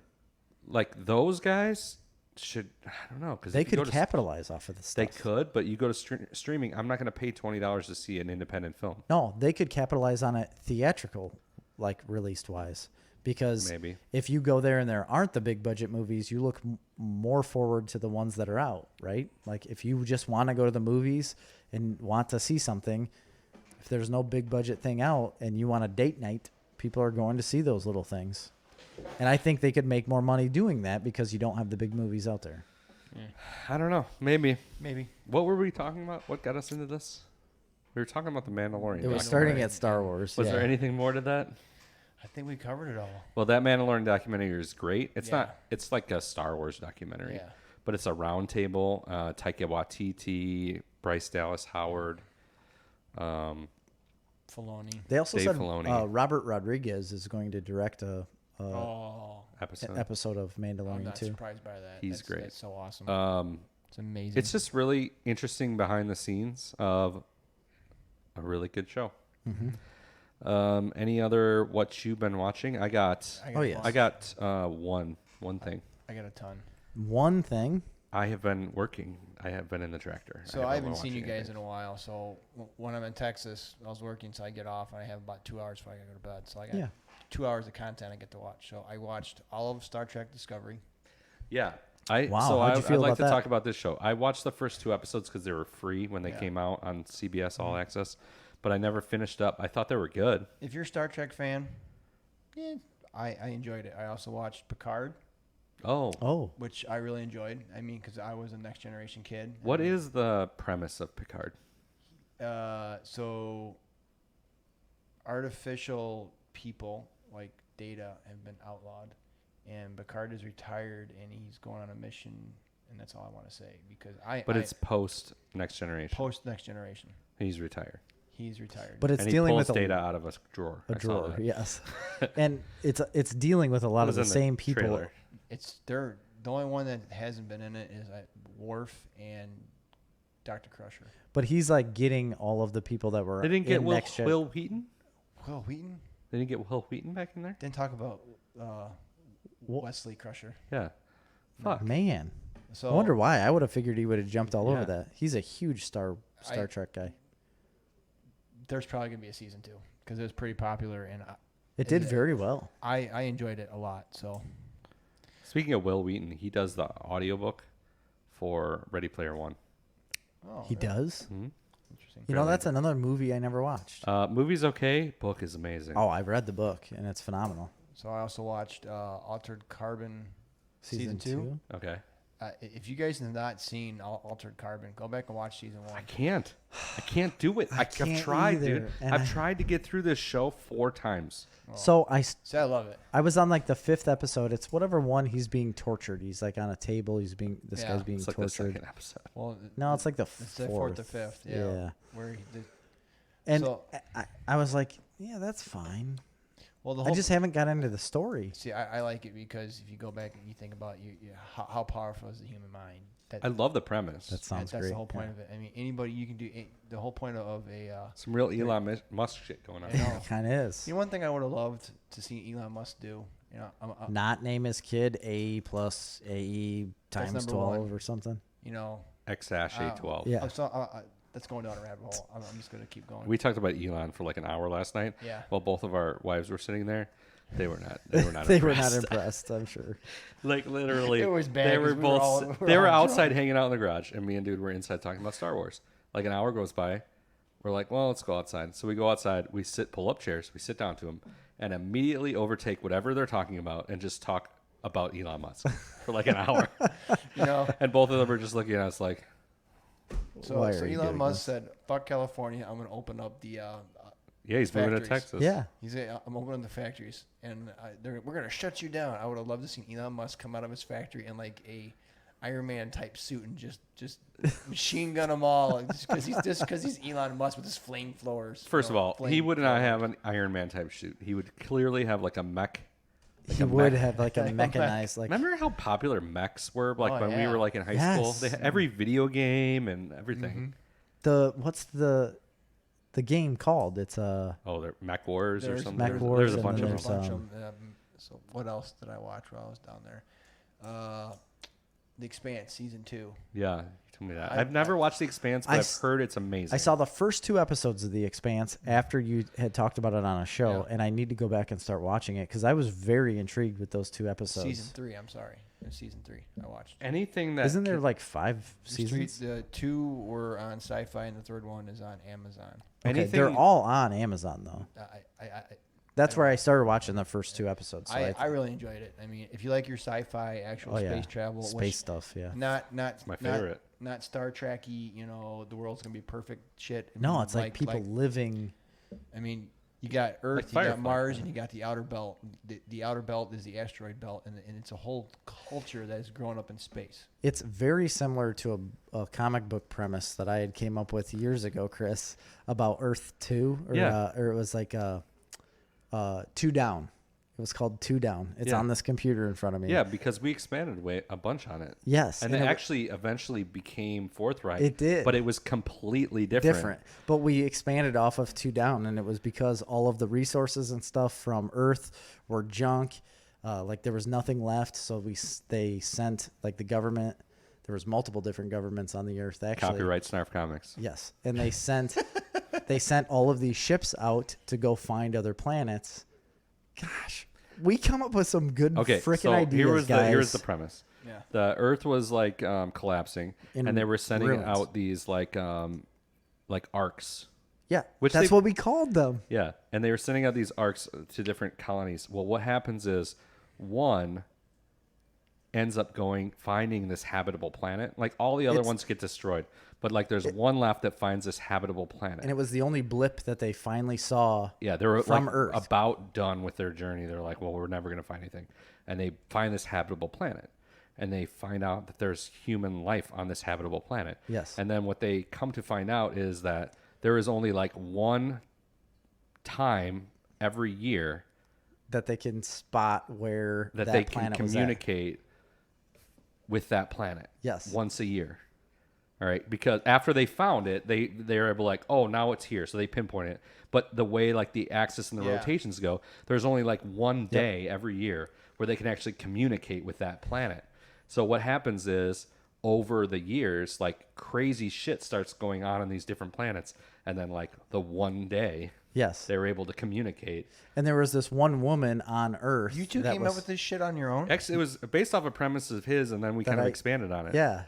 Like those guys should, I don't know, because They could capitalize off of this They stuff. could, but you go to streaming. I'm not going to pay $20 to see an independent film. No, they could capitalize on it theatrical, like released wise. Because Maybe. if you go there and there aren't the big budget movies, you look more forward to the ones that are out, right? Like if you just want to go to the movies and want to see something, if there's no big budget thing out and you want a date night, people are going to see those little things. And I think they could make more money doing that because you don't have the big movies out there. I don't know. Maybe. Maybe. What were we talking about? What got us into this? We were talking about the Mandalorian. It was documentary. starting at Star Wars. Was yeah. there anything more to that? I think we covered it all. Well, that Mandalorian documentary is great. It's Yeah. not. It's like a Star Wars documentary, Yeah. but it's a round table. Taika Waititi, Bryce Dallas Howard. Filoni. They also Dave said Filoni. Robert Rodriguez is going to direct an Episode. episode of I'm Mandalorian not too. surprised by that. He's That's- great. That's so awesome. It's amazing. It's just really interesting behind the scenes of a really good show. Any other what you've been watching? I got Oh, yes. I got one thing. I got a ton. One thing. I have been working. I have been in the tractor. So I haven't seen you guys in in a while. So when I'm in Texas, I was working, so I get off and I have about 2 hours before I gotta go to bed. So I got Yeah. 2 hours of content I get to watch. So I watched all of Star Trek Discovery. Yeah. Wow, So how'd you feel I'd like about to that? talk about this show. I watched the first 2 episodes because they were free when they Yeah. came out on CBS All Access, but I never finished up. I thought they were good. If you're a Star Trek fan, yeah, I enjoyed it. I also watched Picard, Oh, which I really enjoyed. I mean, because I was a Next Generation kid. What is the premise of Picard? So artificial people like Data have been outlawed, and Picard is retired, and he's going on a mission, and that's all I want to say because But it's post Next Generation. post Next Generation. He's retired. He's retired. but it's And he dealing pulls with data out of a drawer. a I saw drawer. that. Yes, and it's dealing with a lot of It the was in same people. trailer. It's the only one that hasn't been in it is Worf and Dr. Crusher. But he's like getting all of the people that were They didn't get in Will Next Gen. Wheaton? Will Wheaton They didn't get Will Wheaton back in there? didn't talk about Wesley Crusher. Yeah. Fuck. Man, So I wonder why. I would have figured he would have jumped all Yeah. over that. He's a huge Star Trek guy. there's probably gonna be a season 2 because it was pretty popular, and It did very well. I enjoyed it a lot. So Speaking of Will Wheaton, he does the audiobook for Ready Player One. Oh, He does? Mm-hmm. interesting. You know, that's another movie I never watched. Movie's okay. Book is amazing. Oh, I've read the book, and it's phenomenal. So I also watched Altered Carbon Season 2? Okay. If you guys have not seen Altered Carbon, go back and watch season 1. I can't do it. I've can't tried, either, dude. and I've tried to get through this show 4 times. So I love it. I was on like the 5th episode. It's whatever one he's being tortured. He's like on a table. This guy's being It's like tortured. the 2nd episode. Well, No, it's like the it's the 4th. 4th or 5th. Yeah. Where And so, I was like, yeah, that's fine. well, I just haven't got into the story. see. I like it because if you go back and you think about how powerful is the human mind. I love the premise. That sounds That's great. the whole point of it. I mean, anybody you can do. The whole point of a. Some real Elon Musk shit going on. It kind of is. One thing I would have loved to see Elon Musk do. Not name his kid A plus AE times number 12 one. or something. X-A12. Yeah. That's going down a rabbit hole. I'm just gonna keep going. We talked about Elon for like an hour last night. Yeah. While both of our wives were sitting there. They were not. They were not impressed, I'm sure. Like literally, It was bad They were 'cause we were both. all- we they were were all outside hanging out in the garage, and me and dude were inside talking about Star Wars. Like an hour goes by, we're like, well, let's go outside. So we go outside. We pull up chairs. We sit down to them, and immediately overtake whatever they're talking about, and just talk about Elon Musk for like an hour. And both of them are just looking at us like, So Why are you Elon doing Musk this? said, "Fuck California. I'm gonna open up the." yeah, he's moving to Factories. Texas. Yeah. He's like, I'm opening the factories, and we're gonna shut you down. I would have loved to see Elon Musk come out of his factory in like a Iron Man type suit and just machine gun them all, because he's Elon Musk with his flamethrowers. First of all, he would not have an Iron Man type suit. He would clearly have like a mech. He would have like a mechanized, like. Remember how popular mechs were like when we yeah. were like in high school? Yes. They had every video game and everything. What's the game called? It's Oh, they're Mech Wars or something. Mech Wars There's a and bunch then of there's, them. So what else did I watch while I was down there? The Expanse season 2. Yeah, you told me that. I've never watched The Expanse, but I've heard it's amazing. I saw the first 2 episodes of The Expanse after you had talked about it on a show, and I need to go back and start watching it because I was very intrigued with those 2 episodes. Season 3. I'm sorry, season 3. I watched. anything that Isn't there like 5 seasons? The 2 were on Sci-Fi, and the 3rd one is on Amazon. Okay, anything they're all on Amazon though. That's where I started watching the first 2 episodes. So I really enjoyed it. I mean, if you like your sci-fi, actual space travel, space stuff, yeah. not my favorite. not Star Trek-y, the world's gonna be perfect shit. I No, mean, it's like people living. I mean, you got Earth, Like you got Firefly. Mars, and you got the outer belt. The outer belt is the asteroid belt, and it's a whole culture that is growing up in space. It's very similar to a comic book premise that I had came up with years ago, Chris, about Earth 2, or it was like 2 Down. It was called 2 Down. It's on this computer in front of me. Yeah, because we expanded a bunch on it. Yes, and it actually eventually became forthright. It did. But it was completely different. But we expanded off of 2 Down, and it was because all of the resources and stuff from Earth were junk. Like there was nothing left, so they sent like the government. There was multiple different governments on the Earth. Actually, Copyright Snarf Comics. yes, and they sent all of these ships out to go find other planets. Gosh, we come up with some good freaking ideas, guys. Here's the premise. Yeah. The Earth was like collapsing, and they were sending ruins. out these like arcs. Yeah, Which that's they- what we called them. Yeah, and they were sending out these arcs to different colonies. Well, what happens is one ends up finding this habitable planet. Like all the other ones get destroyed, but like there's one left that finds this habitable planet. And it was the only blip that they finally saw. Yeah, they were from like Earth. about done with their journey. They're like, well, we're never going to find anything. And they find this habitable planet. And they find out that there's human life on this habitable planet. Yes. And then what they come to find out is that there is only like one time every year that they can spot where that that they can planet was at. communicate with that planet. Yes. Once a year. All right, because after they found it, they're able like, oh, now it's here, so they pinpoint it. But the way like the axis and the rotations go, there's only like one day every year where they can actually communicate with that planet. So what happens is over the years, like crazy shit starts going on these different planets, and then like the one day, yes, they were able to communicate. And there was this one woman on Earth. You two came up with this shit on your own? Actually, it was based off a premise of his, and then we kind of expanded on it. Yeah.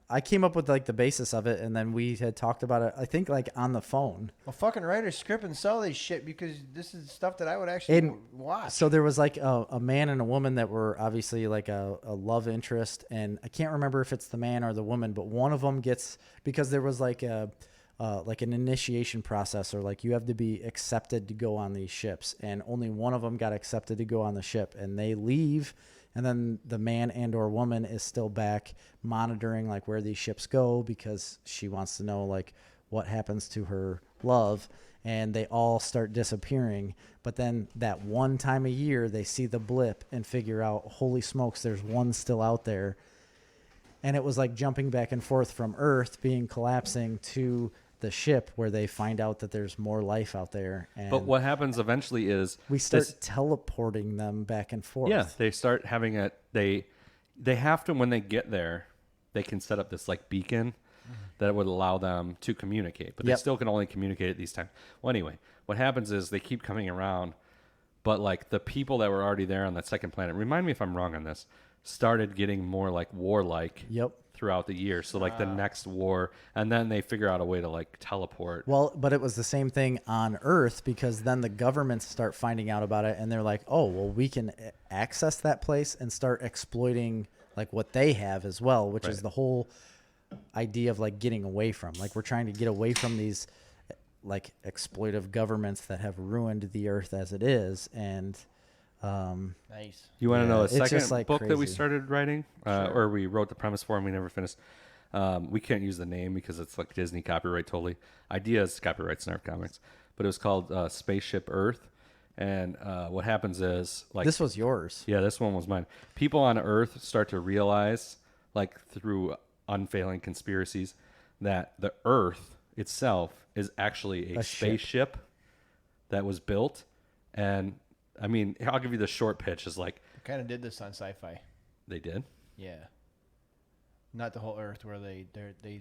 I came up with like the basis of it, and then we had talked about it, I think, like on the phone. Well, fucking write a script and sell this shit, because this is stuff that I would actually watch. So there was like a man and a woman that were obviously like a love interest, and I can't remember if it's the man or the woman, but one of them gets, because there was like an initiation process, or like you have to be accepted to go on these ships, and only one of them got accepted to go on the ship, and they leave. And then the man and or woman is still back monitoring like where these ships go, because she wants to know like what happens to her love, and they all start disappearing. But then that one time a year they see the blip and figure out, holy smokes, there's one still out there. And it was like jumping back and forth from Earth being collapsing to the ship, where they find out that there's more life out there. And but what happens eventually is we start teleporting them back and forth. Yeah, they start having they have to, when they get there, they can set up this like beacon that would allow them to communicate, but they still can only communicate at these times. Well, anyway, what happens is they keep coming around, but like the people that were already there on that second planet, remind me if I'm wrong on this, started getting more like warlike. Yep. Throughout the year, so like the next war, and then they figure out a way to like teleport. Well, but it was the same thing on Earth, because then the governments start finding out about it, and they're like, oh, well, we can access that place and start exploiting like what they have as well, which is the whole idea of like getting away from, like, we're trying to get away from these like exploitive governments that have ruined the Earth as it is. And nice. You want to know the it's second just, like, book that we crazy. started writing, or we wrote the premise for, and we never finished. We can't use the name because it's like Disney copyright totally. Ideas copyright Snarf Comics, but it was called Spaceship Earth. And what happens is, like, this was yours. Yeah, this one was mine. People on Earth start to realize, like through unfailing conspiracies, that the Earth itself is actually a spaceship that was built. And I mean, I'll give you the short pitch. Is like, They kind of did this on Sci-Fi. They did? Yeah. Not the whole Earth, where they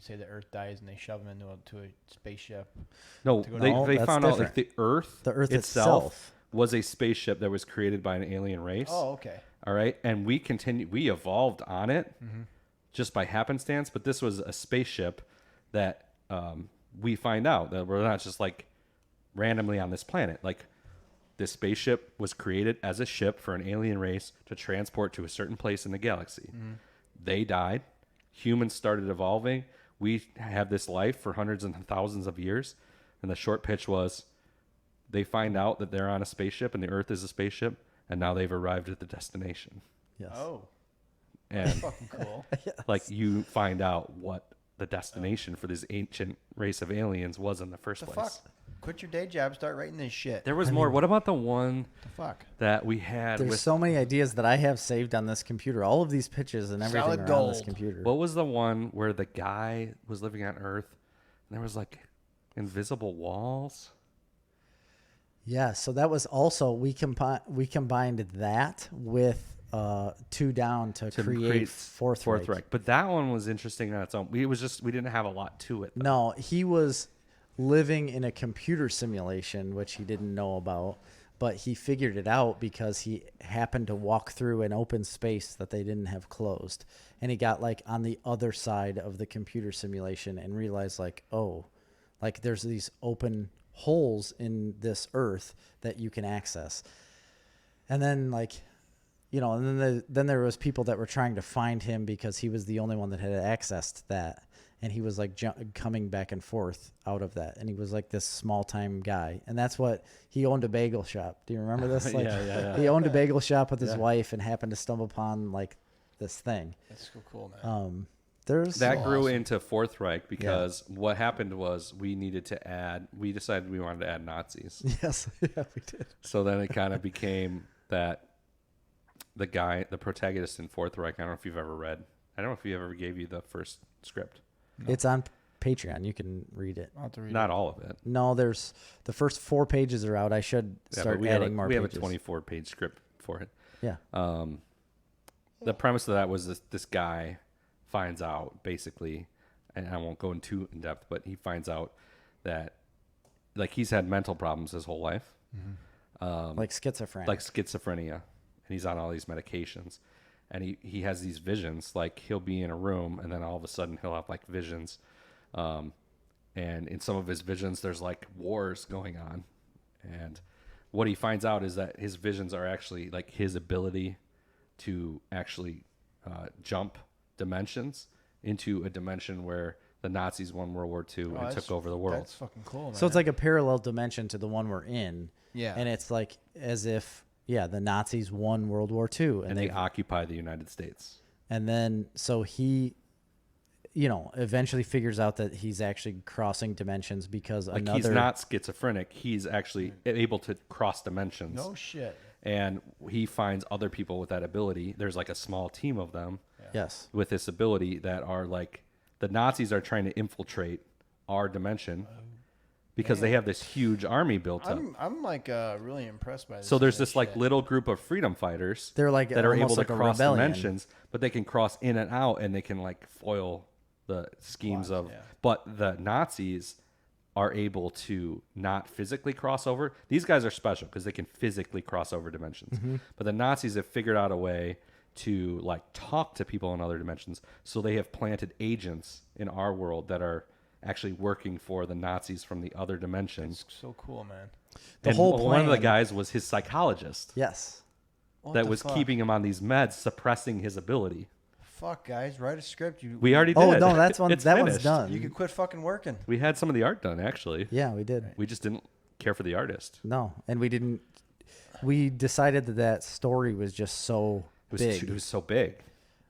say the Earth dies and they shove them into a spaceship. No, to go they that's found out different. like the Earth itself was a spaceship that was created by an alien race. Oh, okay. All right, and we evolved on it just by happenstance. But this was a spaceship that we find out that we're not just like randomly on this planet. Like, this spaceship was created as a ship for an alien race to transport to a certain place in the galaxy. They died. Humans started evolving. We have this life for hundreds and thousands of years. And the short pitch was, they find out that they're on a spaceship and the Earth is a spaceship, and now they've arrived at the destination. Yes. Oh, And that's fucking cool. like, you find out what the destination for this ancient race of aliens was in the first place. Fuck. Quit your day job. Start writing this shit. There was more. What about the one The fuck? that we had There's with, so many ideas that I have saved on this computer. All of these pitches and everything Solid are on this gold. computer. what was the one where the guy was living on Earth and there was like invisible walls? Yeah, so that was also, we combined that with Two Down to create Fourth Reich. But that one was interesting on its own. We didn't have a lot to it, though. No, he was living in a computer simulation, which he didn't know about, but he figured it out because he happened to walk through an open space that they didn't have closed. And he got like on the other side of the computer simulation and realized like, oh, like there's these open holes in this Earth that you can access. And then like, you know, and then there was people that were trying to find him because he was the only one that had access to that. And he was like coming back and forth out of that. And he was like this small time guy. And that's what he owned, a bagel shop. Do you remember this? Like, Yeah. He owned a bagel shop with his wife and happened to stumble upon like this thing. That's so cool, man. That grew into Fourth Reich because what happened was we decided we wanted to add Nazis. Yes, yeah, we did. So then it kind of became that the protagonist in Fourth Reich, I don't know if you've ever read. I don't know if he ever gave you the first script. No. It's on Patreon. You can read it. I'll have to read Not all of it. No, there's the first 4 pages are out. I should start adding more pages. We have a 24-page script for it. Yeah. The premise of that was this guy finds out basically, and I won't go into in depth, but he finds out that like he's had mental problems his whole life, like schizophrenia, and he's on all these medications, and he has these visions. Like he'll be in a room, and then all of a sudden he'll have like visions, and in some of his visions there's like wars going on, and what he finds out is that his visions are actually like his ability to actually jump dimensions into a dimension where the Nazis won World War II and took over the world. That's fucking cool, man. So it's like a parallel dimension to the one we're in. Yeah. And it's like as if, the Nazis won World War II. And they occupy the United States. And then, so he, eventually figures out that he's actually crossing dimensions because like he's not schizophrenic. He's actually able to cross dimensions. No shit. And he finds other people with that ability. There's like a small team of them. Yes. With this ability that are like, the Nazis are trying to infiltrate our dimension because they have this huge army built up. I'm like really impressed by this. So there's this like little group of freedom fighters They're like that are able almost to like a cross rebellion. dimensions, but they can cross in and out and they can like foil the schemes of. Yeah. But the Nazis are able to not physically cross over. These guys are special because they can physically cross over dimensions. Mm-hmm. But the Nazis have figured out a way to like talk to people in other dimensions. So they have planted agents in our world that are actually working for the Nazis from the other dimensions. It's so cool, man. And one of the guys was his psychologist. Yes. That was keeping him on these meds, suppressing his ability. Fuck, guys, write a script. We already did. Oh, no, that one's finished. done. You could quit fucking working. We had some of the art done, actually. Yeah, we did. We just didn't care for the artist. No, and we decided that story was just so big. It was so big.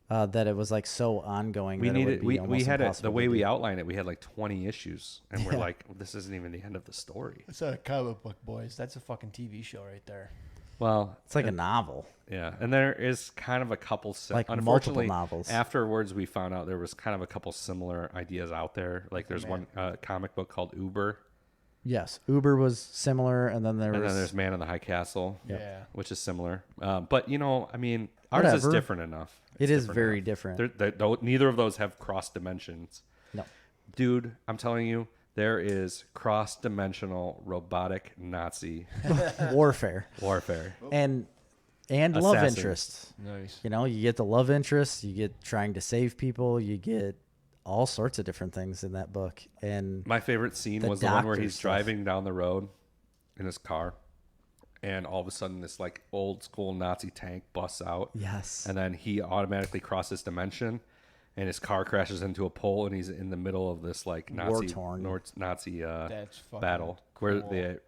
That it was like so ongoing. We that needed. it would be We almost had it the impossible way to we do. outlined it. We had like 20 issues, and we're like, this isn't even the end of the story. It's a comic book, boys. That's a fucking TV show right there. Well, It's like a novel. yeah, and there is kind of a couple. Like unfortunately, multiple novels. Afterwards, we found out there was kind of a couple similar ideas out there. Like there's one comic book called Uber, Yes, Uber was similar, and then there's Man in the High Castle, Yeah. which is similar. But I mean, ours is Whatever. different enough. It It's is very different. Neither of those have cross dimensions. No. Dude, I'm telling you, there is cross-dimensional robotic Nazi Warfare warfare. and love Assassins. interests. Nice. You get the love interest, you get trying to save people, you get all sorts of different things in that book. And My favorite scene The was the one where doctor he's stuff. driving down the road in his car, and all of a sudden this like old school Nazi tank busts out, yes, and then he automatically crosses dimension, and his car crashes into a pole, and he's in the middle of this like War-torn. Nazi That's fucking battle where cool. the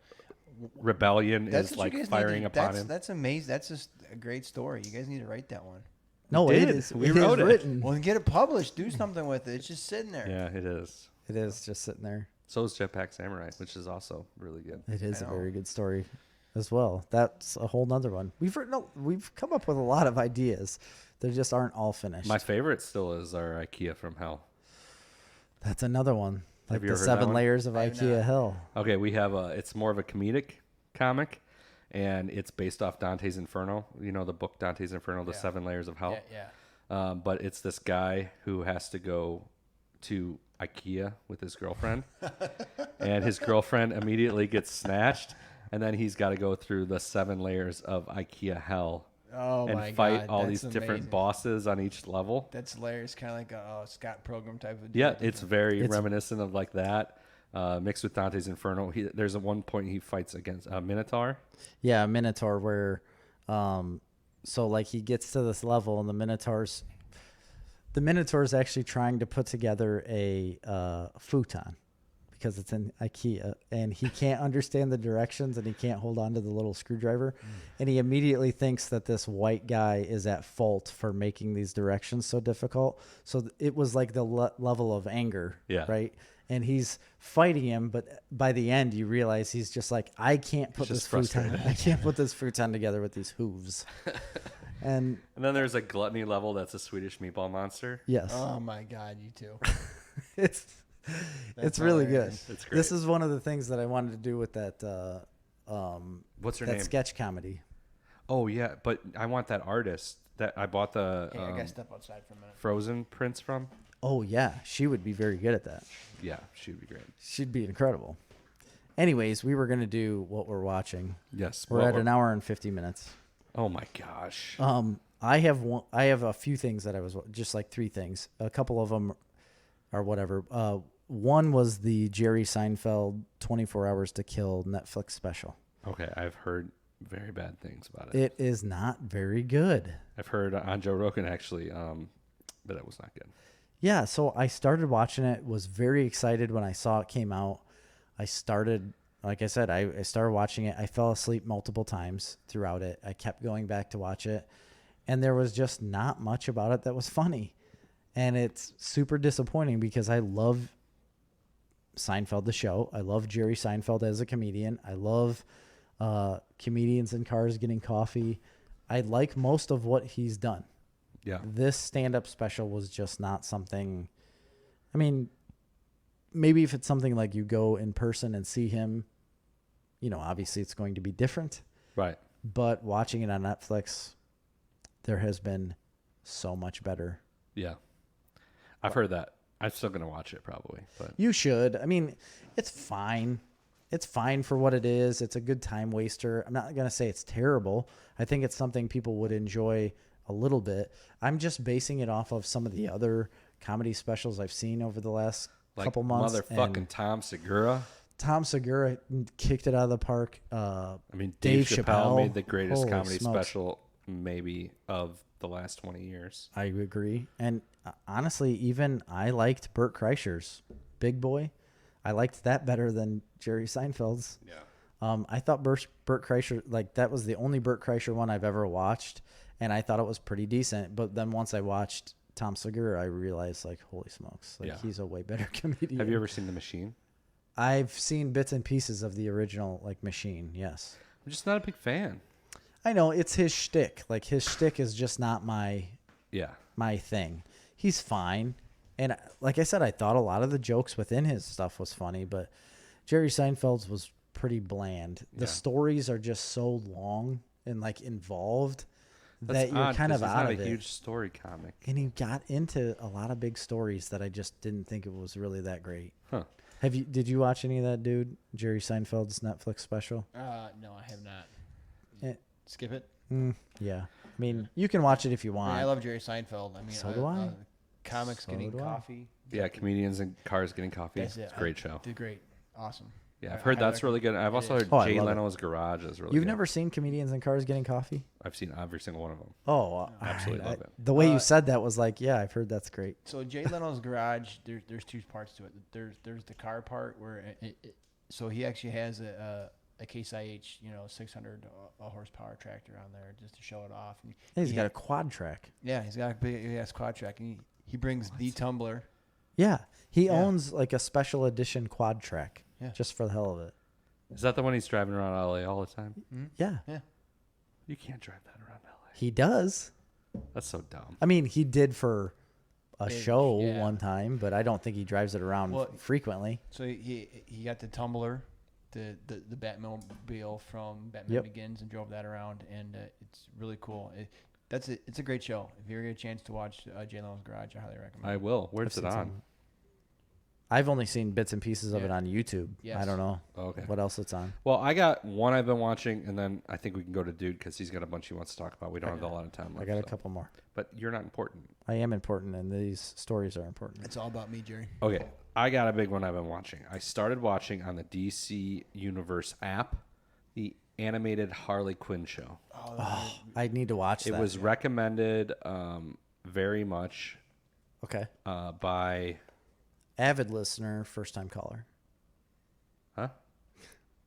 rebellion That's is what you like guys need firing to, upon that's, him. That's amazing. That's just a great story. You guys need to write that one. no, did. it is. We It wrote is it. written. Well, then get it published. Do something with it. It's just sitting there. Yeah, it is. It is just sitting there. So is Jetpack Samurai, which is also really good. It is a know. very good story as well. That's a whole nother one. We've come up with a lot of ideas. They just aren't all finished. My favorite still is our IKEA from Hell. That's another one. Like Have you the ever heard that 7 one? layers of I have IKEA not. hell. Okay, we have it's more of a comedic comic, and it's based off Dante's Inferno. You know the book Dante's Inferno, The Yeah. 7 Layers of Hell. Yeah. But it's this guy who has to go to IKEA with his girlfriend, and his girlfriend immediately gets snatched, and then he's got to go through the 7 layers of IKEA hell Oh my and fight God, all that's these different amazing. bosses on each level. That's hilarious. Kind of like a Scott Pilgrim type of deal. Yeah, it's very It's- reminiscent of like that, mixed with Dante's Inferno. There's a one point he fights against a Minotaur. Yeah, a Minotaur where so like he gets to this level and the Minotaur's actually trying to put together a futon because it's in IKEA and he can't understand the directions and he can't hold on to the little screwdriver and he immediately thinks that this white guy is at fault for making these directions so difficult. So it was like the level of anger, Yeah. right? And he's fighting him, but by the end you realize he's just like, I can't put He's this just futon. frustrated. I can't put this futon together with these hooves. And And then there's a gluttony level that's a Swedish meatball monster. yes, Oh my God, you too. it's really hilarious. good. It's great. This is one of the things that I wanted to do with that What's her that name? sketch comedy. Oh yeah, but I want that artist that I bought the Hey, I gotta step outside for a minute. Frozen prints from. Oh yeah, she would be very good at that. Yeah, she would be great. She'd be incredible. Anyways, we were gonna do what we're watching. Yes, We're at an hour and 50 minutes. Oh my gosh. I have a few things that I was just like 3 things. A couple of them are whatever. One was the Jerry Seinfeld 24 Hours to Kill Netflix special. Okay, I've heard very bad things about it. It is not very good. I've heard on Joe Rogan actually that it was not good. Yeah, so I started watching it, was very excited when I saw it came out. I started, like I said, I started watching it. I fell asleep multiple times throughout it. I kept going back to watch it, and there was just not much about it that was funny. And it's super disappointing because I love Seinfeld, the show. I love Jerry Seinfeld as a comedian. I love comedians in cars getting coffee. I like most of what he's done. Yeah. This stand-up special was just not something. I mean, maybe if it's something like you go in person and see him, you know, obviously it's going to be different. Right. But watching it on Netflix, there has been so much better. Yeah. I've heard that. I'm still going to watch it probably. But You should. I mean, it's fine. It's fine for what it is. It's a good time waster. I'm not going to say it's terrible. I think it's something people would enjoy a little bit. I'm just basing it off of some of the other comedy specials I've seen over the last couple months. Motherfucking Tom Segura. Tom Segura kicked it out of the park. I mean, Dave Chappelle made the greatest Holy comedy smokes. special maybe of the last 20 years. I answer. And honestly, even I liked Burt Kreischer's Big Boy. I liked that better than Jerry Seinfeld's. Yeah. I thought Burt Kreischer, like that was the only Burt Kreischer one I've ever watched, and I thought it was pretty decent. But then once I watched Tom Segura, I realized, like, holy smokes, like he's a way better comedian. Have you ever seen The Machine? I've seen bits and pieces of the original, like, Machine, yes. I'm just not a big fan. I know, it's his shtick. Like, his shtick is just not my thing. He's fine. And like I said, I thought a lot of the jokes within his stuff was funny, but Jerry Seinfeld's was pretty bland. The stories are just so long and, like, involved that you're kind of out of it. He's not a huge story comic. And he got into a lot of big stories that I just didn't think it was really that great. Huh. Did you watch any of that, dude? Jerry Seinfeld's Netflix special? No, I have not. Skip it. Yeah. I mean, you can watch it if you want. I love Jerry Seinfeld. I mean, So do I. Comics So getting do I. coffee. Yeah, comedians in cars getting coffee. That's it. It's a great show. They're great. Awesome. Yeah, I've heard that's really good. I've also heard Oh, I Jay love it. Leno's Garage is really You've good. never seen Comedians in Cars Getting Coffee? I've seen every single one of them. Oh, Absolutely love it. The way you said that was like, yeah, I've heard that's great. So Jay Leno's Garage, there's 2 parts to it. There's the car part where so he actually has a Case IH, 600 horsepower tractor on there just to show it off. And He's got a quad track. Yeah, he's got a big quad track, and he brings the tumbler. Yeah. He owns like a special edition quad track. Yeah. Just for the hell of it. Is that the one he's driving around LA all the time? Yeah. Yeah. You can't drive that around LA. He does. That's so dumb. I mean, he did for a show yeah. one time, but I don't think he drives it around frequently. So he got the tumbler, the Batmobile from Batman Begins, and drove that around, and it's really cool. It's a great show. If you ever get a chance to watch Jay Leno's Garage, I highly recommend. I will. Where's it on? I've only seen bits and pieces of it on YouTube. Yes. I don't know Okay. what else it's on. Well, I got one I've been watching, and then I think we can go to Dude because he's got a bunch he wants to talk about. We don't have a lot of time left. I got a couple more. But you're not important. I am important, and these stories are important. It's all about me, Jerry. Okay. I got a big one I've been watching. I started watching on the DC Universe app the animated Harley Quinn show. Oh, I need to watch that. It was recommended very much okay. by... Avid listener, first time caller. Huh?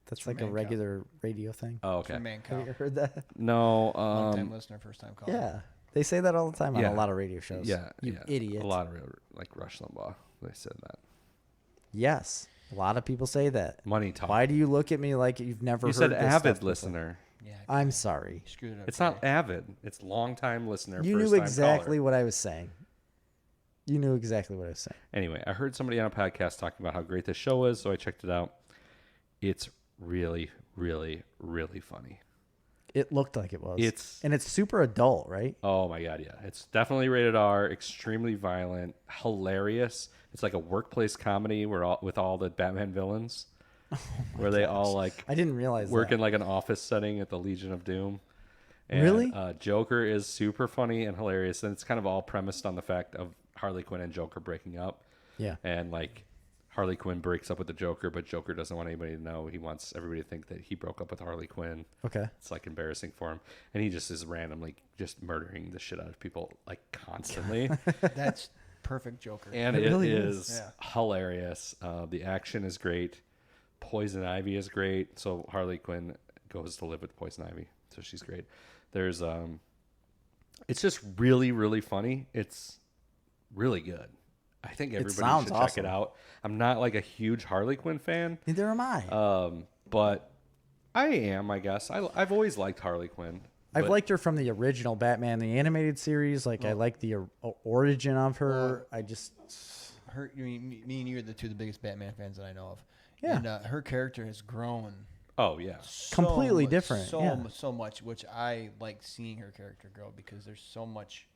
That's like a regular radio thing. Oh, okay. From Man Have you Cow. heard that? No. Long-time listener, first-time caller. Yeah. They say that all the time on Yeah. a lot of radio shows. Yeah. You idiot. A lot of like Rush Limbaugh. They said that. Yes. A lot of people say that. Money talk. Why do you look at me like you've never You heard said this avid stuff before? listener. Yeah. I'm sorry. You screwed it up. It's not avid. It's longtime listener. You knew first-time exactly caller. what I was saying. You knew exactly what I was saying. Anyway, I heard somebody on a podcast talking about how great this show is, so I checked it out. It's really, really, really funny. It looked like it was. And it's super adult, right? Oh my god, yeah. It's definitely rated R, extremely violent, hilarious. It's like a workplace comedy with all the Batman villains. Where they all like I didn't realize work that. in like an office setting at the Legion of Doom. And, Really? Joker is super funny and hilarious, and it's kind of all premised on the fact of Harley Quinn and Joker breaking up. Yeah. And like Harley Quinn breaks up with the Joker, but Joker doesn't want anybody to know. He wants everybody to think that he broke up with Harley Quinn. Okay. It's like embarrassing for him, and he just is randomly just murdering the shit out of people like constantly. That's perfect Joker. And It it really is hilarious. The action is great. Poison Ivy is great. So Harley Quinn goes to live with Poison Ivy, so she's great. There's it's just really, really funny. It's really good. I think everybody should check it out. I'm not like a huge Harley Quinn fan. Neither am I. But I am, I guess. I've always liked Harley Quinn. I've liked her from the original Batman, the animated series. Like, I like the origin of her. I just... Me and you are the biggest Batman fans that I know of. Yeah. And her character has grown. Oh, yeah. Completely different. So much, which I like seeing her character grow because there's so much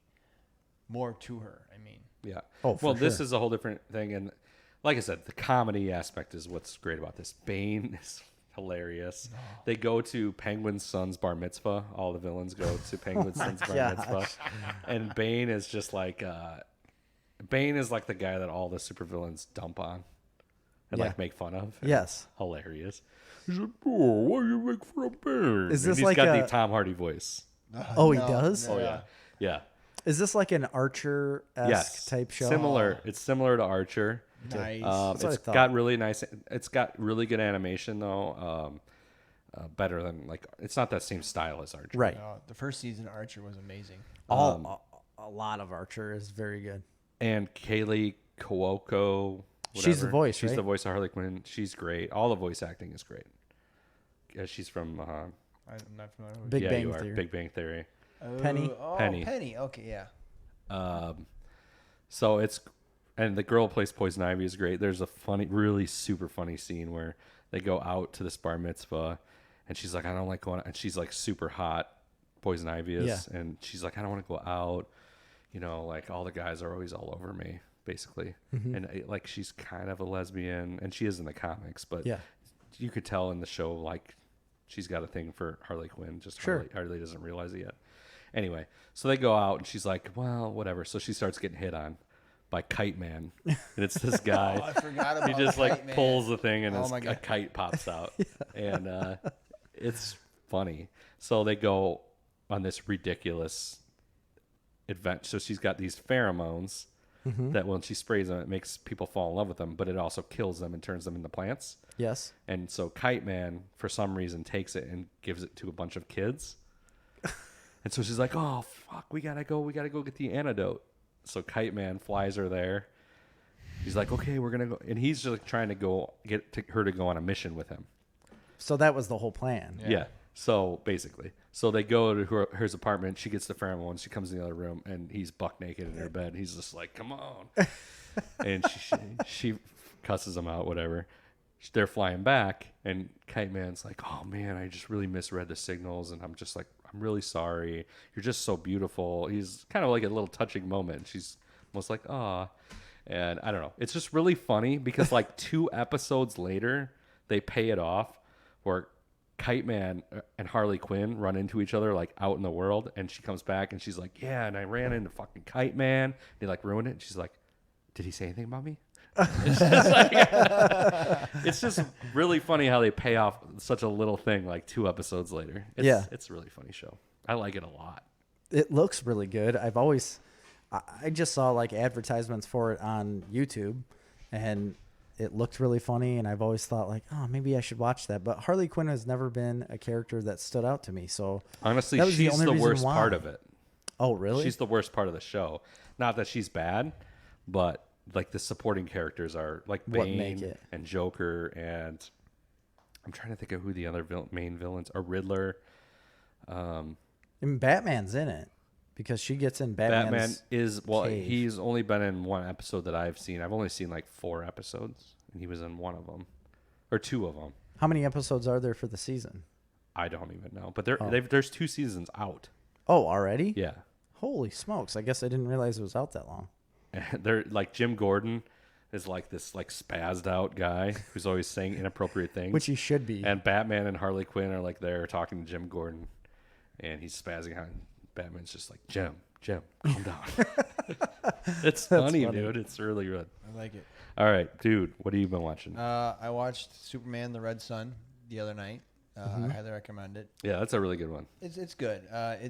more to her. I mean... Yeah. Oh, well, this is a whole different thing. And like I said, the comedy aspect is what's great about this. Bane is hilarious. Oh. They go to Penguin's son's bar mitzvah. All the villains go to Penguin's son's bar mitzvah. And Bane is just like... Bane is like the guy that all the supervillains dump on and like make fun of. Yes. Hilarious. He's like, oh, why do you make fun of Bane? Is this and like he's got the Tom Hardy voice. Oh, he does? Oh, yeah. Yeah. Is this like an Archer-esque type show? Similar. It's similar to Archer. Nice. It's got really nice. It's got really good animation though. Better than like. It's not that same style as Archer. Right. The first season of Archer was amazing. A lot of Archer is very good. And Kaylee Cuoco. She's the voice. She's right? the voice of Harley Quinn. She's great. All the voice acting is great. Yeah, she's from. I'm not familiar with Big Bang Theory. Big Bang Theory. Penny. Penny. Okay, yeah. So it's, and the girl who plays Poison Ivy is great. There's a funny, really super funny scene where they go out to this bar mitzvah, and she's like, I don't like going out. And she's like super hot, Poison Ivy is, and she's like, I don't want to go out. You know, like all the guys are always all over me, basically. And like she's kind of a lesbian, and she is in the comics, but you could tell in the show like she's got a thing for Harley Quinn. Just Harley doesn't realize it yet. Anyway, so they go out, and she's like, well, whatever. So she starts getting hit on by Kite Man. And it's this guy. I forgot about he just like Man. pulls the thing, and a kite pops out. And it's funny. So they go on this ridiculous adventure. So she's got these pheromones that when she sprays them, it makes people fall in love with them, but it also kills them and turns them into plants. Yes. And so Kite Man, for some reason, takes it and gives it to a bunch of kids. And so she's like, oh, fuck, we gotta go get the antidote. So Kite Man flies her there. He's like, okay, we're going to go. And he's just like trying to get her to go on a mission with him. So that was the whole plan. Yeah. So basically, they go to her apartment. She gets the pheromones. She comes in the other room, and he's buck naked in her bed. He's just like, come on. And she cusses him out, whatever. They're flying back, and Kite Man's like, oh, man, I just really misread the signals. And I'm just like, I'm really sorry. You're just so beautiful. He's kind of like a little touching moment. She's almost like, aw. And I don't know. It's just really funny because like 2 episodes later, they pay it off where Kite Man and Harley Quinn run into each other like out in the world. And she comes back and she's like, yeah, and I ran into fucking Kite Man. They like ruined it. And she's like, did he say anything about me? It's just really funny how they pay off such a little thing like 2 episodes later. It's a really funny show. I like it a lot. It looks really good. I just saw like advertisements for it on YouTube, and it looked really funny. And I've always thought like, oh, maybe I should watch that. But Harley Quinn has never been a character that stood out to me. So honestly, she's the worst part of it. Oh, really? She's the worst part of the show. Not that she's bad, but like the supporting characters are like Bane and Joker, and I'm trying to think of who the other main villains are. Riddler. And Batman's in it because she gets in Batman's cave. He's only been in 1 episode that I've seen. I've only seen like 4 episodes, and he was in 1 of them or 2 of them. How many episodes are there for the season? I don't even know. But there's 2 seasons out. Oh, already? Yeah. Holy smokes! I guess I didn't realize it was out that long. And they're like Jim Gordon is like this like spazzed out guy who's always saying inappropriate things, Which he should be. And Batman and Harley Quinn are like there talking to Jim Gordon, and he's spazzing out. And Batman's just like, Jim, calm down. It's funny, dude. It's really good. I like it. All right, dude. What have you been watching? I watched Superman: The Red Sun the other night. I highly recommend it. Yeah, that's a really good one. It's good.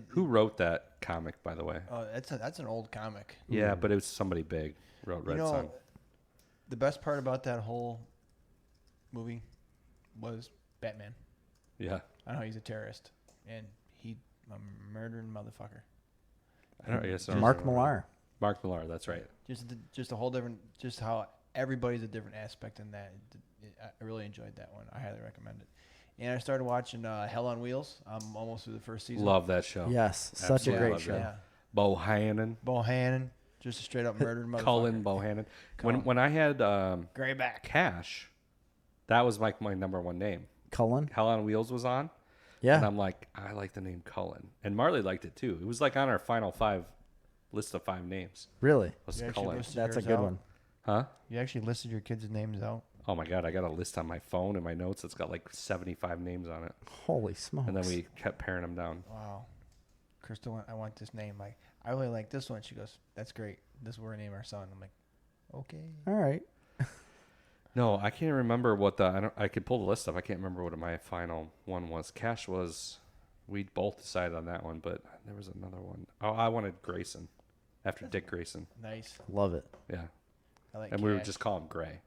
Who wrote that comic, by the way? Oh, that's an old comic. Yeah, but it was somebody big wrote Red Sun. The best part about that whole movie was Batman. Yeah. I know he's a terrorist, and he's a murdering motherfucker. I guess Mark Millar. Mark Millar, that's right. Just a whole different, just how everybody's a different aspect in that. I really enjoyed that one. I highly recommend it. And I started watching Hell on Wheels. I'm almost through the first season. Love that show. Yes, such a great show. Yeah. Bohannon. Just a straight up murdered motherfucker. Cullen Bohannon. When I had Grayback Cash, that was like my number one name. Cullen. Hell on Wheels was on. Yeah. And I'm like, I like the name Cullen. And Marley liked it too. It was like on our final 5 list of 5 names. Really? Was You actually Cullen. listed That's a yours good out? one. Huh? You actually listed your kids' names out? Oh my God, I got a list on my phone and my notes. It's got like 75 names on it. Holy smokes. And then we kept paring them down. Wow. Crystal went, I want this name. Like, I really like this one. She goes, that's great. This is what we're name our son. I'm like, okay. All right. No, I can't remember what I could pull the list up. I can't remember what my final one was. Cash was, we both decided on that one, but there was another one. Oh, I wanted Grayson after Dick Grayson. Nice. Love it. Yeah. I like And Cash. we would just call him Gray.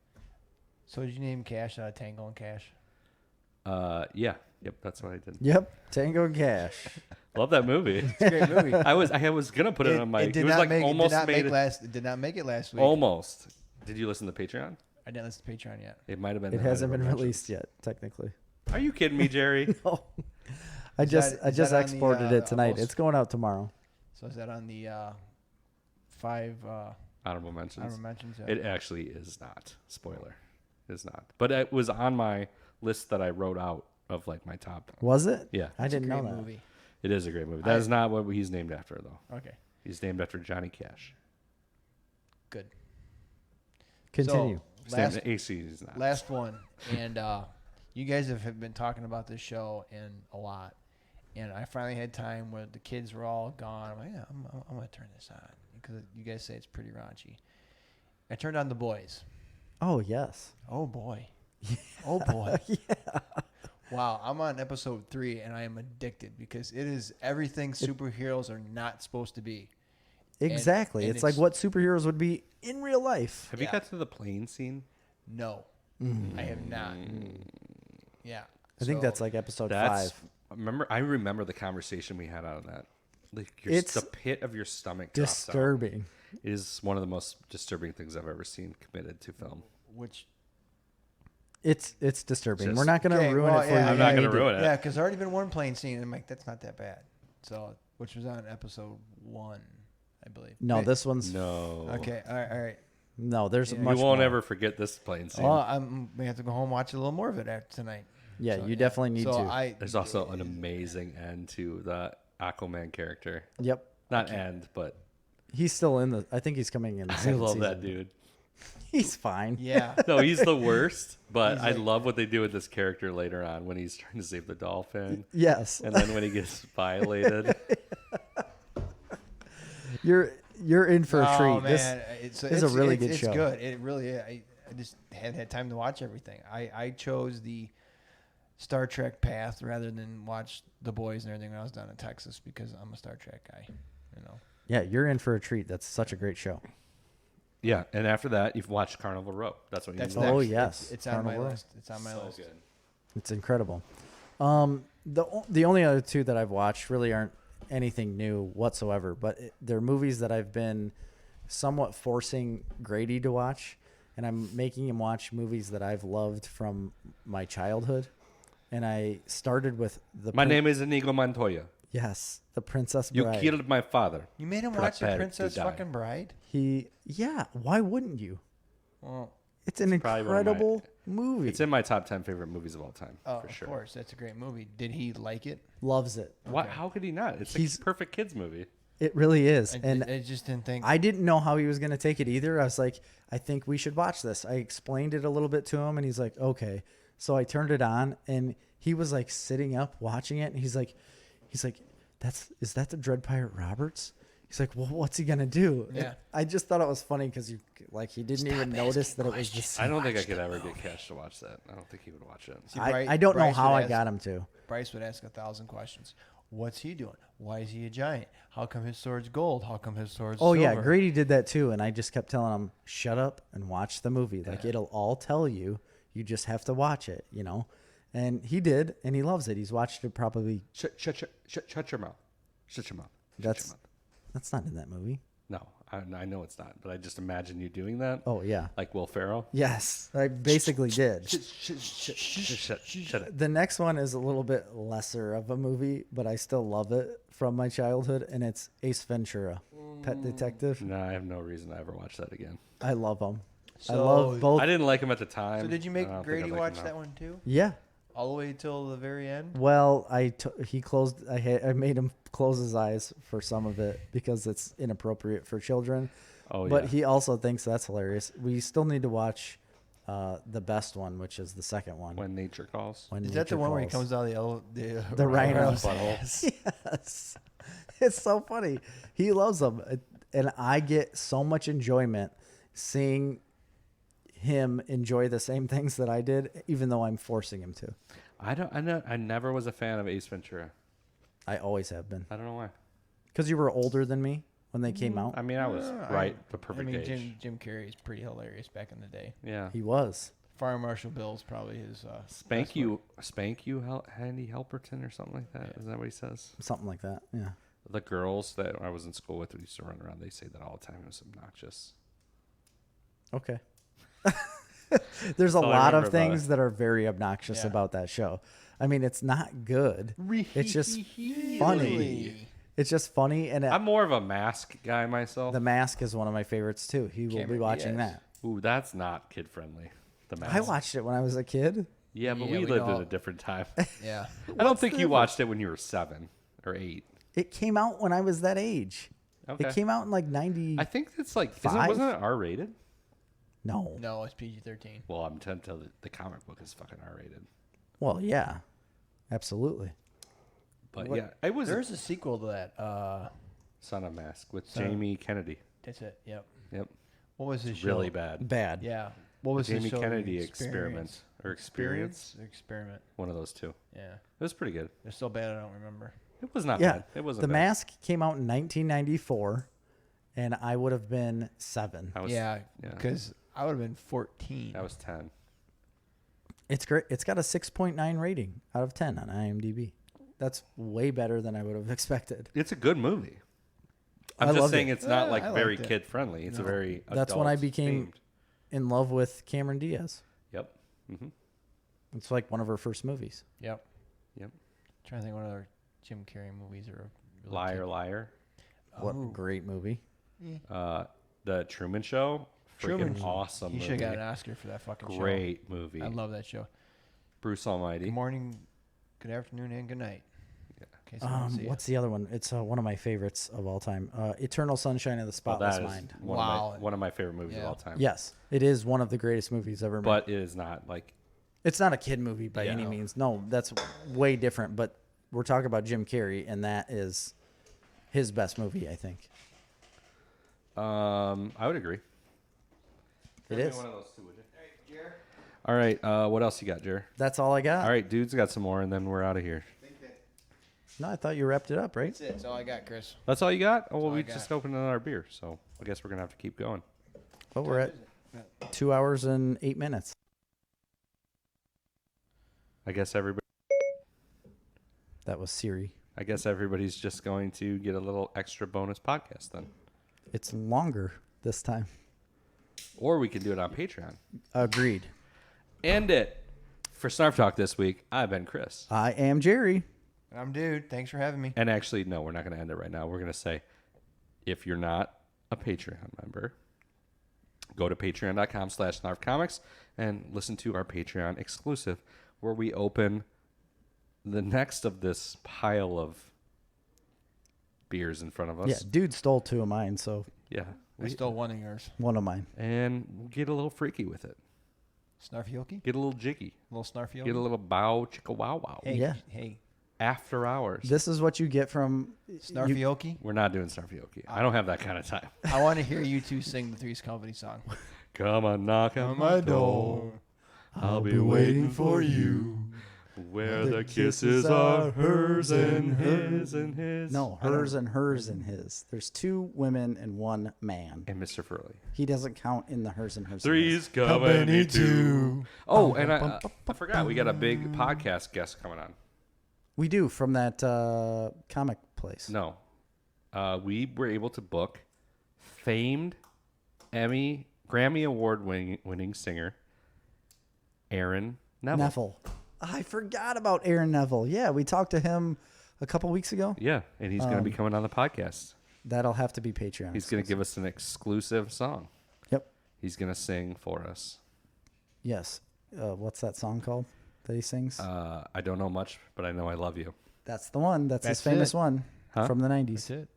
So did you name Cash Tango and Cash? Yeah. Yep, that's what I did. Yep. Tango and Cash. Love that movie. It's a great movie. I was gonna put it on my. It did was not like make, almost it did not made make last. It did not make it last week. Almost. Did you listen to Patreon? I didn't listen to Patreon yet. It might have been. It hasn't been released yet, technically. Are you kidding me, Jerry? No. I just exported it tonight. It's going out tomorrow. So is that on the 5 Honorable mentions. honorable mentions? Yeah. It actually is not. Spoiler. It's not. But it was on my list that I wrote out of like my top. Was it? Yeah. I didn't know Great that. movie. It is a great movie. That is not what he's named after, though. Okay. He's named after Johnny Cash. Good. Continue. So, His name's AC. He's not. last one, and you guys have been talking about this show and a lot, and I finally had time where the kids were all gone. I'm like, yeah, I'm gonna turn this on because you guys say it's pretty raunchy. I turned on The Boys. Oh, yes. Oh boy. Oh boy. Yeah. Wow, I'm on episode 3 and I am addicted because it is everything superheroes are not supposed to be. Exactly. And it's like what superheroes would be in real life. Have you got to the plane scene? No. I have not. Yeah. I think that's like episode 5. I remember the conversation we had out of that. Like It's the pit of your stomach disturbing. drops out. It is one of the most disturbing things I've ever seen committed to film. Which It's disturbing. Just- We're not going to ruin it for you. I'm not going to ruin it. Yeah, because there's already been one plane scene, and I'm like, that's not that bad. So, which was on episode 1, I believe. No, this one's No. Okay, all right. no. There's Yeah. much You won't more. ever forget this plane scene. Well, we have to go home and watch a little more of it after tonight. Yeah, So, you definitely need so to. There's also an amazing end to the Aquaman character. Yep. Not end, but He's still in the. I think he's coming in the I second love season. that dude. He's fine. Yeah. No, he's the worst, but He's I like- love what they do with this character later on when he's trying to save the dolphin. Yes. And then when he gets violated. You're in for a treat. Oh, man. This is a really good show. It's good. It really is. I just hadn't had time to watch everything. I chose the Star Trek path rather than watch The Boys and everything when I was down in Texas because I'm a Star Trek guy. You know. Yeah, you're in for a treat. That's such a great show. Yeah, and after that, you've watched Carnival Row. That's what you That's need. next. Oh, yes. It's on my Carnival Row. list. It's on my list. good. It's incredible. The only other two that I've watched really aren't anything new whatsoever, but they're movies that I've been somewhat forcing Grady to watch, and I'm making him watch movies that I've loved from my childhood. And I started with My name is Inigo Montoya. Yes, The Princess You Bride. killed my father. You made him watch The Prepare to Princess die. fucking Bride? Yeah, why wouldn't you? Well, It's an Probably one of my- incredible movie. It's in my top 10 favorite movies of all time. Oh, for sure. Of course, that's a great movie. Did he like it? Loves it. What? How could he not? It's a perfect kids movie. It really is. I just didn't think. I didn't know how he was going to take it either. I was like, I think we should watch this. I explained it a little bit to him, and he's like, okay. So I turned it on, and he was like sitting up watching it, and he's like, is that the Dread Pirate Roberts? He's like, well, what's he gonna do? Yeah. And I just thought it was funny because he didn't even notice that it was just. I don't think I could ever get Cash to watch that. I don't think he would watch it. See, I don't know Bryce how would I ask- got him to. Bryce would ask 1,000 questions. What's he doing? Why is he a giant? How come his sword's gold? How come his sword's Oh yeah, silver? Grady did that too, and I just kept telling him, "Shut up and watch the movie. Like it'll all tell you. You just have to watch it, you know." And he did, and he loves it. He's watched it probably. Shut your mouth. Shut your mouth. That's not in that movie. No, I know it's not, but I just imagine you doing that. Oh yeah. Like Will Ferrell. Yes, I basically did. Shut it. The next one is a little bit lesser of a movie, but I still love it from my childhood, and it's Ace Ventura, Pet Detective. No, I have no reason to ever watch that again. I love them. I So- love both. I didn't like him at the time. So did you I make don't think Grady I like watch him that now. one too? Yeah. All the way till the very end? Well, he closed. I made him close his eyes for some of it because it's inappropriate for children. Oh, But yeah. he also thinks that's hilarious. We still need to watch the best one, which is the second one. When Nature Calls. When Is that the Nature one where he Calls. comes out of the The rhinos. Butthole. Yes. It's so funny. He loves them. And I get so much enjoyment seeing him enjoy the same things that I did, even though I'm forcing him to. I never was a fan of Ace Ventura. I always have been. I don't know why. Because you were older than me when they came out. I mean, I was the perfect age. Jim Carrey's pretty hilarious back in the day. Yeah. He was. Fire Marshal Bill's probably his Spank you, Handy Helperton or something like that. Isn't that what he says? Something like that. Yeah. The girls that I was in school with who used to run around, they say that all the time. It was obnoxious. Okay. There's a all I lot of remember about things that are very obnoxious Yeah. about that show. I mean, it's not good. It's just funny. It's just funny. And I'm more of a Mask guy myself. The Mask is one of my favorites too. He will be Cameron watching Diaz. that. Ooh, that's not kid friendly. The Mask. I watched it when I was a kid. Yeah, but Yeah, we we lived all- at a different time. Yeah. I don't think you watched it when you were 7 or 8. It came out when I was that age. Okay. It came out in like 90. I think it's like, Five? wasn't it R rated? No. No, it's PG-13. Well, I'm tempted to tell the comic book is fucking R rated. Well, yeah. Absolutely. But What- yeah, it was There's a sequel to that. Son of Mask with Son of- Jamie Kennedy. That's it. Yep. Yep. What was his show? Really bad. Bad. Yeah. What was his Jamie show? Kennedy experiment or experience. Experiment. One of those two. Yeah. It was pretty good. They're so bad I don't remember. It was not Yeah. bad. It wasn't The bad. Mask came out in 1994, and I would have been 7. I was, Yeah, because I would have been 14. I was 10. It's great. It's got a 6.9 rating out of 10 on IMDb. That's way better than I would have expected. It's a good movie. I I'm just loved saying it. it's not like I very liked it. kid friendly. It's a very That's when I adult became themed. in love with Cameron Diaz. Yep. Mm-hmm. It's like one of her first movies. Yep. Yep. Trying to think what other Jim Carrey movies are. Really Liar, Liar. What a Oh. great movie. The Truman Show. Freaking Truman. awesome He movie. should have got an Oscar for that fucking show. Great movie. I love that show. Bruce Good Almighty. morning, good afternoon, and good night. In case I don't see it. What's the other one? It's one of my favorites of all time. Eternal Sunshine of the Well, Spotless that is Mind. Wow. one of my favorite movies of Yeah. all time. Yes, it is one of the greatest movies ever made. But it is not like It's not a kid movie by Yeah. any means. No, that's way different. But we're talking about Jim Carrey, and that is his best movie, I think. I would agree. It is. One of those two, would you? All right. What else you got, Jer? That's all I got. All right, dude's got some more, and then we're out of here. No, I thought you wrapped it up, right? That's it. That's all I got, Chris. That's all you got? Oh, well, all we I got. just opened another beer, so I guess we're gonna have to keep going. But we're at 2 hours and 8 minutes. I guess everybody. That was Siri. I guess everybody's just going to get a little extra bonus podcast then, It's longer this time. or we can do it on Patreon. Agreed. End it for Snarf Talk this week. I've been Chris, I am Jerry. I'm dude. Thanks for having me. and actually, no, we're not going to end it right now. We're going to say, if you're not a Patreon member, go to patreon.com/snarfcomics and listen to our Patreon exclusive where we open the next of this pile of beers in front of us. Yeah, dude stole 2 of mine, so Yeah. I stole one of yours. one of mine. And we'll get a little freaky with it. Snarfioki? Get a little jiggy. A little Snarfioki? Get a little bow chicka wow wow. Hey, Yeah. Hey, After hours. This is what you get from Snarfioki? We're not doing Snarfioki. I don't have that kind of time. I want to hear you two sing the Three's Company song. Come on, knock on my door. I'll be waiting for you. Where the kisses are hers and his and his. No, hers and hers and his. There's 2 women and 1 man. And Mr. Furley. He doesn't count in the hers and hers. Three's company too. Oh, and I forgot we got a big podcast guest coming on. We do from that comic place. No, we were able to book famed Grammy Award winning singer Aaron Neville. I forgot about Aaron Neville. Yeah, we talked to him a couple weeks ago. Yeah, and he's going to be coming on the podcast. That'll have to be Patreon. He's going to give us an exclusive song. Yep. He's going to sing for us. Yes. What's that song called that he sings? I don't know much, but I know I love you. That's the one. That's his That's famous it. one from the 90s. That's it.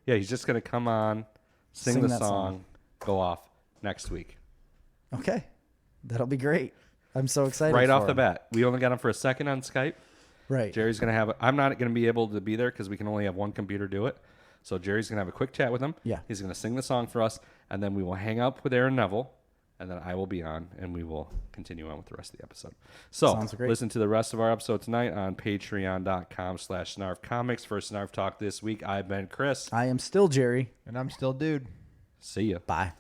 Yeah, he's just going to come on, sing the that song, go off next week. Okay. That'll be great. I'm so excited. Right for off the him. bat. We only got him for a second on Skype. Right. Jerry's going to have I'm not going to be able to be there because we can only have one computer do it. So Jerry's going to have a quick chat with him. Yeah. He's going to sing the song for us, and then we will hang up with Aaron Neville, and then I will be on, and we will continue on with the rest of the episode. So Sounds great. listen to the rest of our episode tonight on patreon.com/snarfcomics. For Snarf Talk this week, I've been Chris. I am still Jerry. And I'm still dude. See ya. Bye.